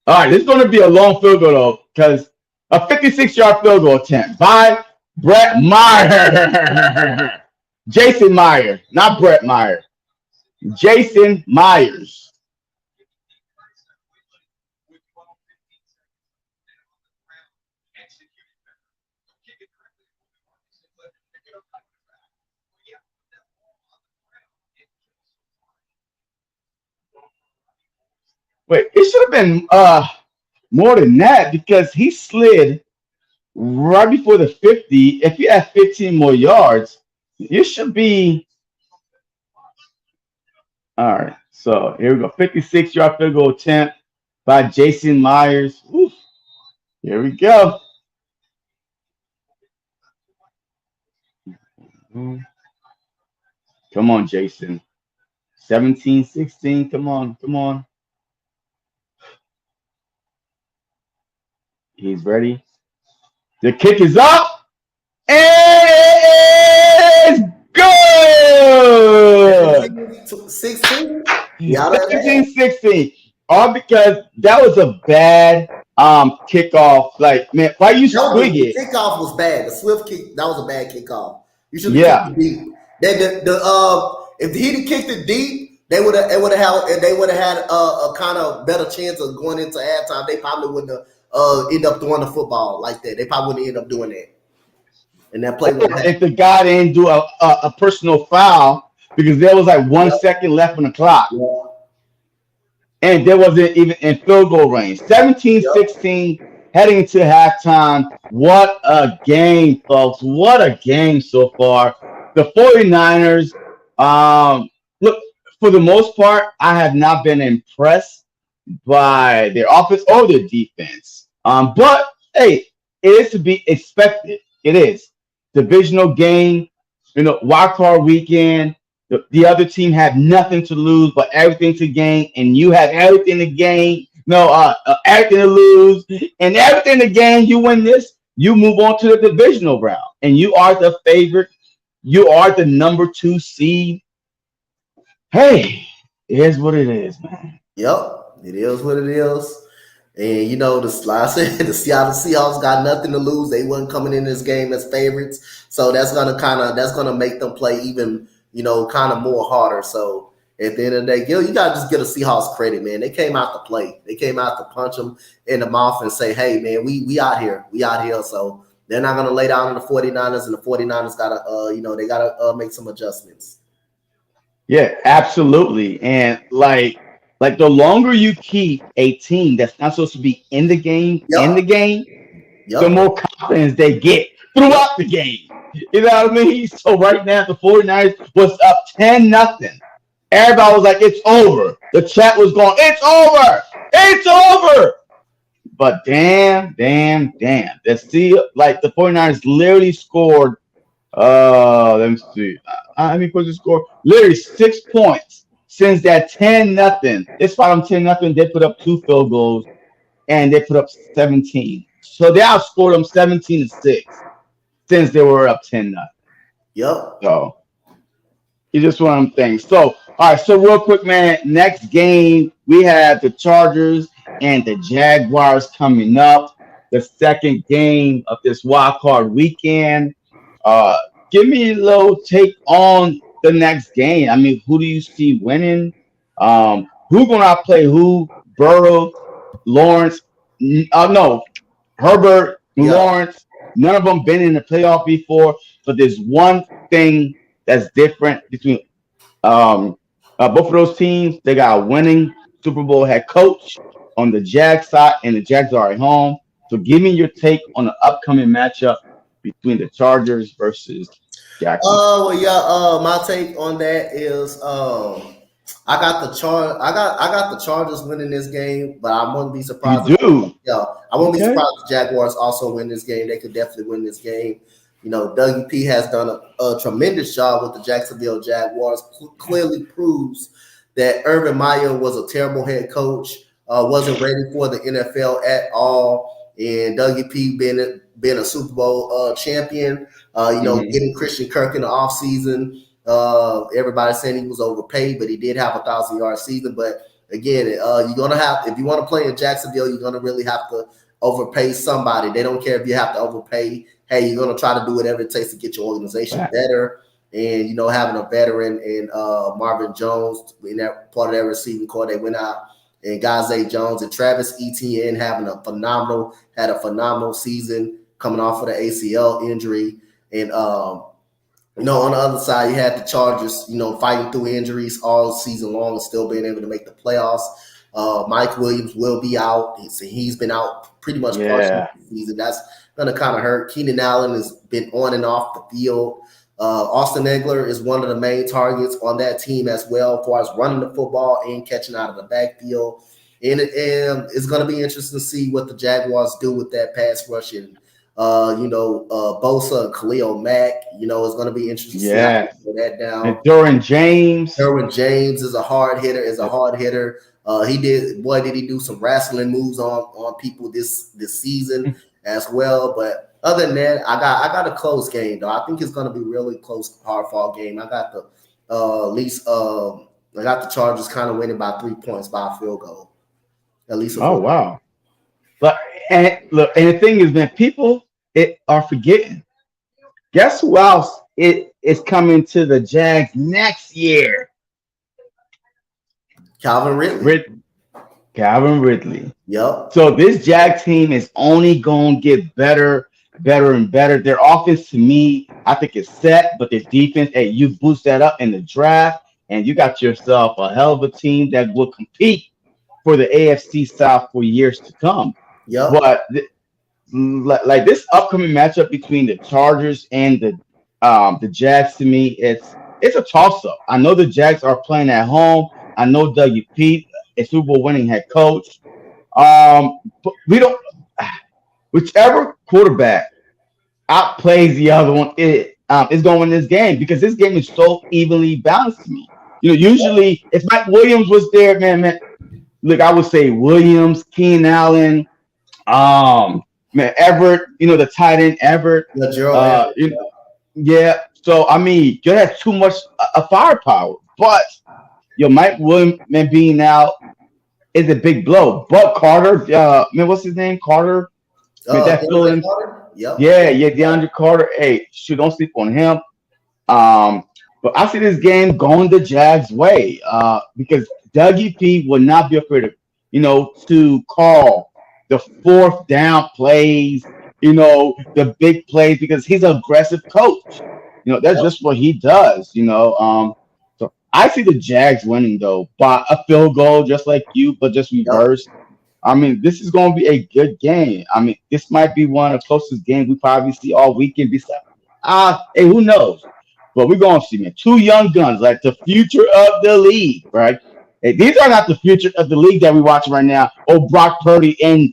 All right, this is going to be a long field goal, though, because a 56-yard field goal attempt by Brett Meyer. Jason Meyer, not Brett Meyer. Jason Myers. Wait, it should have been more than that because he slid right before the 50. If you have 15 more yards, you should be all right. So here we go. 56-yard field goal attempt by Jason Myers. Oof. Here we go. Come on, Jason. 17-16. Come on. Come on. He's ready. The kick is up. And it's good. 16. Yeah, 17-16. All because that was a bad kickoff. Like, man, why you swing the it? kickoff was bad. The swift kick, that was a bad kickoff. You should Yeah. have kicked it deep. If he'd have kicked it deep, they would have had a kind of better chance of going into halftime. They probably wouldn't have end up throwing the football like that. They probably wouldn't end up doing that. And that play would have If the guy didn't do a personal foul because there was like 1 second left on the clock. Yeah. And there wasn't even in field goal range. 17-16 heading into halftime. What a game, folks. What a game so far. The 49ers, look, for the most part, I have not been impressed by their offense or their defense. But, hey, it is to be expected. It is. Divisional game, wild card weekend. The other team have nothing to lose but everything to gain, and you have everything to gain. Everything to lose, and everything to gain. You win this, you move on to the divisional round, and you are the favorite. You are the number 2 seed. Hey, it is what it is, man. Yep, it is what it is. And like I said, the Seattle Seahawks got nothing to lose. They weren't coming in this game as favorites, so that's gonna make them play even kind of more harder. So at the end of the day, Gil, you gotta just give the Seahawks credit, man. They came out to play. They came out to punch them in the mouth and say, "Hey, man, we out here. We out here." So they're not gonna lay down on the 49ers, and the 49ers gotta they gotta make some adjustments. Yeah, absolutely. And like the longer you keep a team that's not supposed to be in the game, Yep. the Yep. more confidence they get Yep. throughout the game. You know what I mean? So right now the 49ers was up 10-0. Everybody was like, it's over. The chat was going, it's over. It's over. But damn. Like the 49ers literally scored let me see. How many points they scored? Literally 6 points since that 10-0. Despite them 10-0, they put up two field goals and they put up 17. So they outscored them 17-6 since they were up 10-0. Yep. So it's just one of them things. So, all right. So, real quick, man. Next game, we have the Chargers and the Jaguars coming up. The second game of this wild card weekend. Uh, Give me a little take on the next game. I mean, who do you see winning? Who gonna outplay who? Burrow, Lawrence? No, Herbert, Yep. Lawrence. None of them been in the playoff before. But there's one thing that's different between both of those teams. They got a winning Super Bowl head coach on the Jags side, and the Jags are at home. So give me your take on the upcoming matchup between the Chargers versus Jacksonville. Well, yeah. My take on that is, I got the Chargers winning this game, but I wouldn't be You surprised. do? Yeah, I won't be Okay. surprised if the Jaguars also win this game. They could definitely win this game. You know, WP has done a tremendous job with the Jacksonville Jaguars. Clearly proves that Urban Meyer was a terrible head coach, wasn't ready for the NFL at all, and WP being a Super Bowl champion, Hmm. getting Christian Kirk in the offseason. Everybody saying he was overpaid, but he did have 1,000-yard season. But again, you're gonna have, if you want to play in Jacksonville, you're gonna really have to overpay somebody. They don't care if you have to overpay. Hey, you're gonna try to do whatever it takes to get your organization better. And having a veteran in Marvin Jones in that part of their receiving core, they went out and Gaze Jones and Travis Etienne had a phenomenal season coming off of the ACL injury. And on the other side, you had the Chargers, fighting through injuries all season long and still being able to make the playoffs. Mike Williams will be out. He's been out pretty much partially Yeah. this season. That's going to kind of hurt. Keenan Allen has been on and off the field. Austin Eckler is one of the main targets on that team as well, as far as running the football and catching out of the backfield. And it's going to be interesting to see what the Jaguars do with that pass rush and Bosa and Khalil Mack. It's going to be interesting to see how they Yes. put that And down. Derwin James. Derwin James is a hard hitter. Did he do some wrestling moves on people this season as well. But other than that, I got a close game though. I think it's going to be really close, hard fought game. I got the at least I got the Chargers kind of winning by 3 points by a field goal, at least a Oh field. wow. But and look, and the thing is, man, people are forgetting. Guess who else it is coming to the Jags next year? Calvin Ridley. Rid- Calvin Ridley. Yep. So this Jag team is only going to get better and better. Their offense, to me, I think is set, but their defense, hey, you boost that up in the draft, and you got yourself a hell of a team that will compete for the AFC South for years to come. Yep. But like this upcoming matchup between the Chargers and the Jags, to me, it's a toss up. I know the Jags are playing at home. I know WP, a Super Bowl winning head coach. But we don't. Whichever quarterback outplays the other one, is going to win this game because this game is so evenly balanced to me. Usually if Mike Williams was there, man. Look, I would say Williams, Keenan Allen, man, Everett. The tight end Everett. Yeah, Gerald Everett. Yeah. So I mean, you have too much firepower, but Mike Williams man being out is a big blow. But Carter, man, what's his name? Carter. Man, that DeAndre Carter? Yep. Yeah, DeAndre Carter. Hey, shoot, don't sleep on him. But I see this game going the Jags' way. Because WP will not be afraid to call the fourth down plays, the big plays because he's an aggressive coach. That's just what he does. So I see the Jags winning though by a field goal, just like you, but just reversed. I mean, this is going to be a good game. I mean, this might be one of the closest games we probably see all weekend. Besides, hey, who knows? But we're going to see, man, two young guns, like the future of the league, right? Hey, these are not the future of the league that we're watching right now. Oh, Brock Purdy and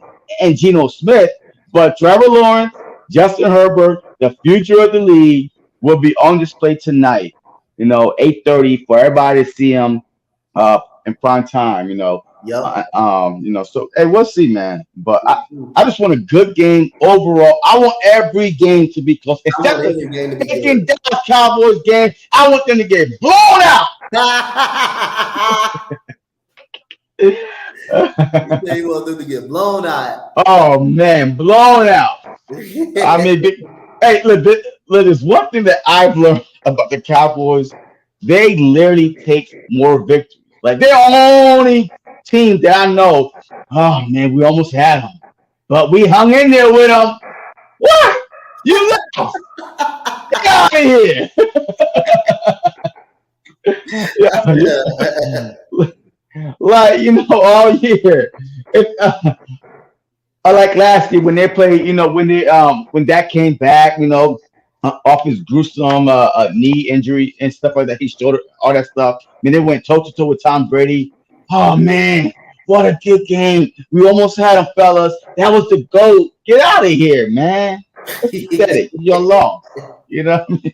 Geno Smith, but Trevor Lawrence, Justin Herbert, the future of the league, will be on display tonight. 8:30 for everybody to see him in prime time. Yep. So hey, we'll see, man. But I just want a good game overall. I want every game to be close, I except want the every game to be freaking good. Dallas Cowboys game. I want them to get blown out. You want them to get blown out. Oh man, blown out. I mean, hey, look, there's one thing that I've learned about the Cowboys. They literally take more victories. Like they're the only team that I know. Oh man, we almost had them, but we hung in there with them. What? You lost? Get out of here! Like all year. Like last year when they played, when that came back, off his gruesome knee injury and stuff like that, he showed all that stuff. Then they went toe to toe with Tom Brady. Oh man, what a good game! We almost had him, fellas. That was the goal. Get out of here, man. That's pathetic. You're lost. What I mean?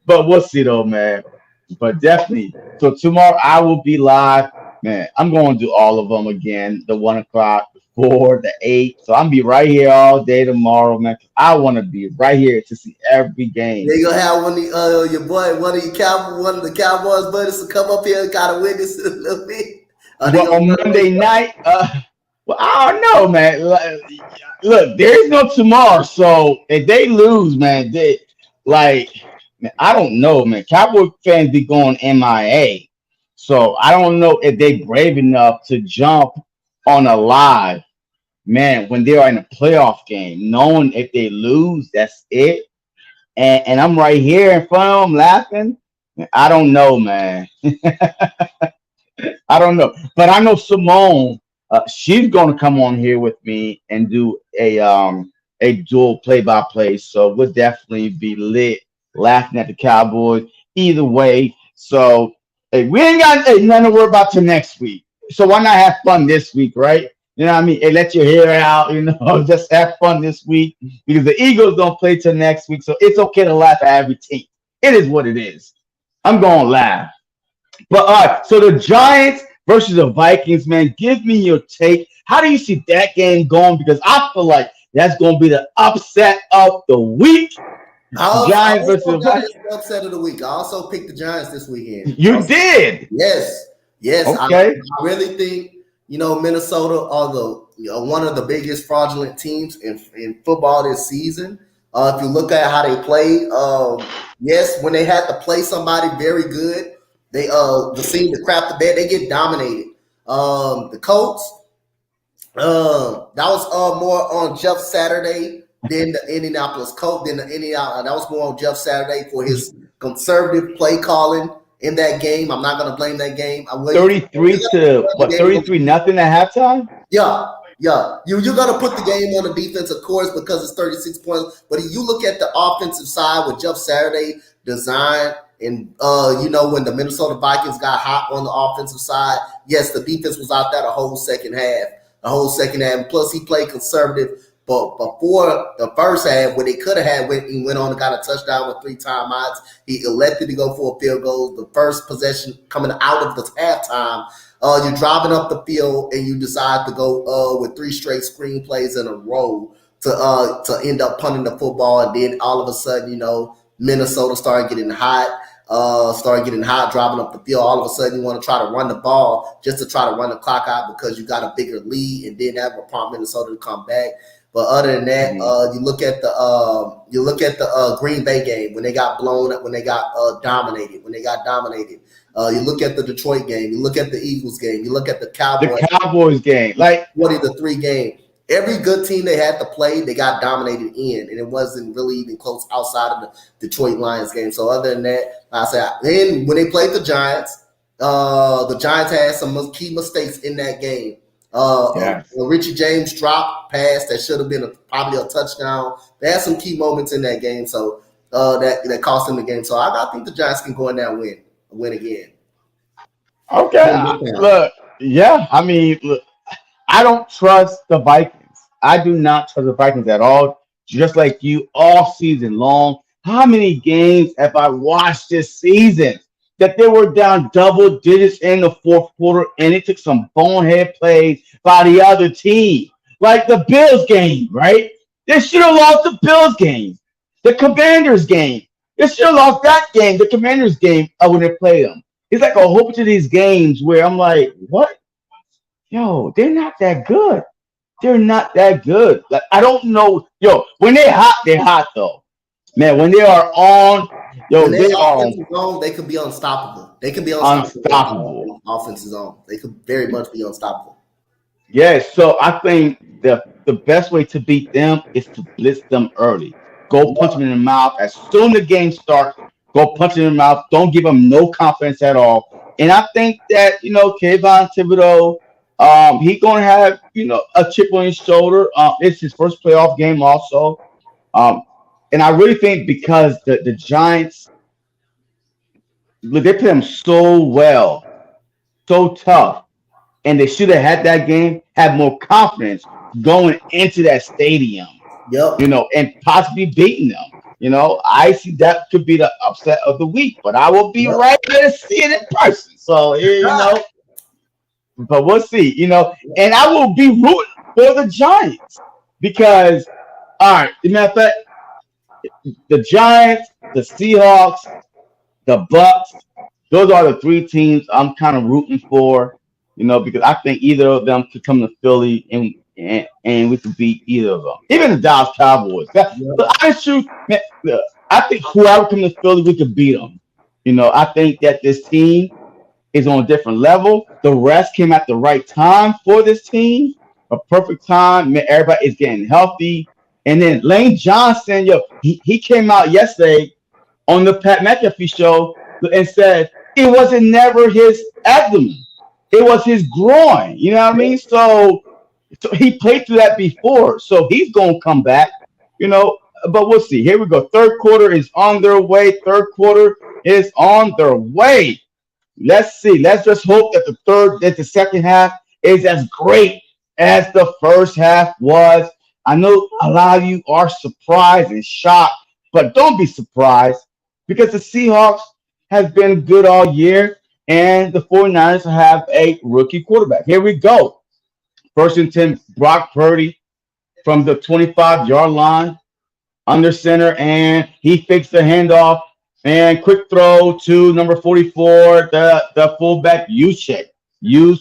But we'll see though, man. But definitely. So tomorrow I will be live. Man, I'm going to do all of them again. The 1 o'clock, the 4, the 8. So I'm be right here all day tomorrow, man. I want to be right here to see every game. They gonna have one of your boy, one of the Cowboys buddies to come up here and kind of witness it a little bit. Well, on Monday night, well, I don't know, man. Look, there is no tomorrow, so if they lose, man, man, I don't know, man. Cowboy fans be going MIA. So I don't know if they brave enough to jump on a live, man, when they are in a playoff game, knowing if they lose, that's it. And I'm right here in front of them laughing. I don't know, man. I don't know. But I know Simone, she's gonna come on here with me and do a dual play-by-play. So we'll definitely be lit laughing at the Cowboys either way. So hey, we ain't got nothing to worry about till next week. So why not have fun this week, right? You know what I mean? Hey, let your hair out, just have fun this week because the Eagles don't play till next week. So it's okay to laugh at every team. It is what it is. I'm going to laugh. But all right, so the Giants versus the Vikings, man, give me your take. How do you see that game going? Because I feel like that's going to be the upset of the week. Giants versus the Vikings. Upset of the week. I also picked the Giants this weekend. You did? Yes. Okay. I really think Minnesota are one of the biggest fraudulent teams in football this season. If you look at how they play, yes, when they had to play somebody very good, they seem to crap the bed. They get dominated. The Colts, that was more on Jeff Saturday than the Indianapolis Colts. That was more on Jeff Saturday for his conservative play calling in that game. I'm not going to blame that game. 33 nothing at halftime? Yeah. You're going to put the game on the defense, of course, because it's 36 points. But if you look at the offensive side with Jeff Saturday design and, when the Minnesota Vikings got hot on the offensive side, yes, the defense was out there the whole second half. And plus, he played conservative. But before the first half, what they could have had, he went on and got a touchdown with 3 timeouts. He elected to go for a field goal. The first possession coming out of the halftime, you're driving up the field and you decide to go with 3 straight screen plays in a row to end up punting the football. And then all of a sudden, Minnesota started getting hot, driving up the field. All of a sudden, you want to try to run the ball just to try to run the clock out because you got a bigger lead, and then that will prompt Minnesota to come back. But other than that, you look at the Green Bay game when they got blown up, when they got dominated. You look at the Detroit game. You look at the Eagles game. You look at the Cowboys game, like 20-3 game. Every good team they had to play, they got dominated in, and it wasn't really even close outside of the Detroit Lions game. So other than that, like I said, then when they played the Giants had some key mistakes in that game. Yes. A Richie James drop pass that should have been probably a touchdown. They had some key moments in that game, so that cost them the game. So I think the Giants can go in there and win again. Okay. Look, yeah. I mean, look, I don't trust the Vikings. I do not trust the Vikings at all. Just like you, all season long. How many games have I watched this season that they were down double digits in the fourth quarter, and it took some bonehead plays by the other team, like the Bills game, right? They should have lost the Bills game, the Commanders game. They should have lost that game, the Commanders game, when they played them. It's like a whole bunch of these games where I'm like, what? Yo, they're not that good. They're not that good. Like I don't know. Yo, when they're hot though. Man, when they are on, When yo, their they are offense is on, they could be unstoppable. They can be unstoppable unstoppable. when offense is on. They could very much be unstoppable. Yes, so I think the best way to beat them is to blitz them early. Go punch them in the mouth as soon as the game starts. Go punch them in the mouth. Don't give them no confidence at all. And I think that Kayvon Thibodeau, he gonna have a chip on his shoulder. It's his first playoff game also. Um, and I really think because the Giants, look, they play them so well, so tough, and they should have had that game, had more confidence going into that stadium, Yep. and possibly beating them. I see that could be the upset of the week, but I will be Yep. right there to see it in person. So, but we'll see, and I will be rooting for the Giants because, all right, as a matter of fact, the Giants, the Seahawks, the Bucks. Those are the three teams I'm kind of rooting for, because I think either of them could come to Philly and we could beat either of them. Even the Dallas Cowboys. But Yep. I shoot, man, look, I think whoever comes to Philly, we could beat them. I think that this team is on a different level. The rest came at the right time for this team, a perfect time. Man, everybody is getting healthy. And then Lane Johnson, he came out yesterday on the Pat McAfee show and said it wasn't never his abdomen. It was his groin. You know what I mean? So he played through that before. So he's gonna come back, you know. But we'll see. Here we go. Third quarter is on their way. Third quarter is on their way. Let's see. Let's just hope that the second half is as great as the first half was. I know a lot of you are surprised and shocked, but don't be surprised because the Seahawks has been good all year and the 49ers have a rookie quarterback. Here we go. First and 10, Brock Purdy from the 25-yard line under center, and he fakes the handoff and quick throw to number 44, the fullback, you check. Whatever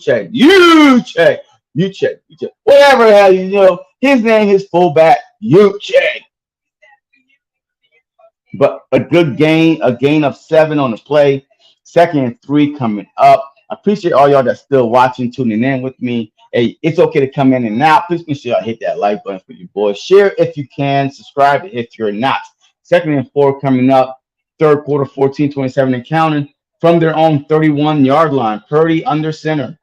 the hell, his name is fullback, you check. But a gain of 7 on the play. Second and 3 coming up. I appreciate all y'all that's still watching, tuning in with me. Hey, it's okay to come in and out. Please make sure y'all hit that like button for you boys. Share if you can. Subscribe if you're not. Second and 4 coming up. Third quarter, 14-27 and counting from their own 31-yard line. Purdy under center.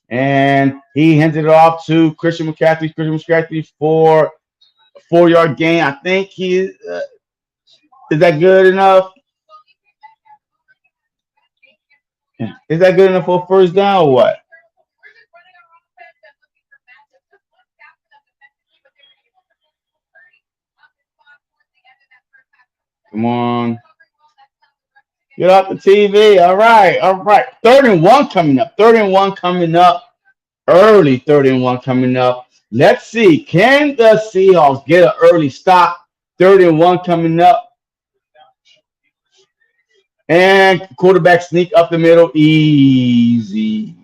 And he hands it off to Christian McCaffrey. Christian McCaffrey for a 4-yard gain. I think he is that good enough? Is that good enough for a first down or what? Come on. Get off the TV. All right. All right. Third and one coming up. Third and one coming up. Early third and one coming up. Let's see. Can the Seahawks get an early stop? Third and one coming up. And quarterback sneak up the middle. Easy.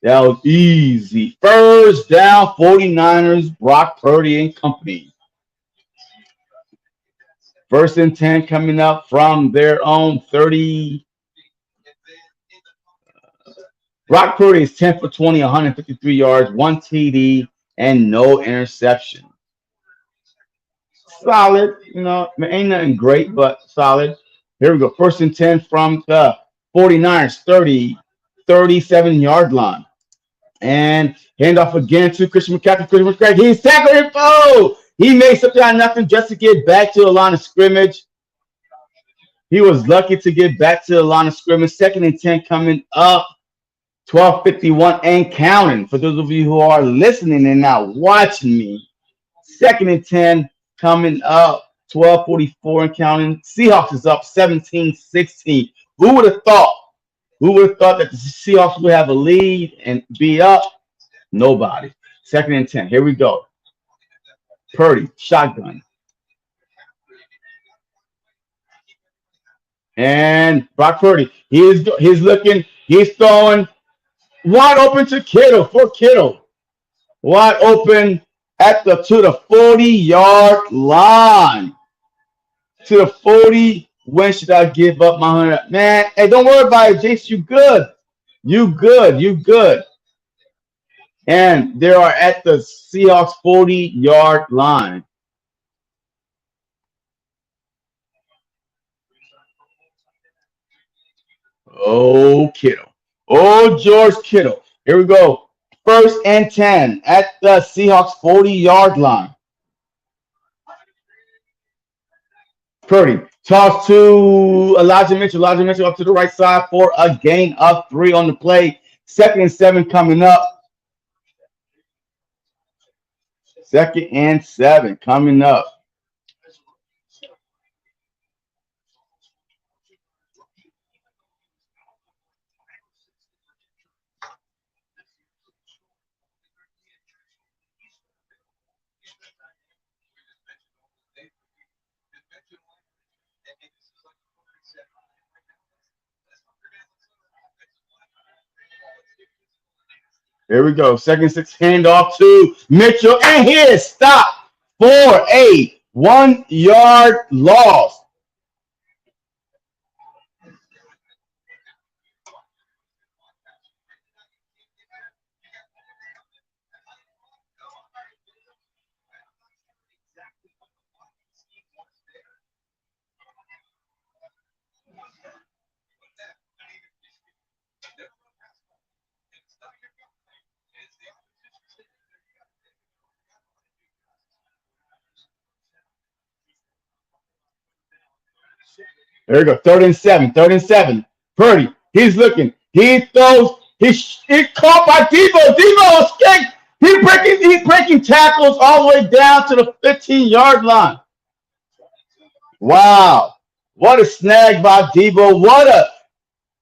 That was easy. First down, 49ers, Brock Purdy and company. First and 10 coming up from their own 30. Brock Purdy is 10 for 20, 153 yards, 1 TD, and no interception. Solid. Ain't nothing great, but solid. Here we go. First and 10 from the 49ers, 37-yard line. And handoff again to Christian McCaffrey. Christian McCaffrey, he's tackled him. Oh, he made something out of nothing just to get back to the line of scrimmage. He was lucky to get back to the line of scrimmage. Second and 10 coming up. 12:51 and counting. For those of you who are listening and not watching me, second and 10 coming up. 12:44 and counting. Seahawks is up 17-16. Who would have thought? Who would have thought that the Seahawks would have a lead and be up? Nobody. Second and 10. Here we go. Purdy, shotgun. And Brock Purdy, he's looking, he's throwing wide open to Kittle for Kittle. Wide open to the 40-yard line. To the 40. When should I give up my 100? Man, hey, don't worry about it, Jace. You good. You good. You good. And they are at the Seahawks 40-yard line. Oh, Kittle. Oh, George Kittle. Here we go. First and 10 at the Seahawks 40-yard line. Purdy. Toss to Elijah Mitchell. Elijah Mitchell up to the right side for a gain of 3 on the play. Second and 7 coming up. Second and 7 coming up. Here we go. Second 6 handoff to Mitchell. And he is stopped for a 1-yard loss. There we go. Third and 7. Third and 7. Purdy. He's looking. He throws. He's caught by Debo. Debo escaped. He's breaking tackles all the way down to the 15-yard line. Wow. What a snag by Debo.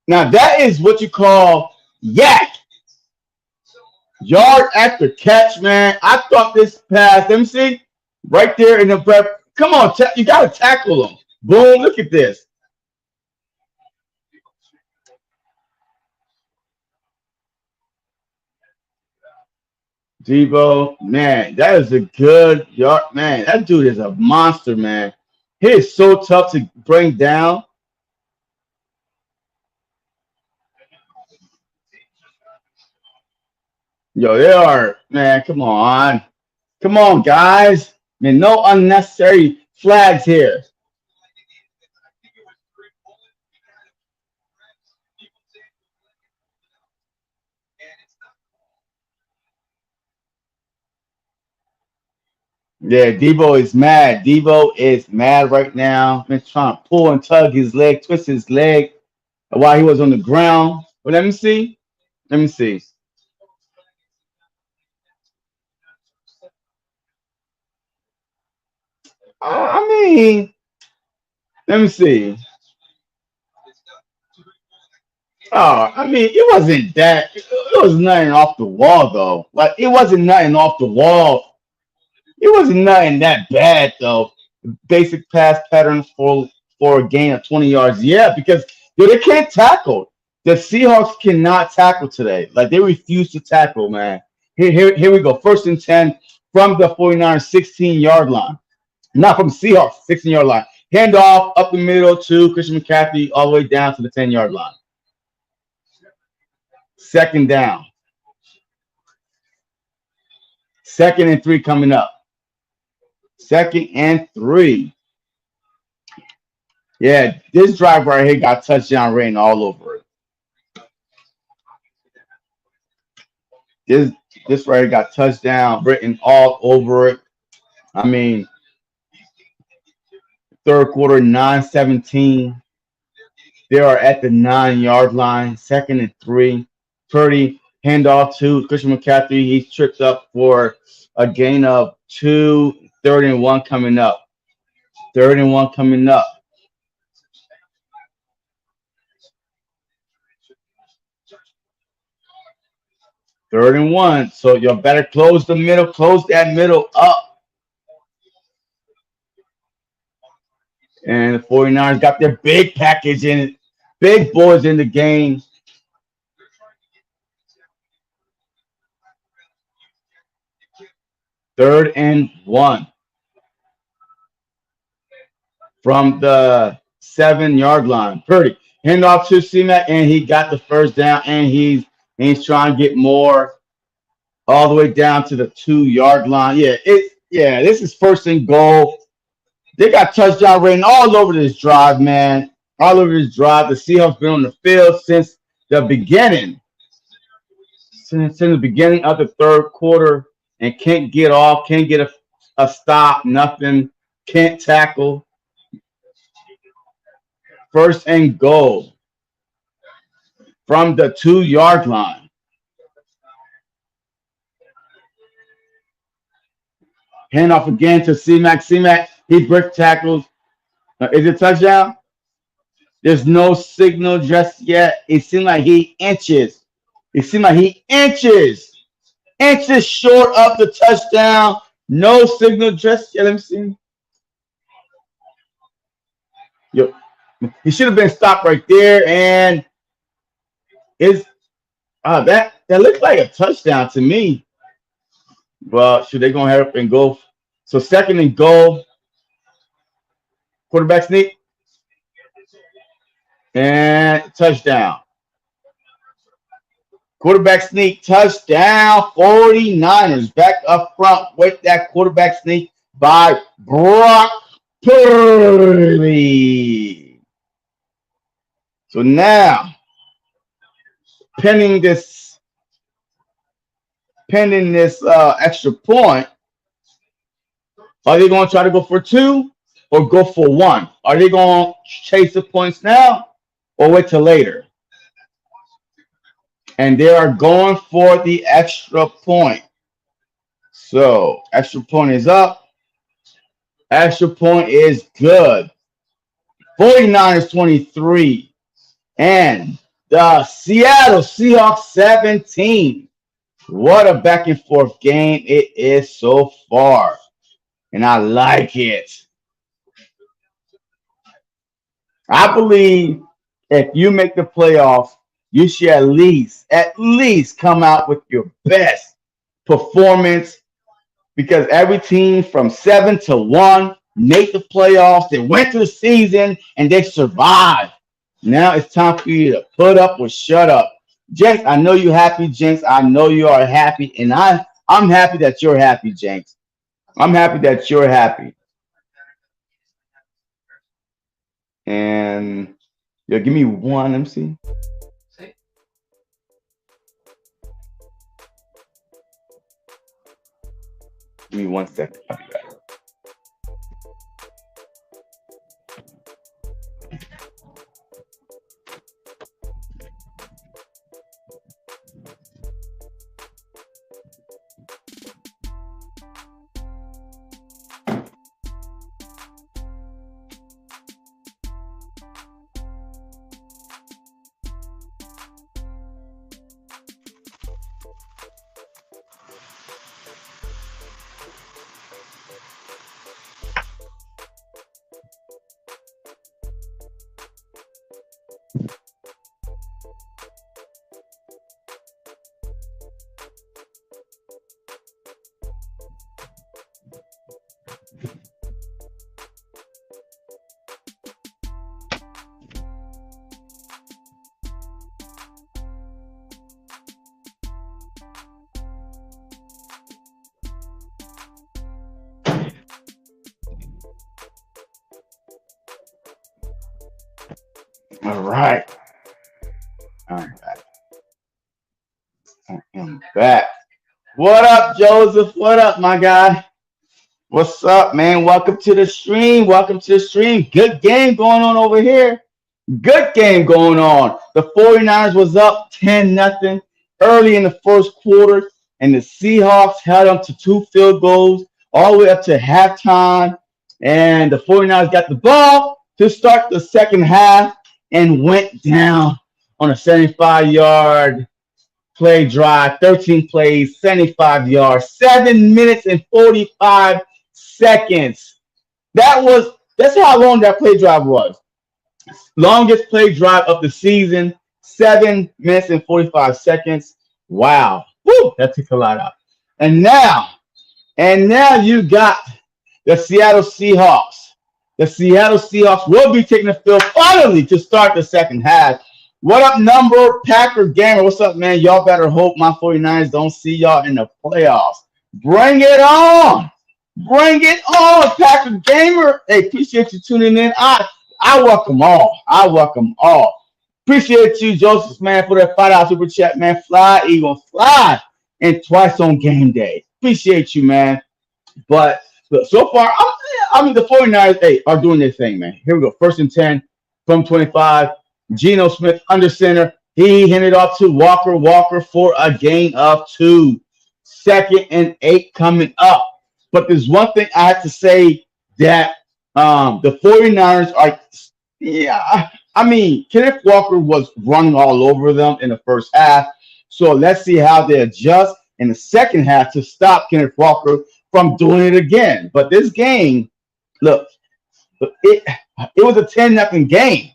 Now that is what you call yak. Yard after catch, man. I thought this pass. Let me see. Right there in the prep. Come on, you got to tackle him. Boom. Look at this. Debo, man, that is a good yard, man. That dude is a monster, man. He is so tough to bring down. Yo, they are, man. Come on, guys. Man, no unnecessary flags here. Yeah, Debo is mad. Debo is mad right now. Been trying to pull and tug his leg, twist his leg while he was on the ground. But let me see. Let me see. I mean, let me see. Oh, I mean, it wasn't that. It was nothing off the wall though. Like it wasn't nothing off the wall. It wasn't nothing that bad though. Basic pass patterns for a gain of 20 yards. Yeah, because they can't tackle. The Seahawks cannot tackle today. Like they refuse to tackle, man. Here we go. First and 10 from the 49ers 16-yard line. Not from Seahawks 16-yard line. Hand off up the middle to Christian McCaffrey all the way down to the 10-yard line. Second down. Second and 3 coming up. Second and 3. Yeah, this drive right here got touchdown rain all over it. This this right here got touchdown written all over it. I mean, third quarter 9-17. They are at the 9 yard line, second and three. Purdy handoff to Christian McCaffrey. He's tripped up for a gain of two. Third and one coming up. Third and one coming up. Third and one. So you better close the middle, close that middle up. And the 49ers got their big package in it. Big boys in the game. Third and one from the 7 yard line. Purdy handoff to C-Mac, and he got the first down, and he's trying to get more all the way down to the 2 yard line. This is first and goal. They got touchdown rating all over this drive, man. All over this drive. The Seahawks been on the field since the beginning. Since the beginning of the third quarter, and can't get off, can't get a stop, nothing, can't tackle. First and goal from the 2 yard line. Handoff again to C-Mac. C-Mac, he brick tackles. Is it touchdown? There's no signal just yet. It seemed like he inches. It seemed like he inches short of the touchdown. No signal just yet. Let me see. Yo, he should have been stopped right there. And is that looks like a touchdown to me. Well, should they gonna hurry up and go? So second and goal. Quarterback sneak. And touchdown. Quarterback sneak, touchdown. 49ers back up front with that quarterback sneak by Brock Purdy. So now, pending this extra point, are they going to try to go for two or go for one? Are they going to chase the points now or wait till later? And they are going for the extra point. So, extra point is up. Extra point is good. 49ers 23 and the Seattle Seahawks 17. What a back and forth game it is so far. And I like it. I believe if you make the playoffs, you should at least come out with your best performance, because every team from 7-1 make the playoffs. They went through the season and they survived. Now it's time for you to put up or shut up. Jenks, I know you're happy, Jenks. I know you are happy, and I'm happy that you're happy, Jenks. I'm happy that you're happy. And give me one. Let me see. Give me 1 second. I'll be back. All right. I'm back. I am back. What up, Joseph? What up, my guy? What's up, man? Welcome to the stream. Welcome to the stream. Good game going on over here. Good game going on. The 49ers was up 10-0 early in the first quarter, and the Seahawks held them to two field goals all the way up to halftime. And the 49ers got the ball to start the second half and went down on a 75-yard play drive, 13 plays, 75 yards, 7 minutes and 45 seconds. That's how long that play drive was. Longest play drive of the season, 7 minutes and 45 seconds. Wow. Woo, that took a lot out. And now, and now you got the Seattle Seahawks. The Seattle Seahawks will be taking the field finally to start the second half. What up, number Packer Gamer? What's up, man? Y'all better hope my 49ers don't see y'all in the playoffs. Bring it on. Bring it on, Packer Gamer. Hey, appreciate you tuning in. I welcome all. I welcome all. Appreciate you, Joseph, man, for that $5 super chat, man. Fly, Eagle, fly. And twice on game day. Appreciate you, man. But look, so far, the 49ers, hey, are doing their thing, man. Here we go. First and 10 from 25. Geno Smith under center. He handed off to Walker. Walker for a gain of 2. Second and 8 coming up. But there's one thing I have to say that the 49ers are, yeah, I mean, Kenneth Walker was running all over them in the first half. So let's see how they adjust in the second half to stop Kenneth Walker from doing it again. But this game, look, it was a 10-0 game.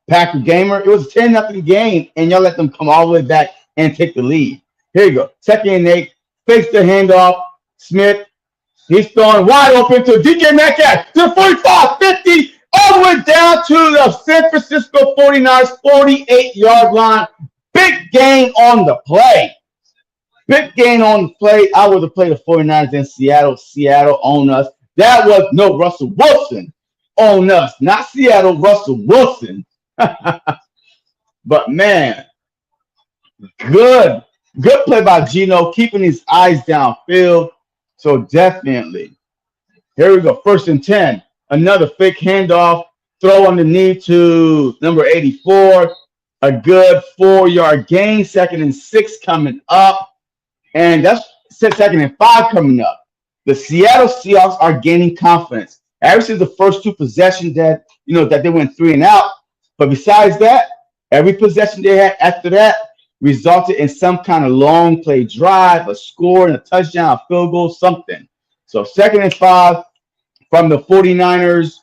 Packer Gamer, it was a 10-0 game, and y'all let them come all the way back and take the lead. Here you go. Second and 8, fakes the handoff. Smith, he's throwing wide open to DK Metcalf to the 45, 50, all the way down to the San Francisco 49ers 48-yard line. Big gain on the play. Big gain on the play. I would have played the 49ers in Seattle. Seattle on us. That was no Russell Wilson on us. Not Seattle, Russell Wilson. But man, good play by Geno, keeping his eyes downfield. So definitely, here we go. First and 10, another fake handoff, throw underneath to number 84. A good 4-yard gain. Second and 6 coming up, and that's second and 5 coming up. The Seattle Seahawks are gaining confidence. Ever since the first 2 possessions that they went 3 and out. But besides that, every possession they had after that resulted in some kind of long play drive, a score, and a touchdown, a field goal, something. So second and 5 from the 49ers.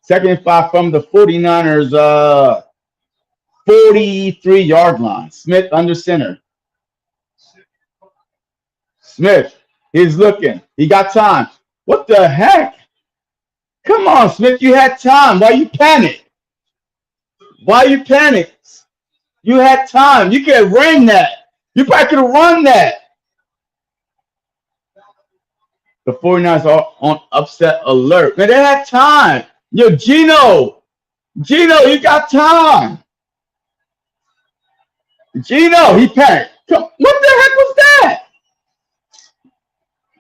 Second and 5 from the 49ers, 43-yard line. Smith under center. Smith, he's looking. He got time. What the heck? Come on, Smith, you had time. Why you panic? Why you panic? You had time. You could have ran that. You probably could have run that. The 49ers are on upset alert. Man, they had time. Yo, Geno, you got time. Geno, he panicked. What the heck was that?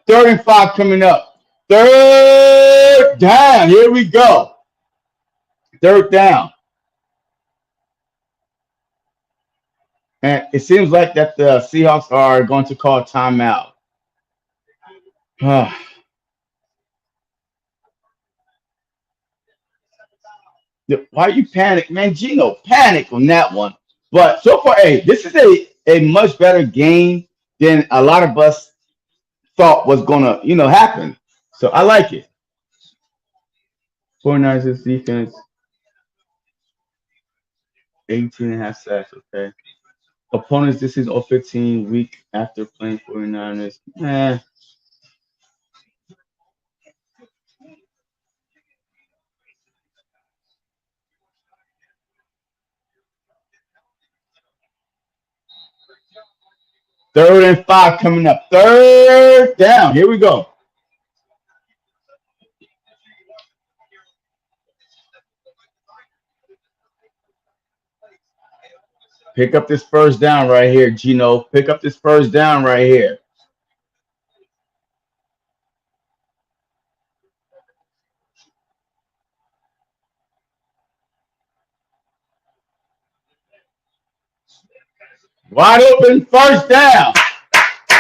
Third and 5 coming up. Third down. Here we go. Third down. And it seems like that the Seahawks are going to call timeout. Why you panic, man? Geno panic on that one. But so far, hey, this is a much better game than a lot of us thought was gonna, happen. So I like it. 49ers defense, 18.5 sacks, okay. Opponents this is 0-15 week after playing 49ers. Third and 5 coming up. Third down. Here we go. Pick up this first down right here, Geno. Pick up this first down right here. Wide open, first down.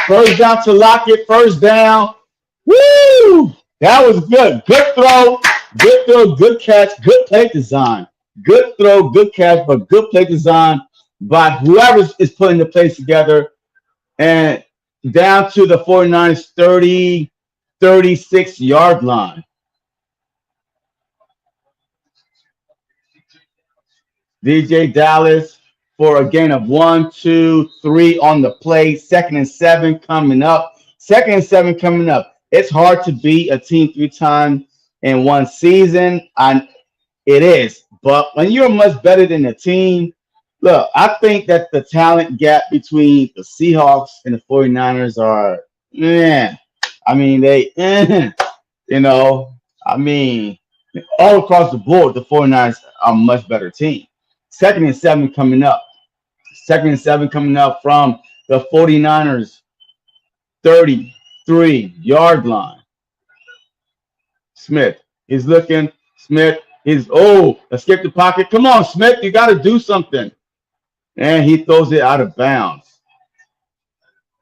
First down to Lockett, first down. Woo! That was good. Good throw, good catch, good play design. Good throw, good catch, but good play design by whoever is putting the plays together. And down to the 49ers 36 yard line. DJ Dallas for a gain of 1, 2, 3 on the play. Second and seven coming up. Second and seven coming up. It's hard to beat a team 3 times in one season. It is. But when you're much better than the team, look, I think that the talent gap between the Seahawks and the 49ers are, yeah. I mean, you know, I mean, all across the board, the 49ers are a much better team. Second and seven coming up. Second and seven coming up from the 49ers 33 yard line. Smith is looking. Smith is, escape the pocket. Come on, Smith, you got to do something. And he throws it out of bounds.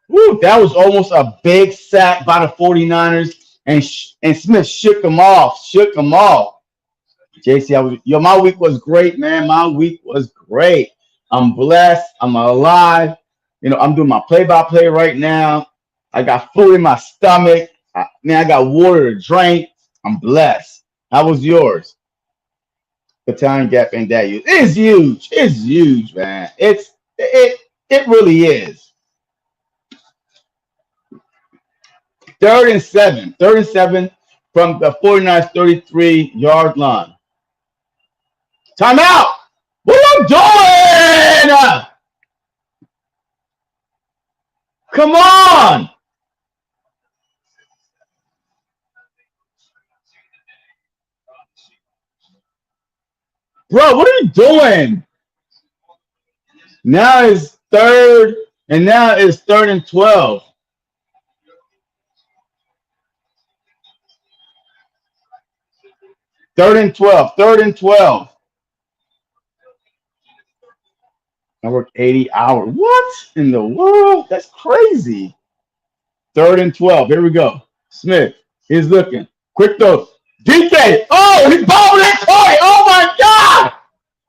Woo, that was almost a big sack by the 49ers. And Smith shook them off. JC, my week was great, man. My week was great. I'm blessed. I'm alive. I'm doing my play-by-play right now. I got food in my stomach. I got water to drink. I'm blessed. How was yours? The talent gap ain't that huge. It's huge. It's huge, man. It really is. Third and seven. Third and seven from the 49ers 33 yard line. Timeout. What are you doing? Come on. Bro, what are you doing? Now it's third, and now it's third and 12. Third and 12. Third and 12. I work 80 hours. What in the world? That's crazy. Third and 12. Here we go. Smith is looking. Quick throw. DK. Oh, he balled that toy. Oh, my God.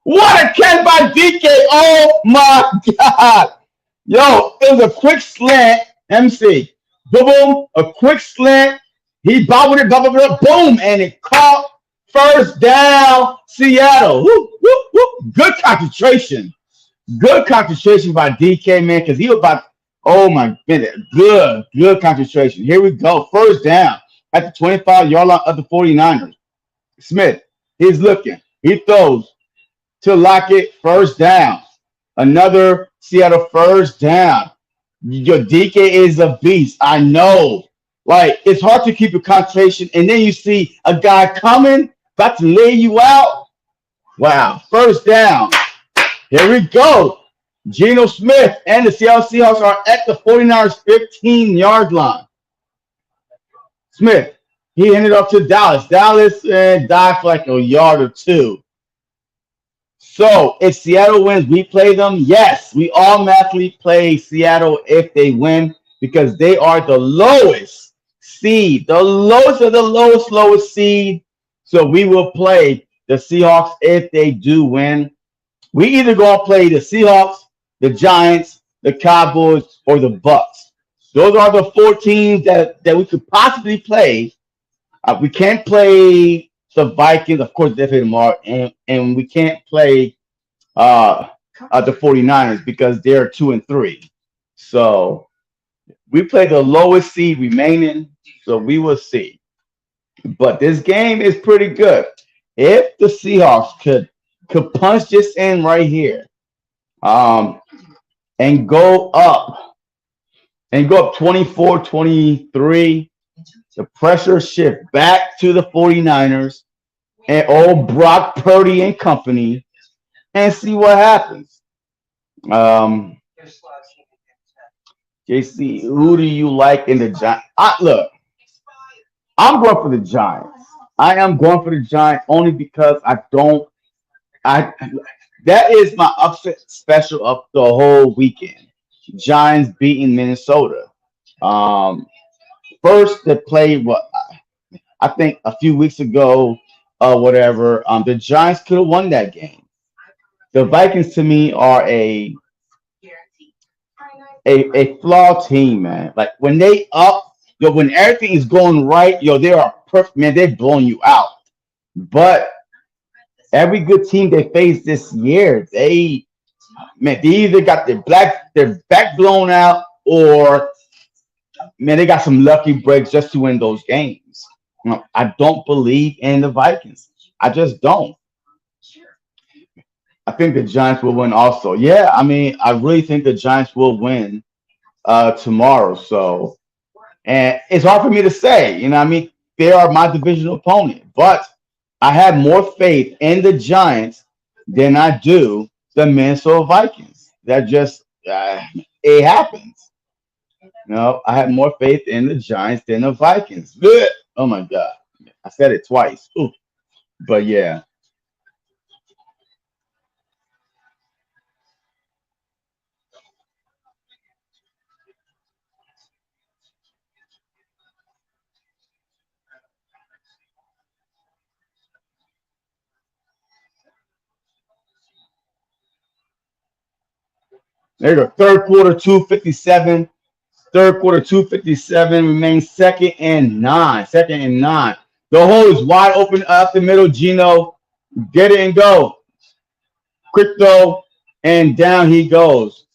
What a catch by DK. Oh, my God. Yo, it was a quick slant. MC. Boom, boom. A quick slant. He bobbled it, bubbled it, boom, and it caught first down Seattle. Woo, woo, woo. Good concentration. Good concentration by DK, man, because he was about, oh my goodness, good concentration. Here we go. First down at the 25 yard line of the 49ers. Smith, he's looking. He throws to Lockett, first down. Another Seattle first down. Your DK is a beast. I know. Like, it's hard to keep your concentration, and then you see a guy coming, about to lay you out. Wow. First down. Here we go. Geno Smith and the Seattle Seahawks are at the 49ers 15 yard line. Smith, he handed off to Dallas. Dallas died for like a yard or two. So if Seattle wins, we play them. Yes, we automatically play Seattle if they win because they are the lowest seed, the lowest of the lowest seed. So we will play the Seahawks if they do win. We either going to play the Seahawks, the Giants, the Cowboys, or the Bucks. Those are the 4 teams that we could possibly play. We can't play the Vikings, of course, they play tomorrow, and we can't play the 49ers because they're 2 and 3. So we play the lowest seed remaining, so we will see. But this game is pretty good. If the Seahawks could punch this in right here, and go up 24-23, the pressure shift back to the 49ers and old Brock Purdy and company and see what happens. JC, who do you like in the Giants? Look, I'm going for the Giants. I am going for the Giants only because I That is my upset special of the whole weekend. Giants beating Minnesota. Um, First, they played what I think a few weeks ago, whatever. The Giants could have won that game. The Vikings to me are a flawed team, man. Like when they up, when everything is going right, they are perfect, man. They're blowing you out. But every good team they face this year, they either got their back blown out, or man, they got some lucky breaks just to win those games. I don't believe in the Vikings. I just don't. I think the Giants will win also. Yeah, I mean, I really think the Giants will win tomorrow. So, and it's hard for me to say. I mean, they are my divisional opponent, but I have more faith in the Giants than I do the Minnesota Vikings. That just it happens. I have more faith in the Giants than the Vikings. Blech. Oh my God, I said it twice. Ooh. But yeah, there you go. Third quarter, 2:57. Third quarter, 2:57 remains second and nine. Second and nine. The hole is wide open up the middle. Gino, get it and go. Quick throw, and down he goes.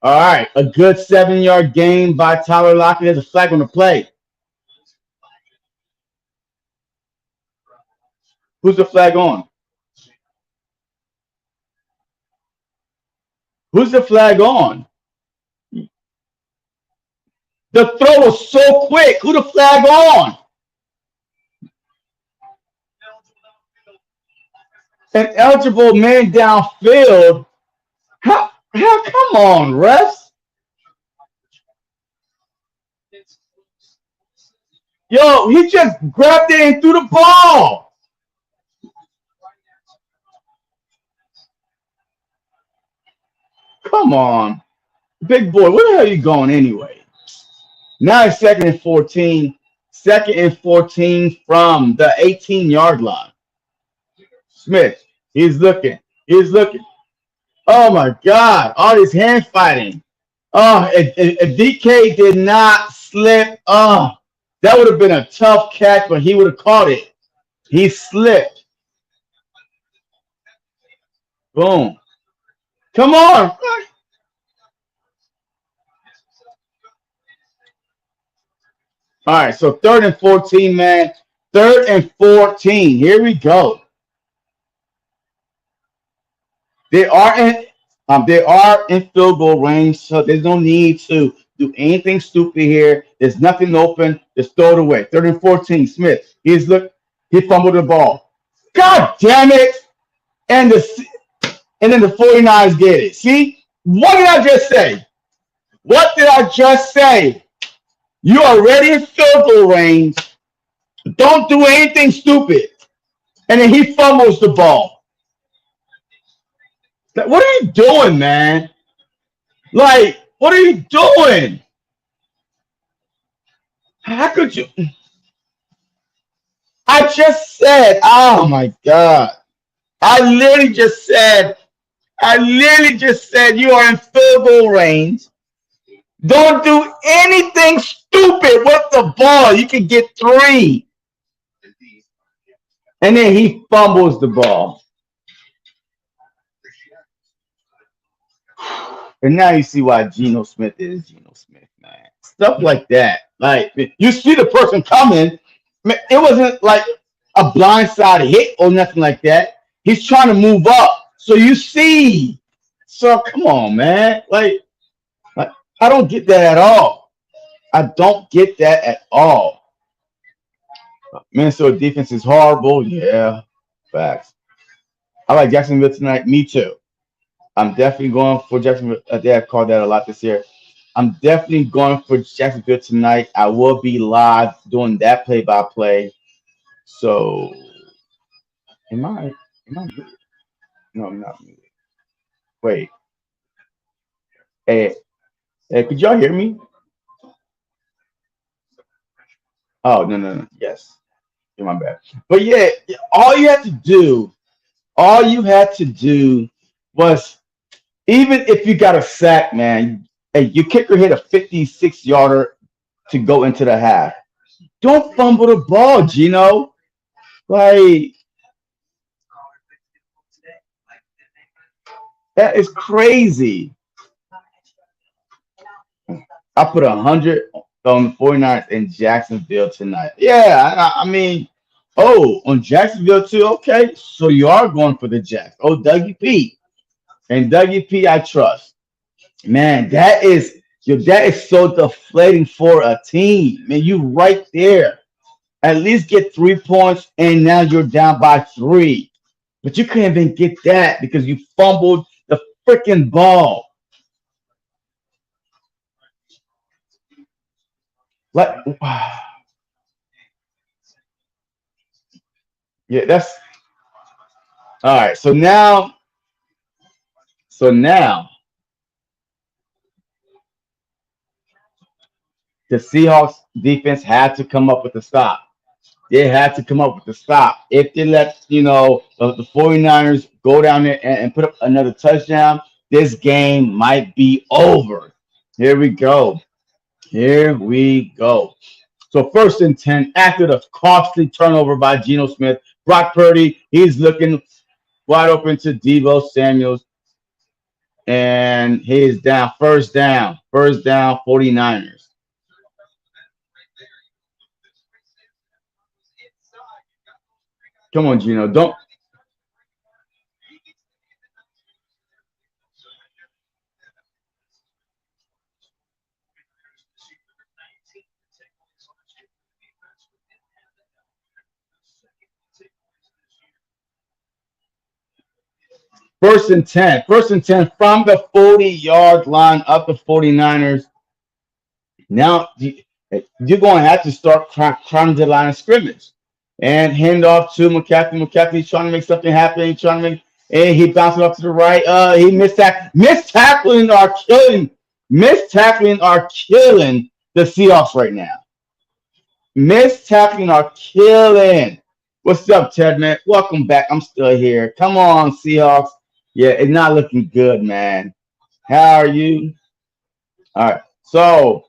All right, a good 7-yard gain by Tyler Lockett. There's a flag on the play. Who's the flag on? Who's the flag on? The throw was so quick. Who the flag on? An eligible man downfield. How come on, refs? Yo, he just grabbed it and threw the ball. Come on. Big boy, where the hell are you going anyway? Now it's second and 14. Second and 14 from the 18-yard line. Smith, he's looking. He's looking. Oh my God. All this hand fighting. Oh, if DK did not slip, that would have been a tough catch, but he would have caught it. He slipped. Boom. Come on. All right, so third and 14, man. Third and 14. Here we go. They are in field goal range, so there's no need to do anything stupid here. There's nothing open. Just throw it away. Third and 14. Smith. He fumbled the ball. God damn it! And then the 49ers get it. See? What did I just say? What did I just say? You are already in field goal range. Don't do anything stupid. And then he fumbles the ball. What are you doing, man? Like, what are you doing? How could you? I just said, oh my God. I literally just said you are in field goal range. Don't do anything stupid with the ball. You can get three. And then he fumbles the ball. And now you see why Geno Smith is Geno Smith, man. Stuff like that. Like, you see the person coming. It wasn't like a blindside hit or nothing like that. He's trying to move up. So you see. So come on, man. Like I don't get that at all. I don't get that at all. Minnesota defense is horrible. Yeah, facts. I like Jacksonville tonight. Me too. I'm definitely going for Jacksonville. They have called that a lot this year. I'm definitely going for Jacksonville tonight. I will be live doing that play-by-play. So, am I muted? No, I'm not muted. Wait, hey, hey, could y'all hear me? Oh, no, no, no. Yes, you're my bad. But yeah, all you had to do, all you had to do was even if you got a sack, man, hey, your kicker hit a 56 yarder to go into the half. Don't fumble the ball, Gino. Like that is crazy. I put 100 on 49 in Jacksonville tonight. Yeah, I mean, oh, on Jacksonville too. Okay, so you are going for the Jacks. Oh, Dougie P and Dougie P, I trust. Man, that is so deflating for a team. Man, you right there. At least get 3 points, and now you're down by three. But you couldn't even get that because you fumbled the freaking ball. Like, yeah, that's all right. So now the Seahawks defense had to come up with a stop. They had to come up with a stop. If they let, the 49ers go down there and put up another touchdown, this game might be over. Here we go. Here we go. So first and 10, after the costly turnover by Geno Smith, Brock Purdy, he's looking wide open to Debo Samuels, and he's down. First down, 49ers. Come on, Gino. Don't. First and 10. First and 10 from the 40-yard line up the 49ers. Now you're going to have to start crowding the line of scrimmage and hand off to McCaffrey. McCaffrey's trying to make something happen. He's trying to make, and he bounced it off to the right. He missed tackling are killing. Missed tackling are killing the Seahawks right now. Missed tackling are killing. What's up, Ted, man? Welcome back. I'm still here. Come on, Seahawks. Yeah, it's not looking good, man. How are you? All right. So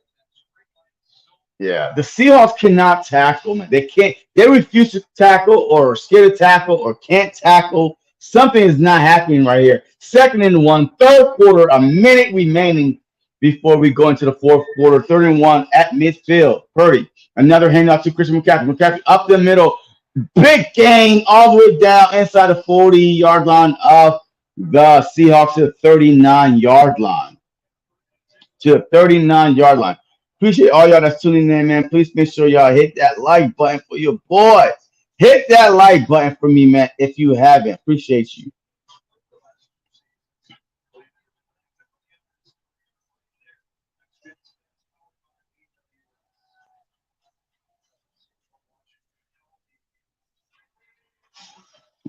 yeah, the Seahawks cannot tackle, man. They can't. They refuse to tackle, or are scared to tackle, or can't tackle. Something is not happening right here. Second and one, third quarter, a minute remaining before we go into the fourth quarter. Third and one at midfield. Purdy, another handoff to Christian McCaffrey. McCaffrey up the middle, big gain all the way down inside the 40-yard line of the Seahawks to the 39-yard line. To the 39-yard line. Appreciate all y'all that's tuning in, man. Please make sure y'all hit that like button for your boy. Hit that like button for me, man, if you haven't. Appreciate you.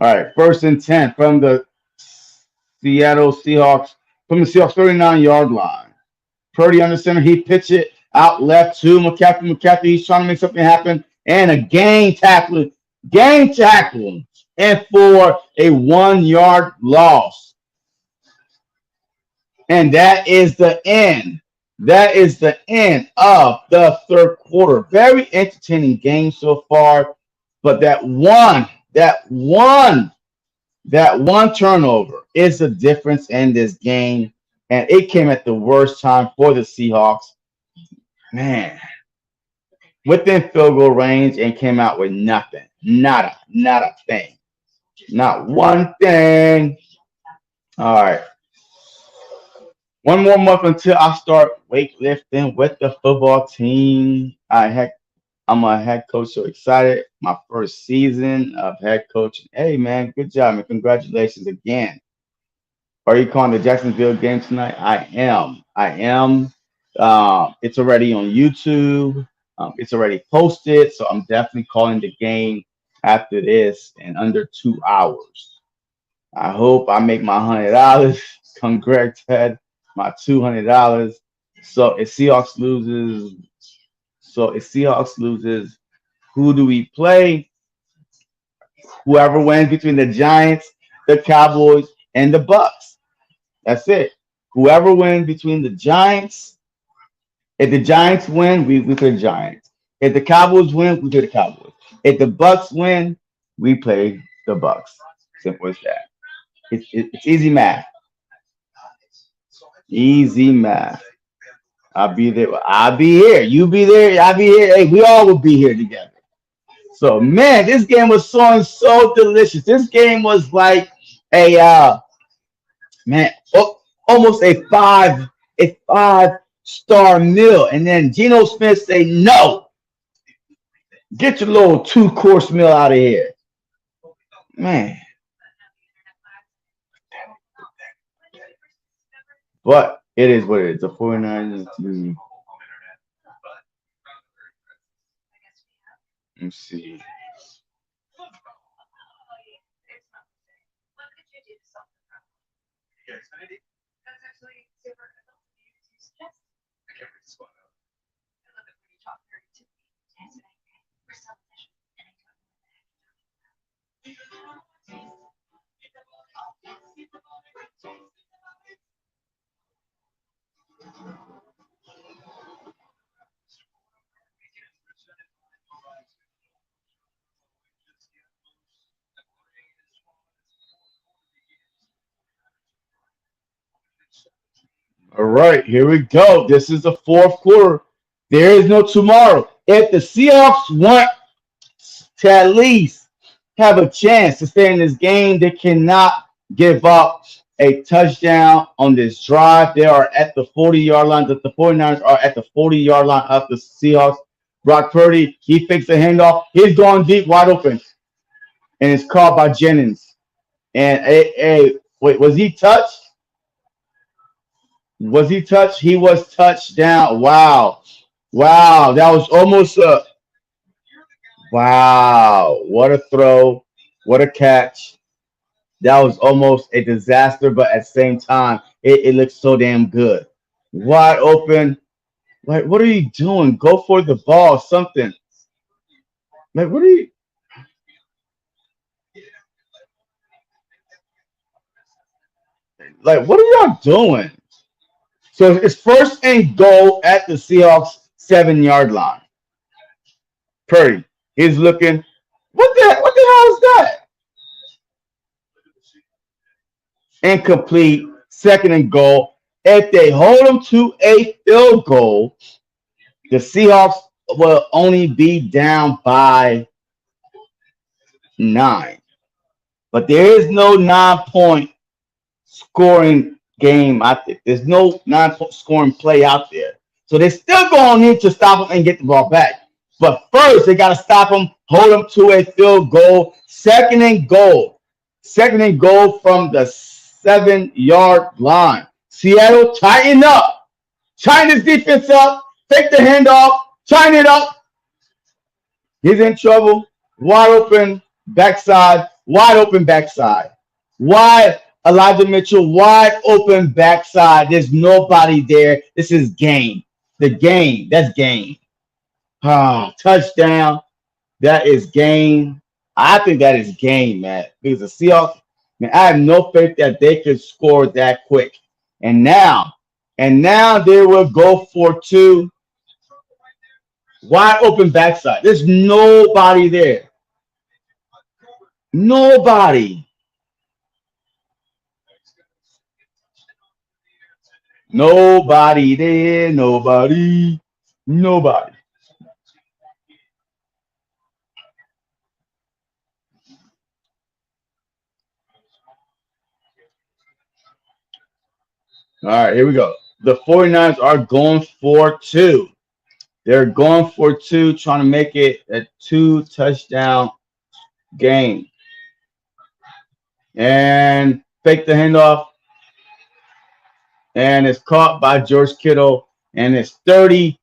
All right, first and 10 from the Seattle Seahawks, from the Seahawks 39-yard line. Purdy under center. He pitch it out left to McCaffrey. McCaffrey, he's trying to make something happen. And a game tackle, and for a 1 yard loss. And that is the end. That is the end of the third quarter. Very entertaining game so far. But that one turnover is the difference in this game. And it came at the worst time for the Seahawks. Man, within field goal range and came out with nothing. Not a thing. Not one thing. All right. One more month until I start weightlifting with the football team. I'm a head coach, so excited. My first season of head coach. Hey man, good job, man. Congratulations again. Are you calling the Jacksonville game tonight? I am. I am. It's already on YouTube. It's already posted, so I'm definitely calling the game after this in under 2 hours. I hope I make my $100 Congrats, Ted. My $200. So if Seahawks loses, who do we play? Whoever wins between the Giants, the Cowboys, and the Bucks. That's it. Whoever wins between the Giants, if the Giants win, we play the Giants. If the Cowboys win, we play the Cowboys. If the Bucks win, we play the Bucks. Simple as that. It's easy math. Easy math. I'll be there. I'll be here. You be there. I'll be here. Hey, we all will be here together. So man, this game was so delicious. This game was like a man, almost a five-star meal. And then Geno Smith say, "No, get your little two-course meal out of here, man." But it is what it is. The 49ers. Let's see. All right, here we go. This is the fourth quarter. There is no tomorrow. If the Seahawks want to at least have a chance to stay in this game, they cannot give up a touchdown on this drive. They are at the 40-yard line. The 49ers are at the 40-yard line of the Seahawks. Brock Purdy, he fakes the handoff. He's going deep, wide open, and it's caught by Jennings. And wait, was he touched? Was he touched? He was touched down. Wow. Wow. That was almost a wow. What a throw. What a catch. That was almost a disaster, but at the same time, it looks so damn good. Wide open. Like, what are you doing? Go for the ball, something. Like, what are y'all doing? So it's first and goal at the Seahawks 7-yard line. Purdy. He's looking. What the hell is that? Incomplete. Second and goal. If they hold them to a field goal, the Seahawks will only be down by 9. But there is no 9-point scoring game out there. There's no 9-point scoring play out there. So they're still going to need to stop them and get the ball back. But first, they got to stop them, hold them to a field goal. Second and goal. Second and goal from the 7-yard line. Seattle, tighten up. Tighten this defense up. Take the handoff. Tighten it up. He's in trouble. Wide open backside. Wide open backside. Wide Elijah Mitchell. Wide open backside. There's nobody there. This is game. The game. That's game. Touchdown. That is game. I think that is game, man. Because the Seahawks, man, I have no faith that they can score that quick. And now they will go for 2. Wide open backside. There's nobody there. Nobody. Nobody there. Nobody. Nobody. All right, here we go. The 49ers are going for 2. They're going for 2, trying to make it a 2-touchdown game. And fake the handoff. And it's caught by George Kittle. And it's 31-17.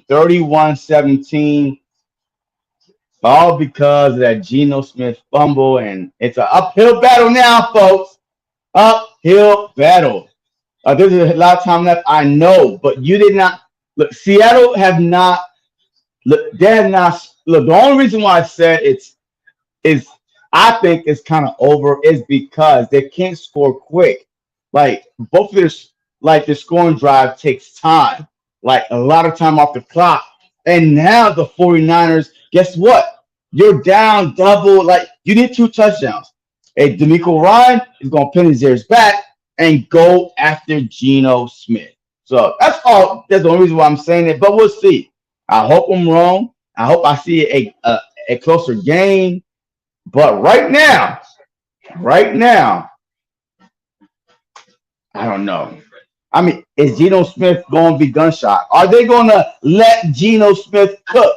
31-17. All because of that Geno Smith fumble. And it's an uphill battle now, folks. Uphill battle. There's a lot of time left. I know, but you did not look. Seattle have not. Look, they have not. Look, the only reason why I said is I think it's kind of over is because they can't score quick. Like both of their like the scoring drive takes time, like a lot of time off the clock. And now the 49ers, guess what? You're down double. Like you need two touchdowns. Hey, D'Amico Ryan is gonna pin his ears back and go after Geno Smith. So that's all. That's the only reason why I'm saying it. But we'll see. I hope I'm wrong. I hope I see a closer game. But right now, I don't know. I mean, is Geno Smith going to be gunshot? Are they going to let Geno Smith cook?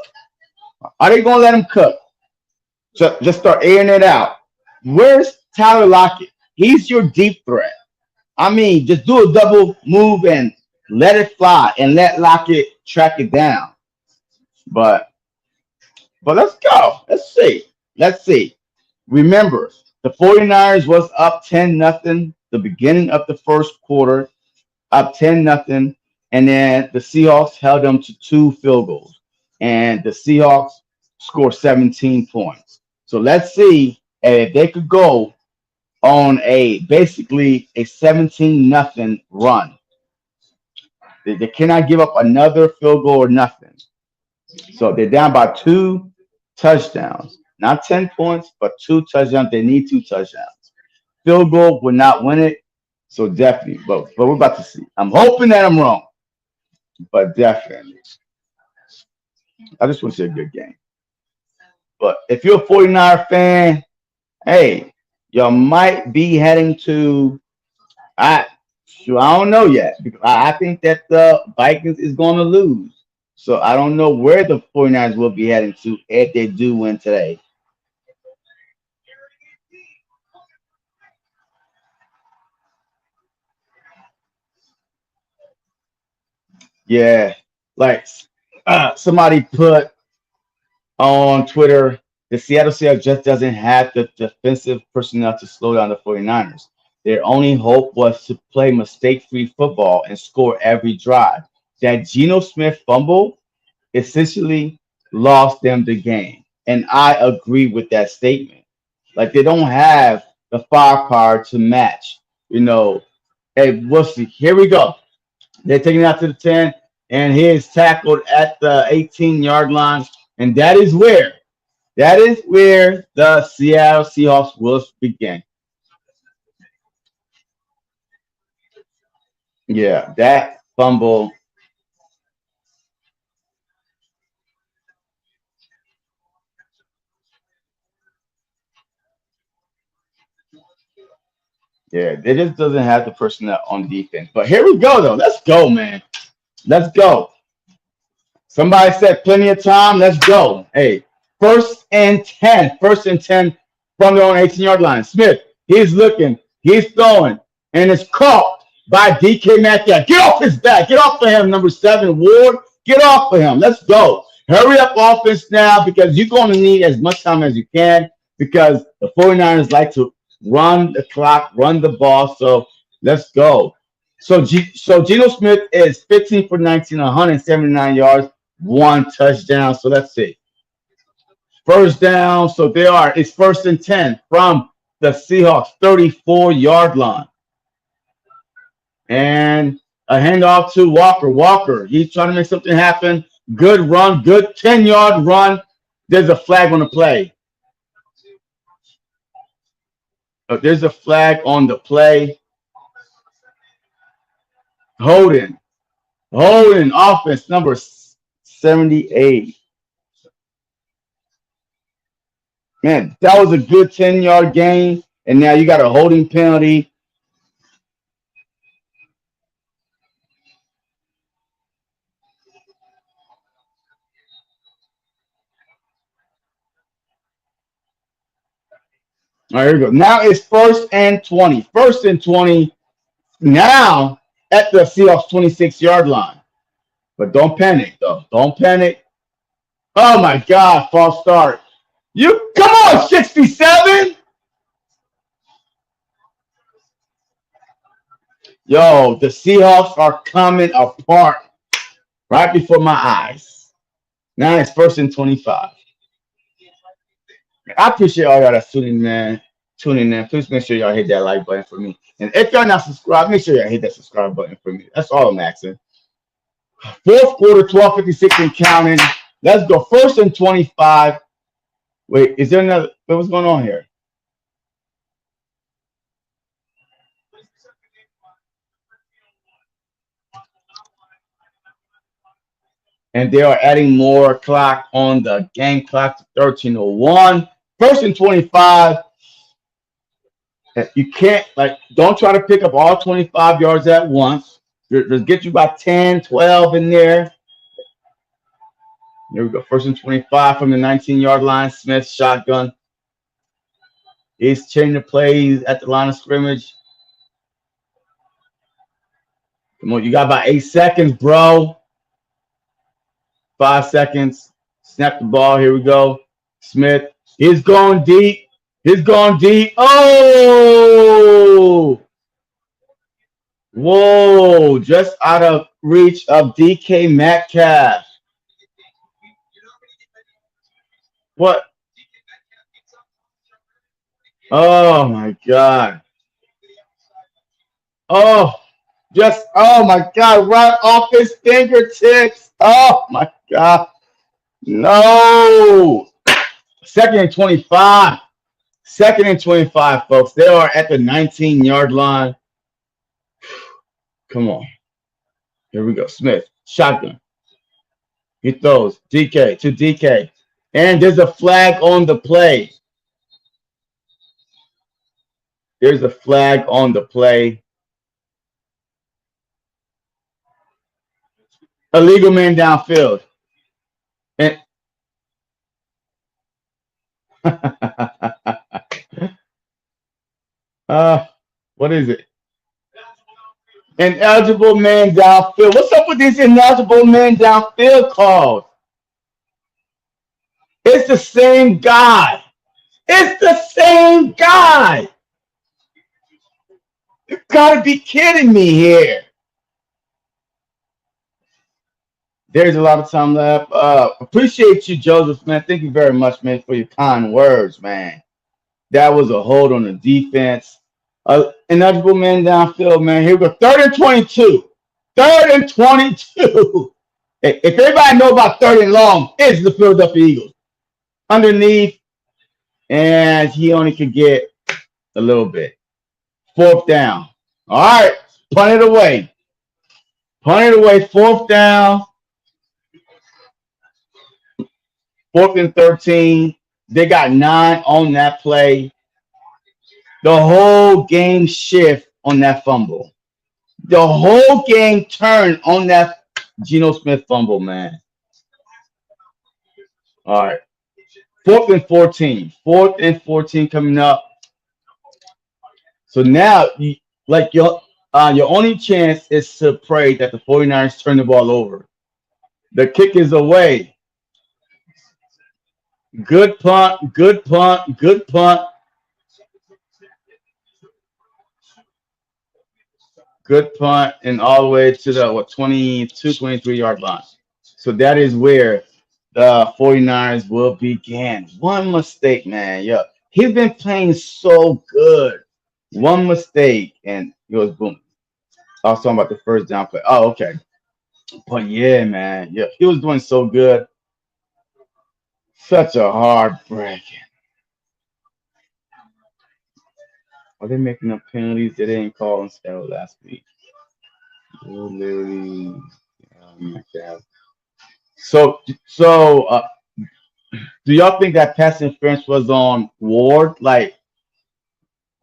Are they going to let him cook? So just start airing it out. Where's Tyler Lockett? He's your deep threat. I mean, just do a double move and let it fly and let Lockett track it down. But let's go. Let's see. Let's see. Remember, the 49ers was up 10 nothing the beginning of the first quarter, up 10 nothing, and then the Seahawks held them to two field goals. And the Seahawks scored 17 points. So let's see if they could go on a basically a 17 nothing run. They cannot give up another field goal or nothing. So they're down by two touchdowns. Not 10 points, but two touchdowns. They need two touchdowns. Field goal would not win it. So definitely. But we're about to see. I'm hoping that I'm wrong. But definitely. I just want to see a good game. But if you're a 49er fan, hey, you might be heading to I I don't know yet. Because I think that the Vikings is going to lose. So I don't know where the 49ers will be heading to if they do win today. Yeah, like somebody put on Twitter, the Seattle Seahawks just doesn't have the defensive personnel to slow down the 49ers. Their only hope was to play mistake-free football and score every drive. That Geno Smith fumble essentially lost them the game. And I agree with that statement. Like they don't have the firepower to match. You know, hey, we'll see. Here we go. They're taking it out to the 10, and he is tackled at the 18-yard line. And that is where the Seattle Seahawks will begin. Yeah, that fumble. Yeah, it just doesn't have the personnel on defense. But here we go, though. Let's go, man. Let's go. Somebody said plenty of time. Let's go. Hey, first and 10. First and 10 from their own 18-yard line. Smith, he's looking. He's throwing. And it's caught by DK Metcalf. Get off his back. Get off of him, number 7, Ward. Get off of him. Let's go. Hurry up offense now because you're going to need as much time as you can because the 49ers like to run the clock, run the ball. So let's go. So Geno Smith is 15 for 19, 179 yards, one touchdown. So let's see. First down. So they are. It's first and 10 from the Seahawks 34-yard line. And a handoff to Walker. Walker, he's trying to make something happen. Good run, good 10-yard run. There's a flag on the play. There's a flag on the play. Holding. Holding offense number 78. Man, that was a good 10-yard gain. And now you got a holding penalty. All right, here we go. Now it's first and 20. First and 20 now at the Seahawks 26-yard line. But don't panic, though. Don't panic. Oh, my God. False start. You come on, 67. Yo, the Seahawks are coming apart right before my eyes. Now it's 1st and 25. I appreciate all y'all that's tuning in. Tuning in. Please make sure y'all hit that like button for me. And if y'all not subscribed, make sure y'all hit that subscribe button for me. That's all I'm asking. Fourth quarter, 12:56 and counting. Let's go. 1st and 25. Wait, is there another? What's going on here? And they are adding more clock on the game clock to 13:01. 1st and 25. You can't, like, don't try to pick up all 25 yards at once. Just get you about 10, 12 in there. Here we go. 1st and 25 from the 19-yard line. Smith shotgun. He's changing the plays at the line of scrimmage. Come on, you got about 8 seconds, bro. 5 seconds. Snap the ball. Here we go. Smith. He's going deep. He's going deep. Oh! Whoa! Just out of reach of DK Metcalf. What? Oh my God. Oh, oh my God, right off his fingertips. Oh my God. No. 2nd and 25. 2nd and 25, folks. They are at the 19-yard line. Come on. Here we go. Smith. Shotgun. He throws. DK to DK. And there's a flag on the play. There's a flag on the play. Illegal man downfield. And what is it? Ineligible man downfield. What's up with these ineligible man downfield calls? It's the same guy. It's the same guy. You gotta be kidding me here. There's a lot of time left. Appreciate you, Joseph, man. Thank you very much, man, for your kind words, man. That was a hold on the defense. Ineligible man downfield, man. Here we go. 3rd and 22. 3rd and 22. If everybody know about 3rd and long, it's the Philadelphia Eagles. Underneath, and he only could get a little bit. 4th down. All right. Punt it away. Punt it away. 4th down. 4th and 13. They got 9 on that play. The whole game shift on that fumble. The whole game turned on that Geno Smith fumble, man. All right. 4th and 14. 4th and 14 coming up. So now, your only chance is to pray that the 49ers turn the ball over. The kick is away. Good punt, good punt, good punt. Good punt, and all the way to the 22, 23-yard line. So that is where the 49ers will begin. One mistake, man. Yeah. He's been playing so good. One mistake, and it was boom. I was talking about the first down play. Oh, okay. But yeah, man. Yeah, he was doing so good. Such a heartbreaking. Are they making up penalties that they didn't call in Seattle last week? Literally, oh my God. So, do y'all think that pass interference was on Ward? Like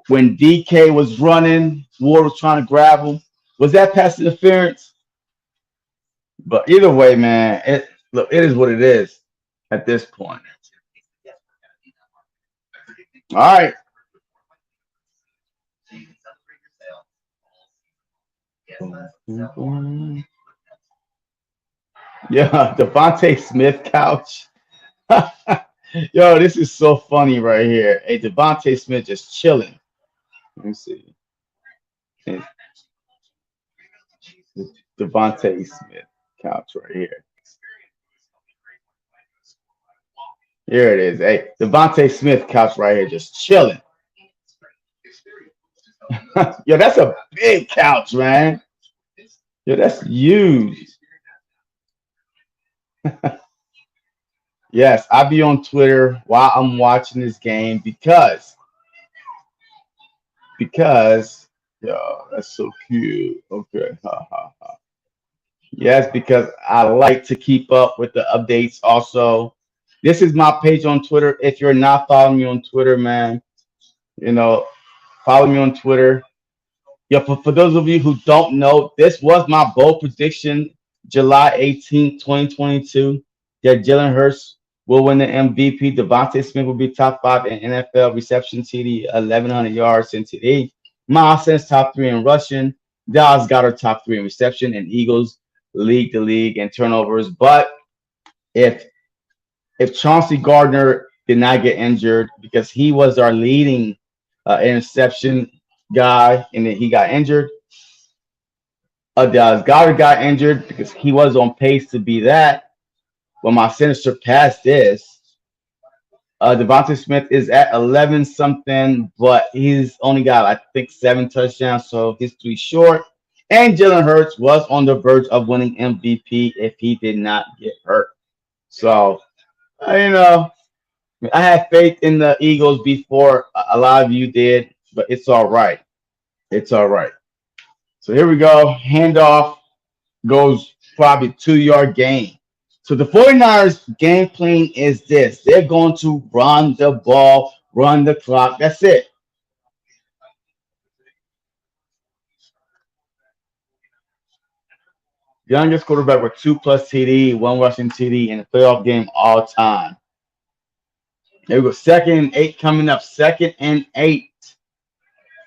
when DK was running, Ward was trying to grab him. Was that pass interference? But either way, man, it is what it is at this point. All right. Yeah, Devontae Smith couch. Yo, this is so funny right here. Hey, Devontae Smith just chilling. Let me see. Devontae Smith couch right here. Here it is. Hey, Devontae Smith couch right here, just chilling. Yo, that's a big couch, man. Yo, that's huge. Yes, I be on Twitter while I'm watching this game because yo, that's so cute. Okay, ha ha ha. Yes, because I like to keep up with the updates. Also, this is my page on Twitter. If you're not following me on Twitter, man, you know, follow me on Twitter. Yeah, for those of you who don't know, this was my bold prediction, July 18th, 2022, that Jalen Hurts will win the MVP. Devontae Smith will be top five in NFL reception TD, 1,100 yards in TD. Miles Sanders top three in rushing. Dallas Goddard top three in reception, and Eagles lead the league in turnovers. But if Chauncey Gardner did not get injured because he was our leading interception guy, and then he got injured. Dallas Goddard got injured because he was on pace to be that. When my center surpassed this, Devontae Smith is at 11 something, but he's only got, I think, 7 touchdowns, so he's three short. And Jalen Hurts was on the verge of winning MVP if he did not get hurt. So, you know, I had faith in the Eagles before a lot of you did, but it's all right. It's all right. So here we go. Handoff goes probably 2 yard gain. So the 49ers game plan is this. They're going to run the ball, run the clock. That's it. Youngest quarterback with 2+ TD, one rushing TD in a playoff game all time. There we go. 2nd and 8 coming up. 2nd and 8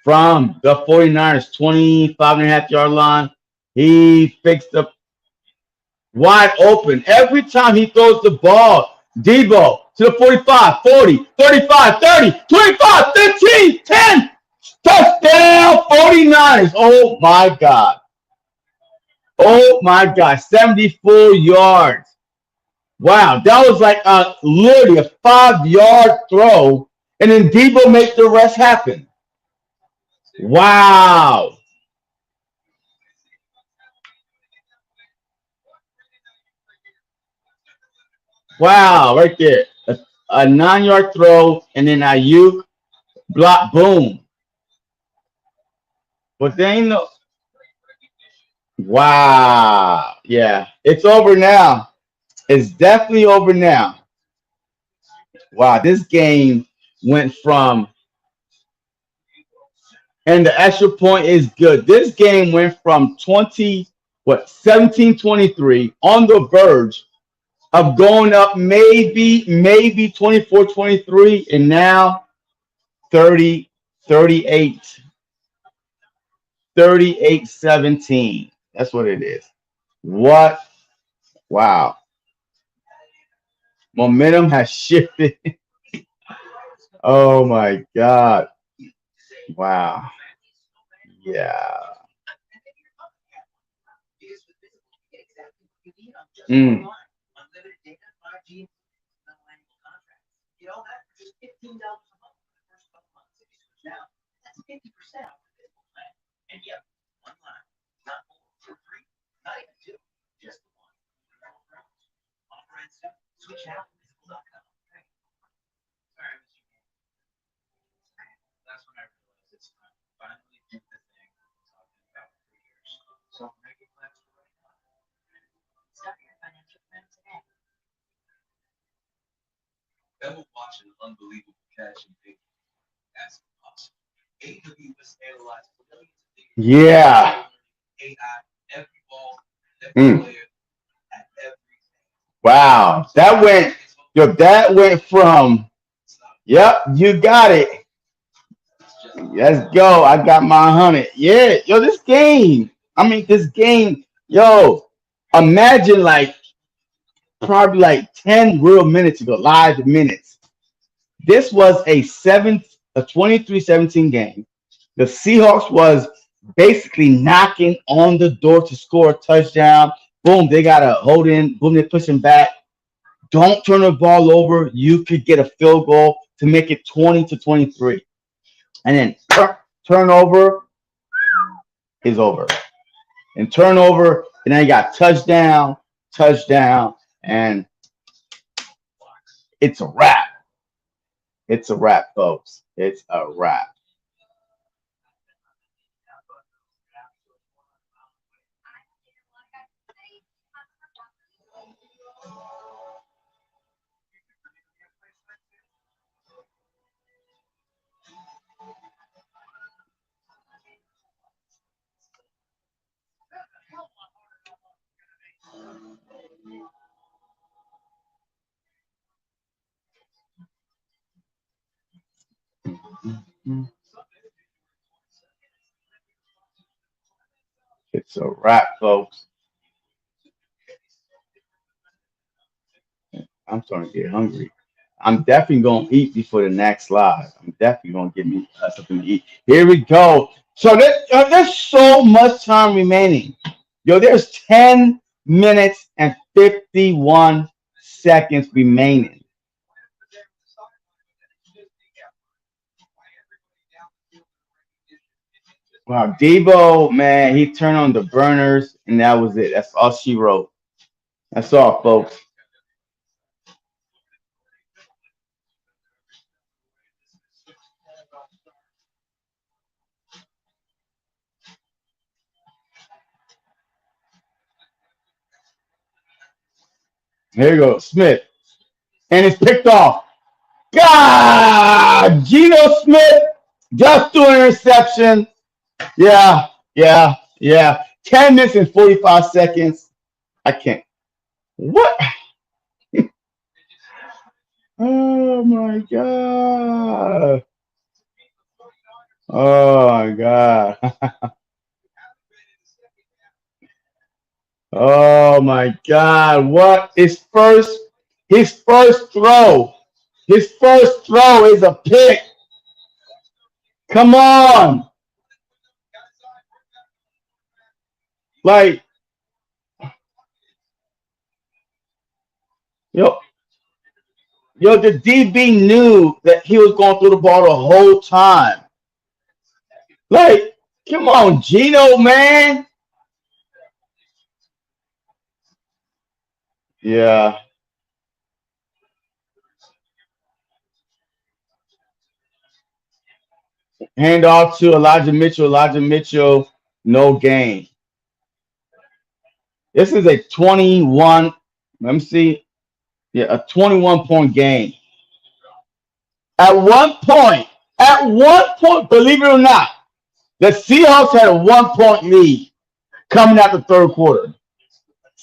from the 49ers, 25.5 yard line. He fixed up wide open. Every time he throws the ball, Debo to the 45, 40, 35, 30, 25, 15, 10. Touchdown 49ers. Oh my God. Oh my God. 74 yards. Wow. That was like literally a 5 yard throw. And then Debo made the rest happen. Wow. Wow, right there. A 9 yard throw, and then Ayuk block, boom. But then, wow. Yeah, it's over now. It's definitely over now. Wow, this game went from, and the extra point is good. This game went from 17-23 on the verge of going up maybe 24-23, and now 30, 38, 38-17. That's what it is. What? Wow. Momentum has shifted. Oh my God. Wow. Yeah. Mm. Yeah. Mm. Wow. That went from, yep, you got it. Let's go. I got my 100. Yeah. Yo, this game, yo, imagine like probably like 10 real minutes ago, live minutes. This was a 23-17 game. The Seahawks was basically knocking on the door to score a touchdown. Boom, they got to hold in. Boom, they're pushing back. Don't turn the ball over. You could get a field goal to make it 20-23. And then turnover is over. And turnover, and then you got touchdown, touchdown, and it's a wrap. It's a wrap, folks. It's a wrap. It's a wrap, folks. I'm starting to get hungry. I'm definitely gonna eat before the next live. I'm definitely gonna get me something to eat. Here we go. So there's so much time remaining. Yo, there's 10 minutes and 51 seconds remaining. Wow, Debo, man, he turned on the burners, and that was it. That's all she wrote. That's all, folks. Here you go, Smith, and it's picked off. God, Geno Smith just threw an interception. Yeah, yeah, yeah. 10 minutes and 45 seconds. I can't. What? Oh my God. Oh my God. Oh my God. What? His first throw. His first throw is a pick. Come on. Like, yo, yo, the DB knew that he was going through the ball the whole time. Like, come on, Gino, man. Yeah. Hand off to Elijah Mitchell. Elijah Mitchell, no gain. This is a 21. Let me see. Yeah, a 21-point game. At one point, believe it or not, the Seahawks had a 1 point lead coming out the third quarter.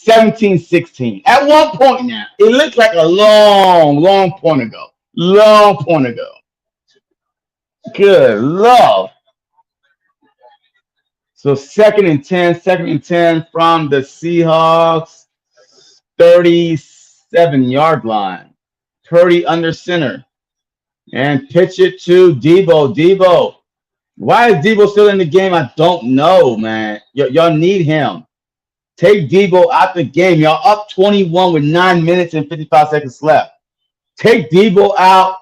17-16. At one point now. It looked like a long, long point ago. Long point ago. Good love. So second and 10 from the Seahawks 37-yard line. Purdy under center. And pitch it to Debo. Debo. Why is Debo still in the game? I don't know, man. Y'all need him. Take Debo out the game. Y'all up 21 with 9 minutes and 55 seconds left. Take Debo out.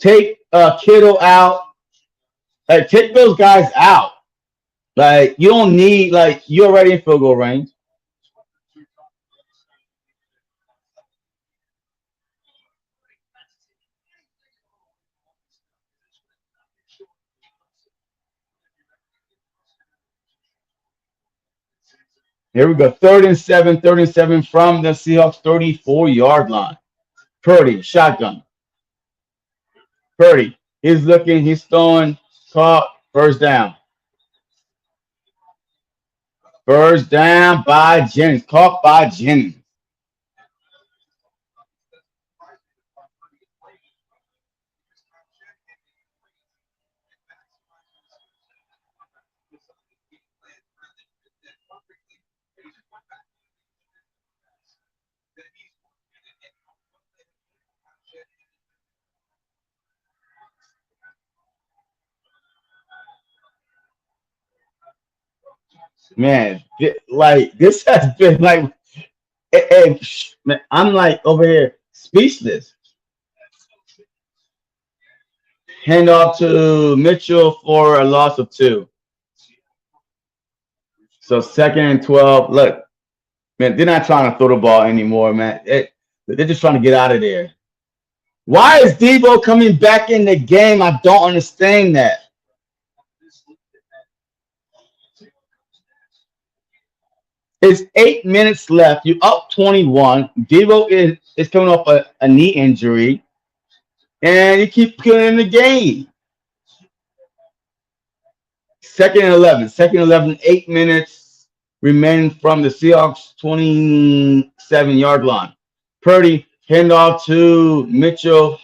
Take Kittle out. Like, take those guys out. Like, you don't need, like, you're already in field goal range. Here we go. Third and seven from the Seahawks 34-yard line. Purdy, shotgun. Purdy. He's looking, he's throwing, caught, first down. First down by Jennings. Caught by Jennings. Man, like this has been like, man, I'm like over here speechless. Hand off to Mitchell for a loss of two. So second and 12. Look, man, they're not trying to throw the ball anymore, man. They're just trying to get out of there. Why is Debo coming back in the game? I don't understand that. It's 8 minutes left. You up 21. Debo is coming off a knee injury, and you keep killing in the game. Second and 11. Second and 11. 8 minutes remaining from the Seahawks 27-yard line. Purdy handoff to Mitchell.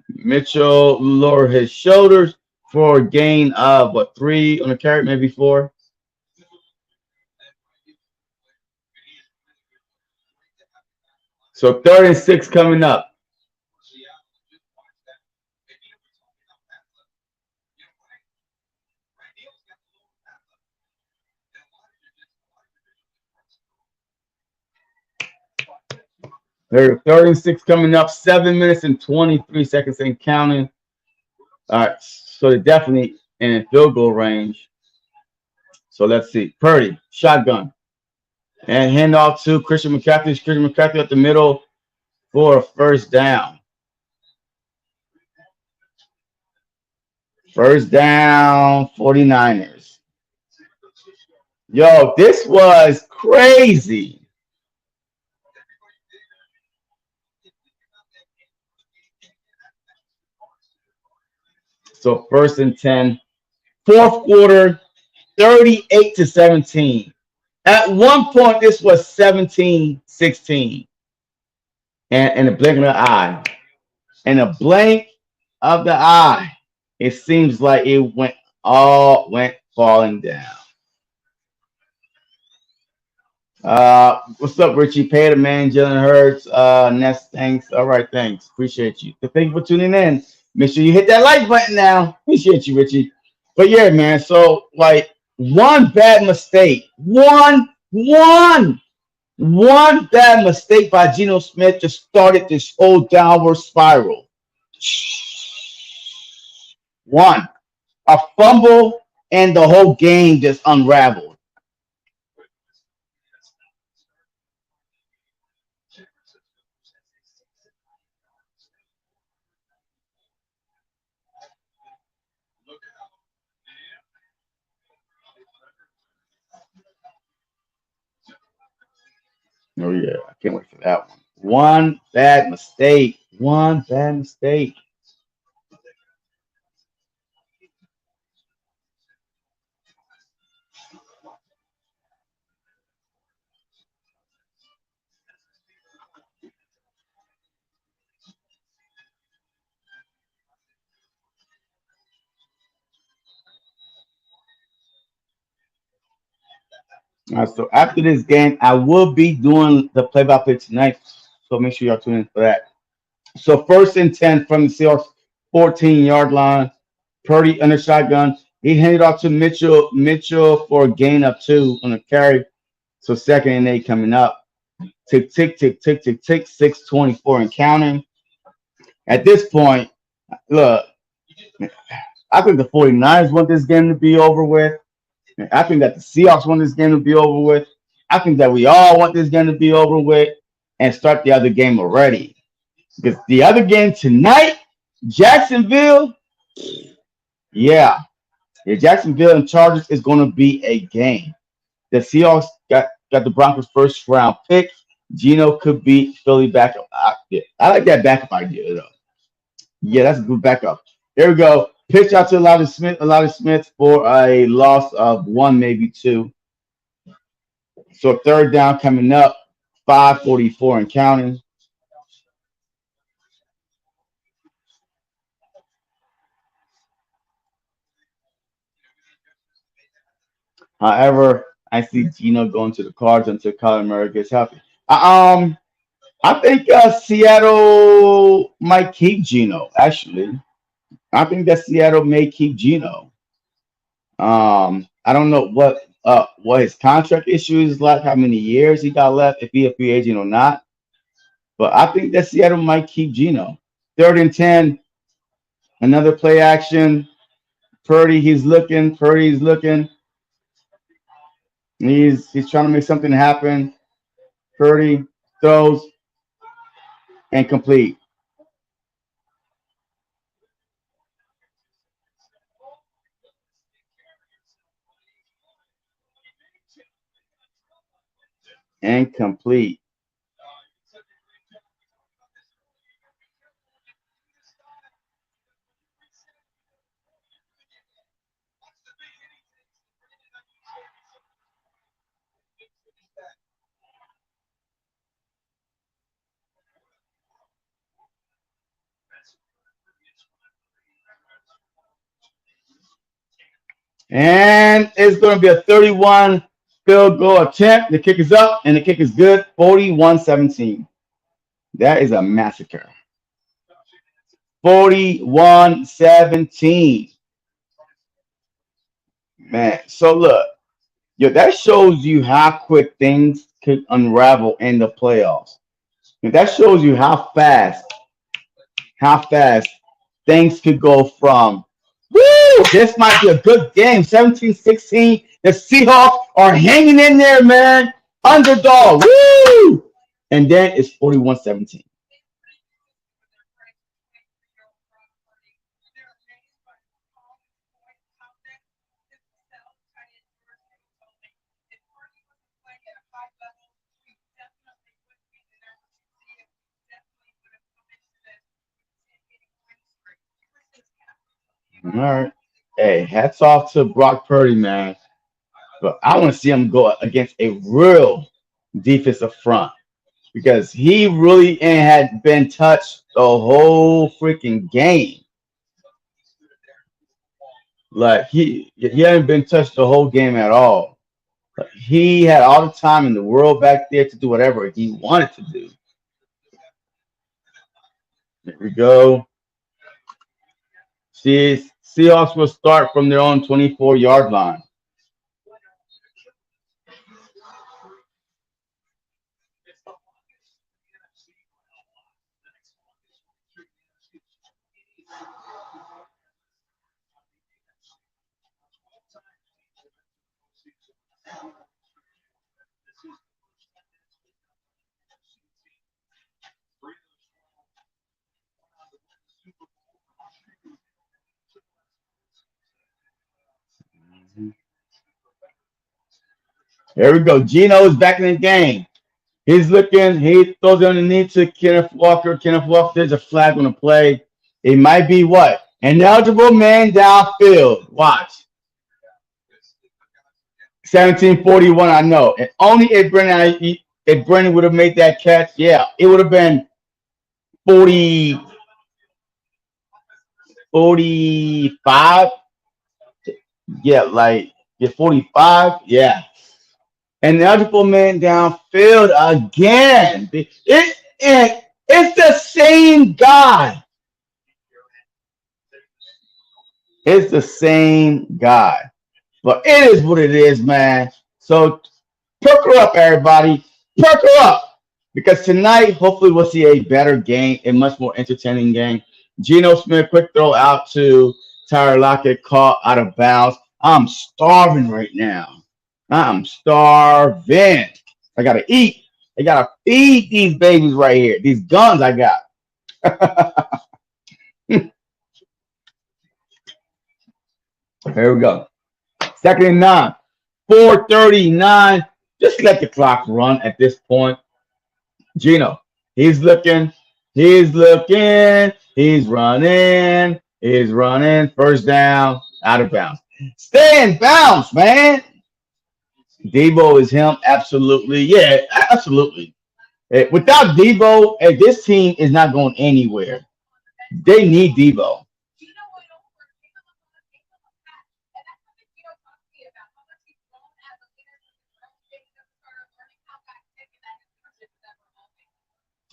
Mitchell lower his shoulders for a gain of what, three on the carry, maybe four. So third and six coming up. Third and six coming up. 7 minutes and 23 seconds and counting. All right, so they're definitely in field goal range. So let's see. Purdy, shotgun. And handoff to Christian McCaffrey. Christian McCaffrey at the middle for a first down. First down, 49ers. Yo, this was crazy. So first and 10. Fourth quarter, 38-17. At one point, this was 17-16. And in a blink of the eye. In a blink of the eye, it seems like it went falling down. What's up, Richie? Pay the man, Jalen Hurts. Ness, thanks. All right, thanks. Appreciate you. So thank you for tuning in. Make sure you hit that like button now. Appreciate you, Richie. But yeah, man. So like one bad mistake, one bad mistake by Geno Smith just started this whole downward spiral. One, a fumble, and the whole game just unraveled. Oh yeah, I can't wait for that one. One bad mistake. One bad mistake. So after this game, I will be doing the play-by-play tonight. So make sure y'all tune in for that. So first and 10 from the Seahawks 14-yard line. Purdy under shotgun. He handed off to Mitchell. Mitchell for a gain of two on the carry. So second and 8 coming up. Tick, tick, tick, tick, tick, tick. 6:24 and counting. At this point, look, I think the 49ers want this game to be over with. I think that the Seahawks want this game to be over with. I think that we all want this game to be over with and start the other game already. Because the other game tonight, Jacksonville, yeah, Jacksonville and Chargers is going to be a game. The Seahawks got the Broncos' first round pick. Geno could beat Philly backup. I like that backup idea though. Yeah, that's a good backup. There we go. Pitch out to Elijah Smith for a loss of one, maybe two. So third down coming up, 5:44 and counting. However, I see Geno going to the Cards until Kyler Murray gets healthy. I think Seattle might keep Geno. Actually, I think that Seattle may keep Geno. I don't know what his contract issue is like, how many years he got left, if he a free agent or not. But I think that Seattle might keep Geno. 3rd and 10, another play action. Purdy, he's looking. Purdy's looking. He's trying to make something happen. Purdy throws and complete. And complete. And it's going to be a 31 field goal attempt. The kick is up and the kick is good. 41-17. That is a massacre. 41-17. Man, so look, yo, that shows you how quick things could unravel in the playoffs. That shows you how fast things could go from, woo, this might be a good game, 17-16. The Seahawks are hanging in there, man. Underdog, woo! And then it's 41-17. All right. Hey, hats off to Brock Purdy, man. But I want to see him go against a real defensive front because he really ain't had been touched the whole freaking game. Like he hadn't been touched the whole game at all. Like, he had all the time in the world back there to do whatever he wanted to do. There we go. See, Seahawks will start from their own 24-yard line. There we go. Gino is back in the game. He's looking. He throws it underneath to Kenneth Walker. Kenneth Walker, there's a flag on the play. It might be what? An eligible man downfield. Watch. 1741, I know. And only if Brennan would have made that catch, yeah, it would have been 40, 45. Yeah, like, yeah, 45. Yeah. And the eligible man downfield again. It's the same guy. It's the same guy. But it is what it is, man. So perk her up, everybody. Perk her up. Because tonight, hopefully, we'll see a better game, a much more entertaining game. Geno Smith, quick throw out to Tyler Lockett, caught out of bounds. I'm starving right now. I'm starving. I gotta eat. I gotta feed these babies right here. These guns I got. Here we go. 2nd and 9. 4:39. Just let the clock run at this point. Gino, he's looking. He's looking. He's running. He's running. First down. Out of bounds. Stay in bounds, man. Debo is him. Absolutely. Yeah, absolutely. Without Debo, this team is not going anywhere. They need Debo.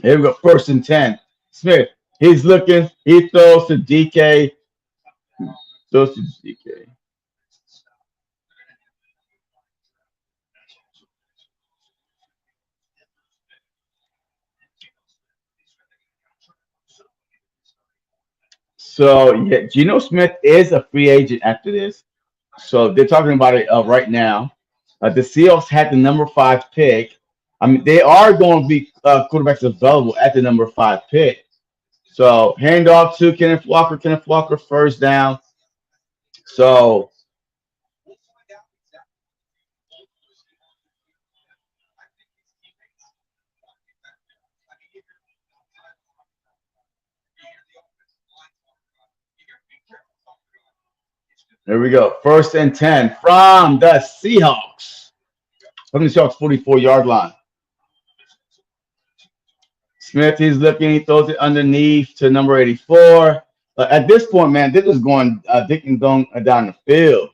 Here we go. 1st and 10. Smith. He's looking. He throws to DK. Throws to DK. So yeah, Geno Smith is a free agent after this. So they're talking about it right now. The Seahawks had the number five pick. I mean, they are going to be quarterbacks available at the number five pick. So handoff to Kenneth Walker. Kenneth Walker first down. So there we go. First and 10 from the Seahawks. From the Seahawks 44-yard line. Smith, he's looking, he throws it underneath to number 84. At this point, man, this is going dick and dong down the field.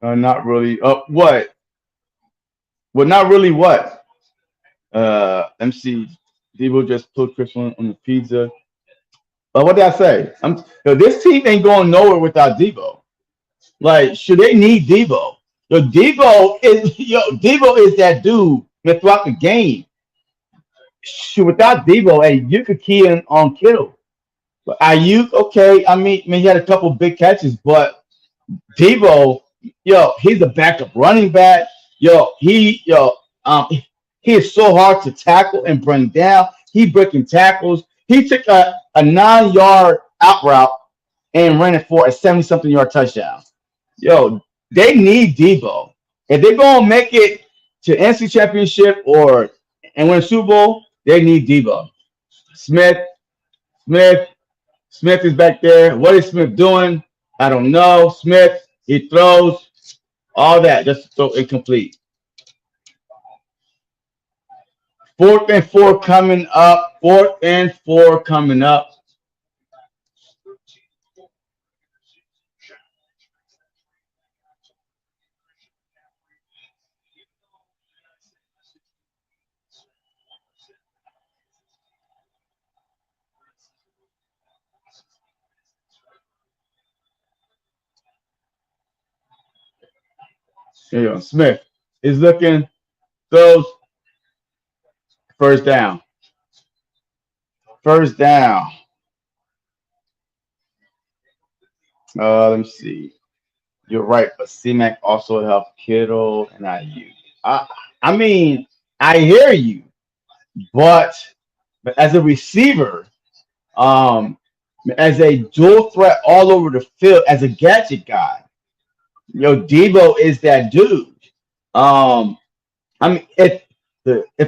Not really. What? Well, not really what? MC Debo just put Chris on the pizza. What did I say? This team ain't going nowhere without Debo. Like, should they need Debo? Debo is that dude that throughout the game. Shoot, without Debo, hey, you could key in on Kittle. But Ayuk, okay, I mean, he had a couple big catches, but Debo, he's a backup running back. Um, he is so hard to tackle and bring down. He breaking tackles. He took a 9-yard out route and ran it for a 70-something yard touchdown. Yo, they need Debo. If they're gonna make it to NC Championship or and win a Super Bowl, they need Debo. Smith, Smith, Smith is back there. What is Smith doing? I don't know. Smith, he throws all that just to throw incomplete. 4th and 4 coming up. 4th and 4 coming up. There you go. Smith is looking, throws, first down. First down. Let me see. You're right, but C-Mac also helped Kittle and IU. I mean, I hear you, but as a receiver, um, as a dual threat all over the field, as a gadget guy, Debo is that dude. Um, I mean, if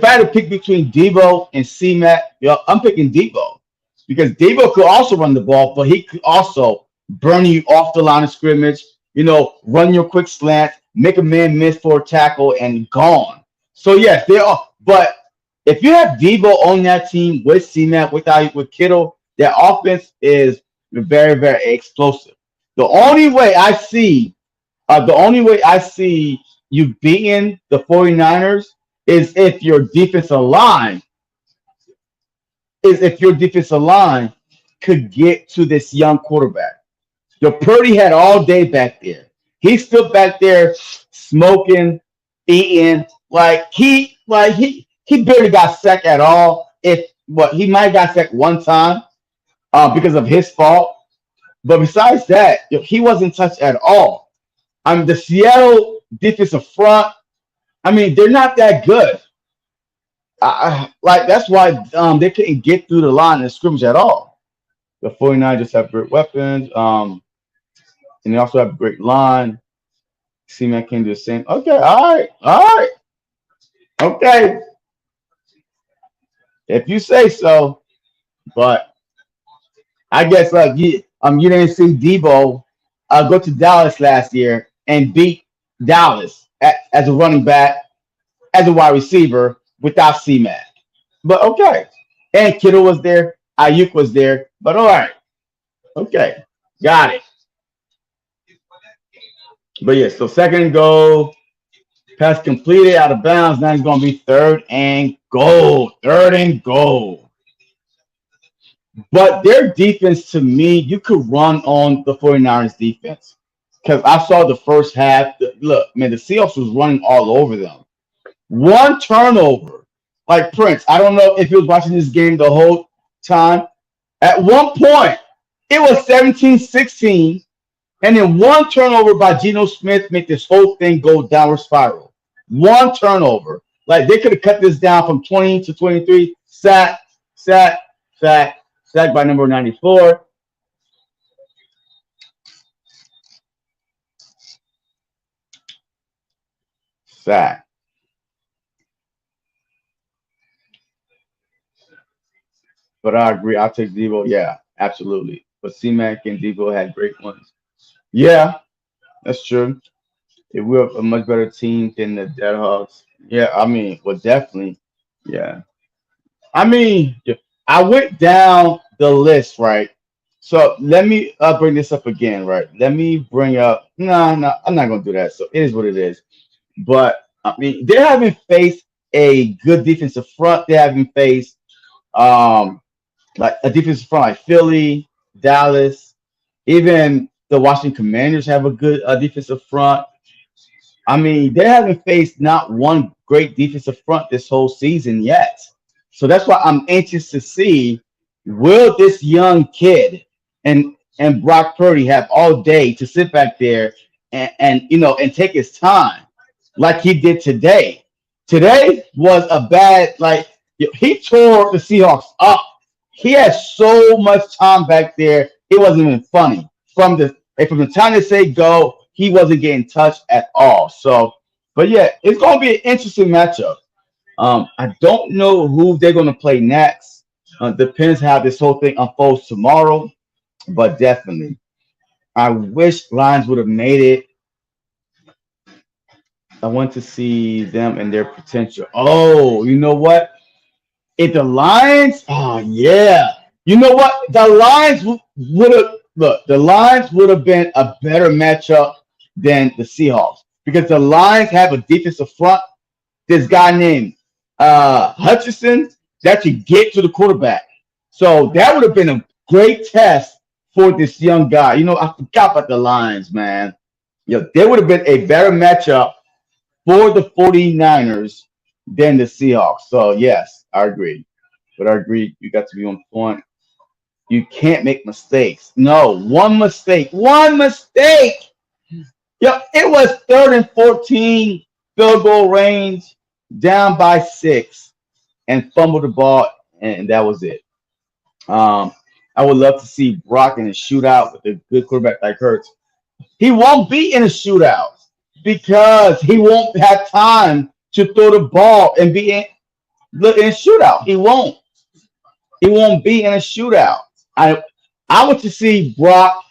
I had to pick between Debo and C-Mac, I'm picking Debo because Debo could also run the ball, but he could also burn you off the line of scrimmage. Run your quick slant, make a man miss for a tackle, and gone. So yes, they are. But if you have Debo on that team with C-Mac, with Kittle, that offense is very, very explosive. The only way I see you beating the 49ers is if your defensive line could get to this young quarterback. Purdy had all day back there. He's still back there smoking, eating. He barely got sacked at all. He might have got sacked one time because of his fault. But besides that, he wasn't touched at all. The Seattle defensive front, they're not that good. That's why they couldn't get through the line of scrimmage at all. The 49ers just have great weapons, and they also have a great line. C-Mac can do the same. Okay, all right, okay. If you say so, but I guess you didn't see Debo go to Dallas last year and beat Dallas as a running back, as a wide receiver without C-Mac. But okay. And Kittle was there. Ayuk was there. But all right. Okay. Got it. But yeah, so second and goal. Pass completed out of bounds. Now it's going to be third and goal. Third and goal. But their defense, to me, you could run on the 49ers defense. Because I saw the first half. Look, man, the Seahawks was running all over them. One turnover. Like Prince, I don't know if he was watching this game the whole time. At one point, it was 17-16, and then one turnover by Geno Smith made this whole thing go downward spiral. One turnover. Like they could have cut this down from 20 to 23. Sack, sack, sack, sack by number 94. Sack. But I agree. I'll take Debo. Yeah, absolutely. But C-Mac and Debo had great ones. Yeah, that's true. If we're a much better team than the Deadhawks. Yeah, I mean, well, definitely. Yeah. I mean, yeah, I went down the list, right? So let me bring this up again, right? Let me bring up. No, no, I'm not gonna do that. So it is what it is. But I mean, they haven't faced a good defensive front. They haven't faced um like a defensive front like Philly, Dallas, even the Washington Commanders have a good defensive front. I mean, they haven't faced not one great defensive front this whole season yet. So that's why I'm anxious to see will this young kid and Brock Purdy have all day to sit back there and take his time like he did today. Today was a bad he tore the Seahawks up. He had so much time back there, it wasn't even funny. From the time they say go, he wasn't getting touched at all. So, but yeah, it's gonna be an interesting matchup. I don't know who they're gonna play next. Depends how this whole thing unfolds tomorrow, but definitely, I wish Lions would have made it. I want to see them and their potential. Oh, you know what? If the Lions, oh yeah, you know what? The Lions would have look. The Lions would have been a better matchup than the Seahawks because the Lions have a defensive front. This guy named Hutchinson that could get to the quarterback. So that would have been a great test for this young guy. I forgot about the Lions, man. There would have been a better matchup for the 49ers than the Seahawks. So, yes, I agree. But I agree, you got to be on point. You can't make mistakes. No, one mistake. One mistake. It was 3rd and 14, field goal range, down by 6, and fumbled the ball, and that was it. Um, I would love to see Brock in a shootout with a good quarterback like Hurts. He won't be in a shootout because he won't have time to throw the ball and be in a shootout. He won't. He won't be in a shootout. I I want to see Brock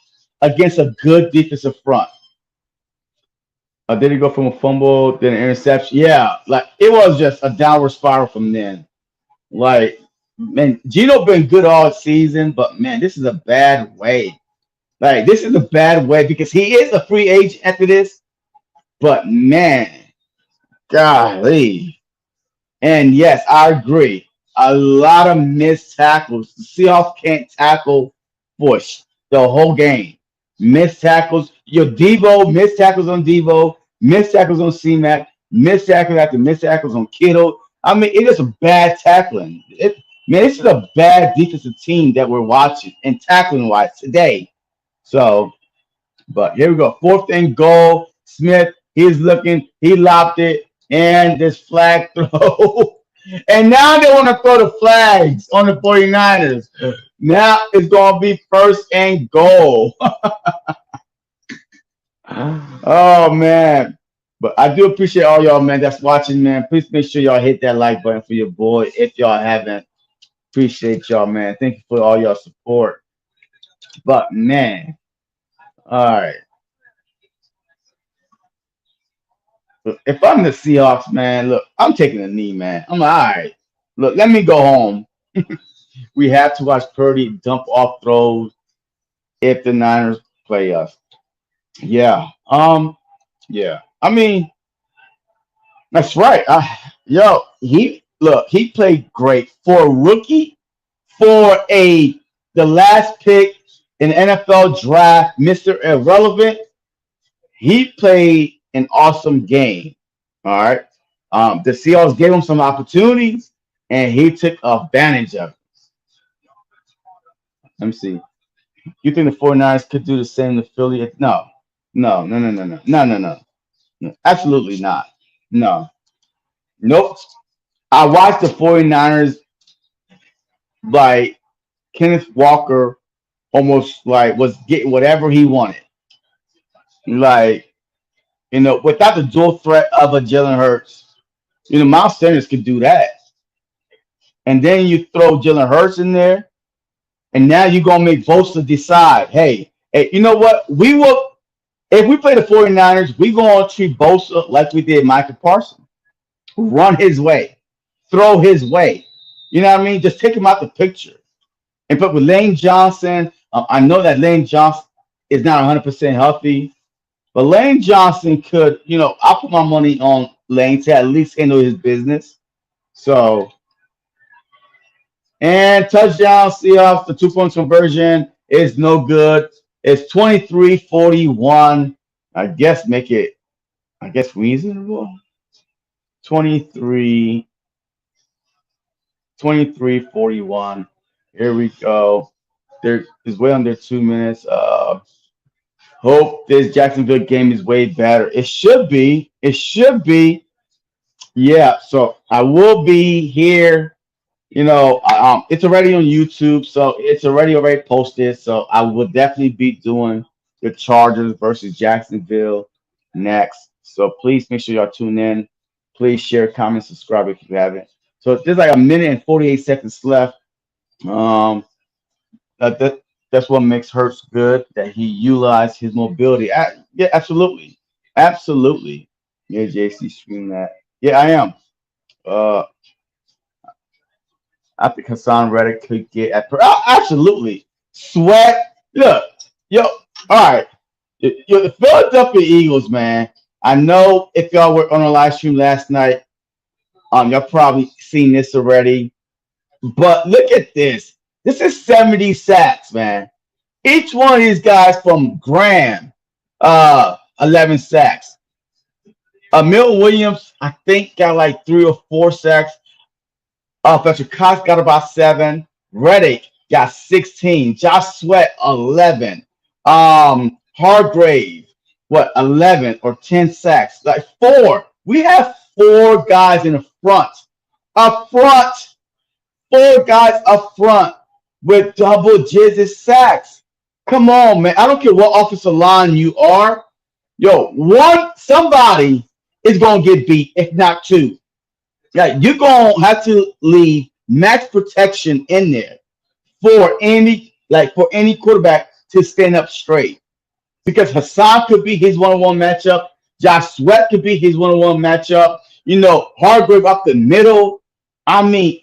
against a good defensive front. Did he go from a fumble, then an interception? Yeah, like it was just a downward spiral from then. Like, man, Gino been good all season, but man, this is a bad way. Like, this is a bad way because he is a free agent after this. But man, golly. And yes, I agree. A lot of missed tackles. The Seahawks can't tackle for the whole game. Missed tackles. Your Devo, missed tackles on Devo, missed tackles on C-Mac, missed tackles after missed tackles on Kittle. I mean, it is a bad tackling. Man, this is a bad defensive team that we're watching and tackling wise today. So, but here we go. 4th and goal. Smith, he's looking, he lopped it, and this flag throw. And now they want to throw the flags on the 49ers. Now it's going to be 1st and goal. Oh, man. But I do appreciate all y'all, man, that's watching, man. Please make sure y'all hit that like button for your boy if y'all haven't. Appreciate y'all, man. Thank you for all y'all support. But, man, all right. Look, if I'm the Seahawks, man, look, I'm taking a knee, man. I'm like, all right. Look, let me go home. We have to watch Purdy dump off throws if the Niners play us. Yeah. Yeah. I mean, that's right. He played great for a rookie, for a the last pick in the NFL draft, Mr. Irrelevant. He played an awesome game. All right. The Seahawks gave him some opportunities, and he took advantage of it. Let me see. You think the 49ers could do the same to Philly? No. No, no, no, no, no. No, no, no. No. Absolutely not. No. Nope. I watched the 49ers like Kenneth Walker almost like was getting whatever he wanted. Like, without the dual threat of a Jalen Hurts, Miles Sanders could do that. And then you throw Jalen Hurts in there, and now you're gonna make Bosa decide, hey, you know what? We will if we play the 49ers, we gonna treat Bosa like we did Michael Parsons. Run his way, throw his way. You know what I mean? Just take him out the picture. And but with Lane Johnson, I know that Lane Johnson is not 100% healthy, but Lane Johnson could, I'll put my money on Lane to at least handle his business. So, and touchdown Seahawks, the 2 points conversion is no good. It's 23-41. I guess make it, reasonable. 23, 23-41. Here we go. There is way under 2 minutes. Hope this Jacksonville game is way better. It should be. It should be. Yeah. So I will be here. It's already on YouTube, so it's already posted. So I will definitely be doing the Chargers versus Jacksonville next. So please make sure y'all tune in. Please share, comment, subscribe if you haven't. So there's like a minute and 48 seconds left. Um, that's what makes Hurts good, that he utilized his mobility. Yeah, absolutely. Absolutely. Yeah, JC stream that. Yeah, I am. Uh, I think Hassan Reddick could get absolutely. Sweat. Look, yo, all right. The Philadelphia Eagles, man. I know if y'all were on a live stream last night, y'all probably seen this already. But look at this. This is 70 sacks, man. Each one of these guys from Graham, 11 sacks. Milton Williams, I think, got like 3 or 4 sacks. Fletcher Cox got about 7. Reddick got 16. Josh Sweat, 11. Hargrave, 11 or 10 sacks? Like 4. We have 4 guys in the front. Up front. 4 guys up front with double-digit sacks. Come on, man. I don't care what offensive line you are. Yo, somebody is going to get beat, if not 2. Yeah, you're going to have to leave max protection in there for any quarterback to stand up straight. Because Hassan could be his one-on-one matchup. Josh Sweat could be his one-on-one matchup. Hargrave up the middle. I mean,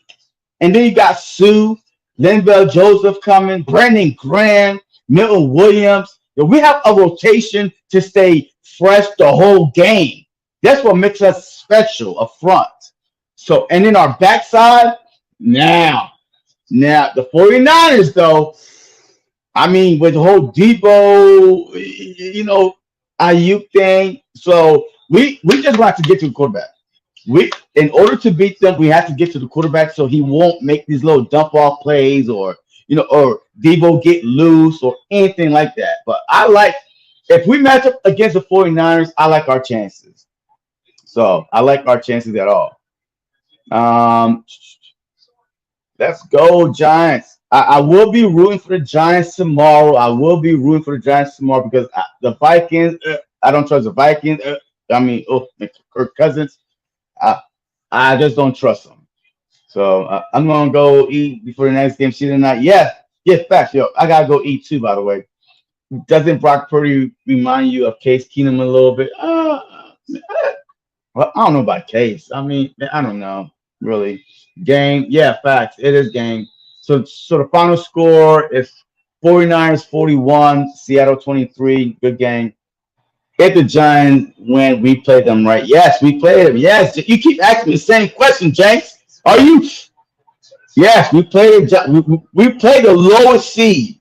and then you got Sue, Linval Joseph coming, Brandon Graham, Milton Williams. We have a rotation to stay fresh the whole game. That's what makes us special up front. So, and then our backside, now the 49ers, though, I mean, with the whole Debo, Ayuk thing. So we just want to get to the quarterback. In order to beat them, we have to get to the quarterback so he won't make these little dump off plays or Debo get loose or anything like that. But if we match up against the 49ers, I like our chances. So I like our chances at all. Let's go, Giants. I will be rooting for the Giants tomorrow. Because the Vikings, I don't trust the Vikings. Kirk Cousins. I just don't trust them. So I'm going to go eat before the next game. Season night. Yeah, facts. Yo, I got to go eat too, by the way. Doesn't Brock Purdy remind you of Case Keenum a little bit? Well, I don't know about Case. I mean, I don't know, really. Game. Yeah, facts. It is game. So the final score is 49ers 41, Seattle 23. Good game. If the Giants win, we play them, right? Yes, we played them. Yes, you keep asking me the same question, James. Are you? Yes, we played. We played the lowest seed.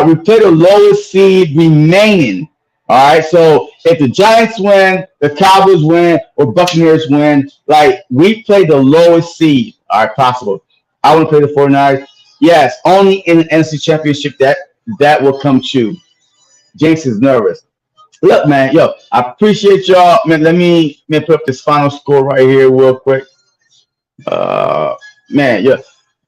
We played the lowest seed remaining. All right. So if the Giants win, the Cowboys win, or Buccaneers win, like we play the lowest seed. All right, possible. I want to play the 49ers. Yes, only in the NFC Championship that will come true. Jinx is nervous. Look, man, yo, I appreciate y'all. Man, let me put up this final score right here real quick. Uh, man, yeah.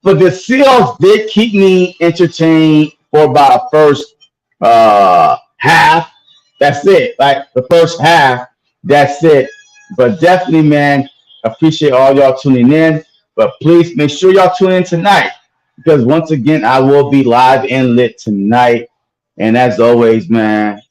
But the Seahawks did keep me entertained for about first half. That's it. Like the first half, that's it. But definitely, man, appreciate all y'all tuning in. But please make sure y'all tune in tonight because once again, I will be live and lit tonight. And as always, man,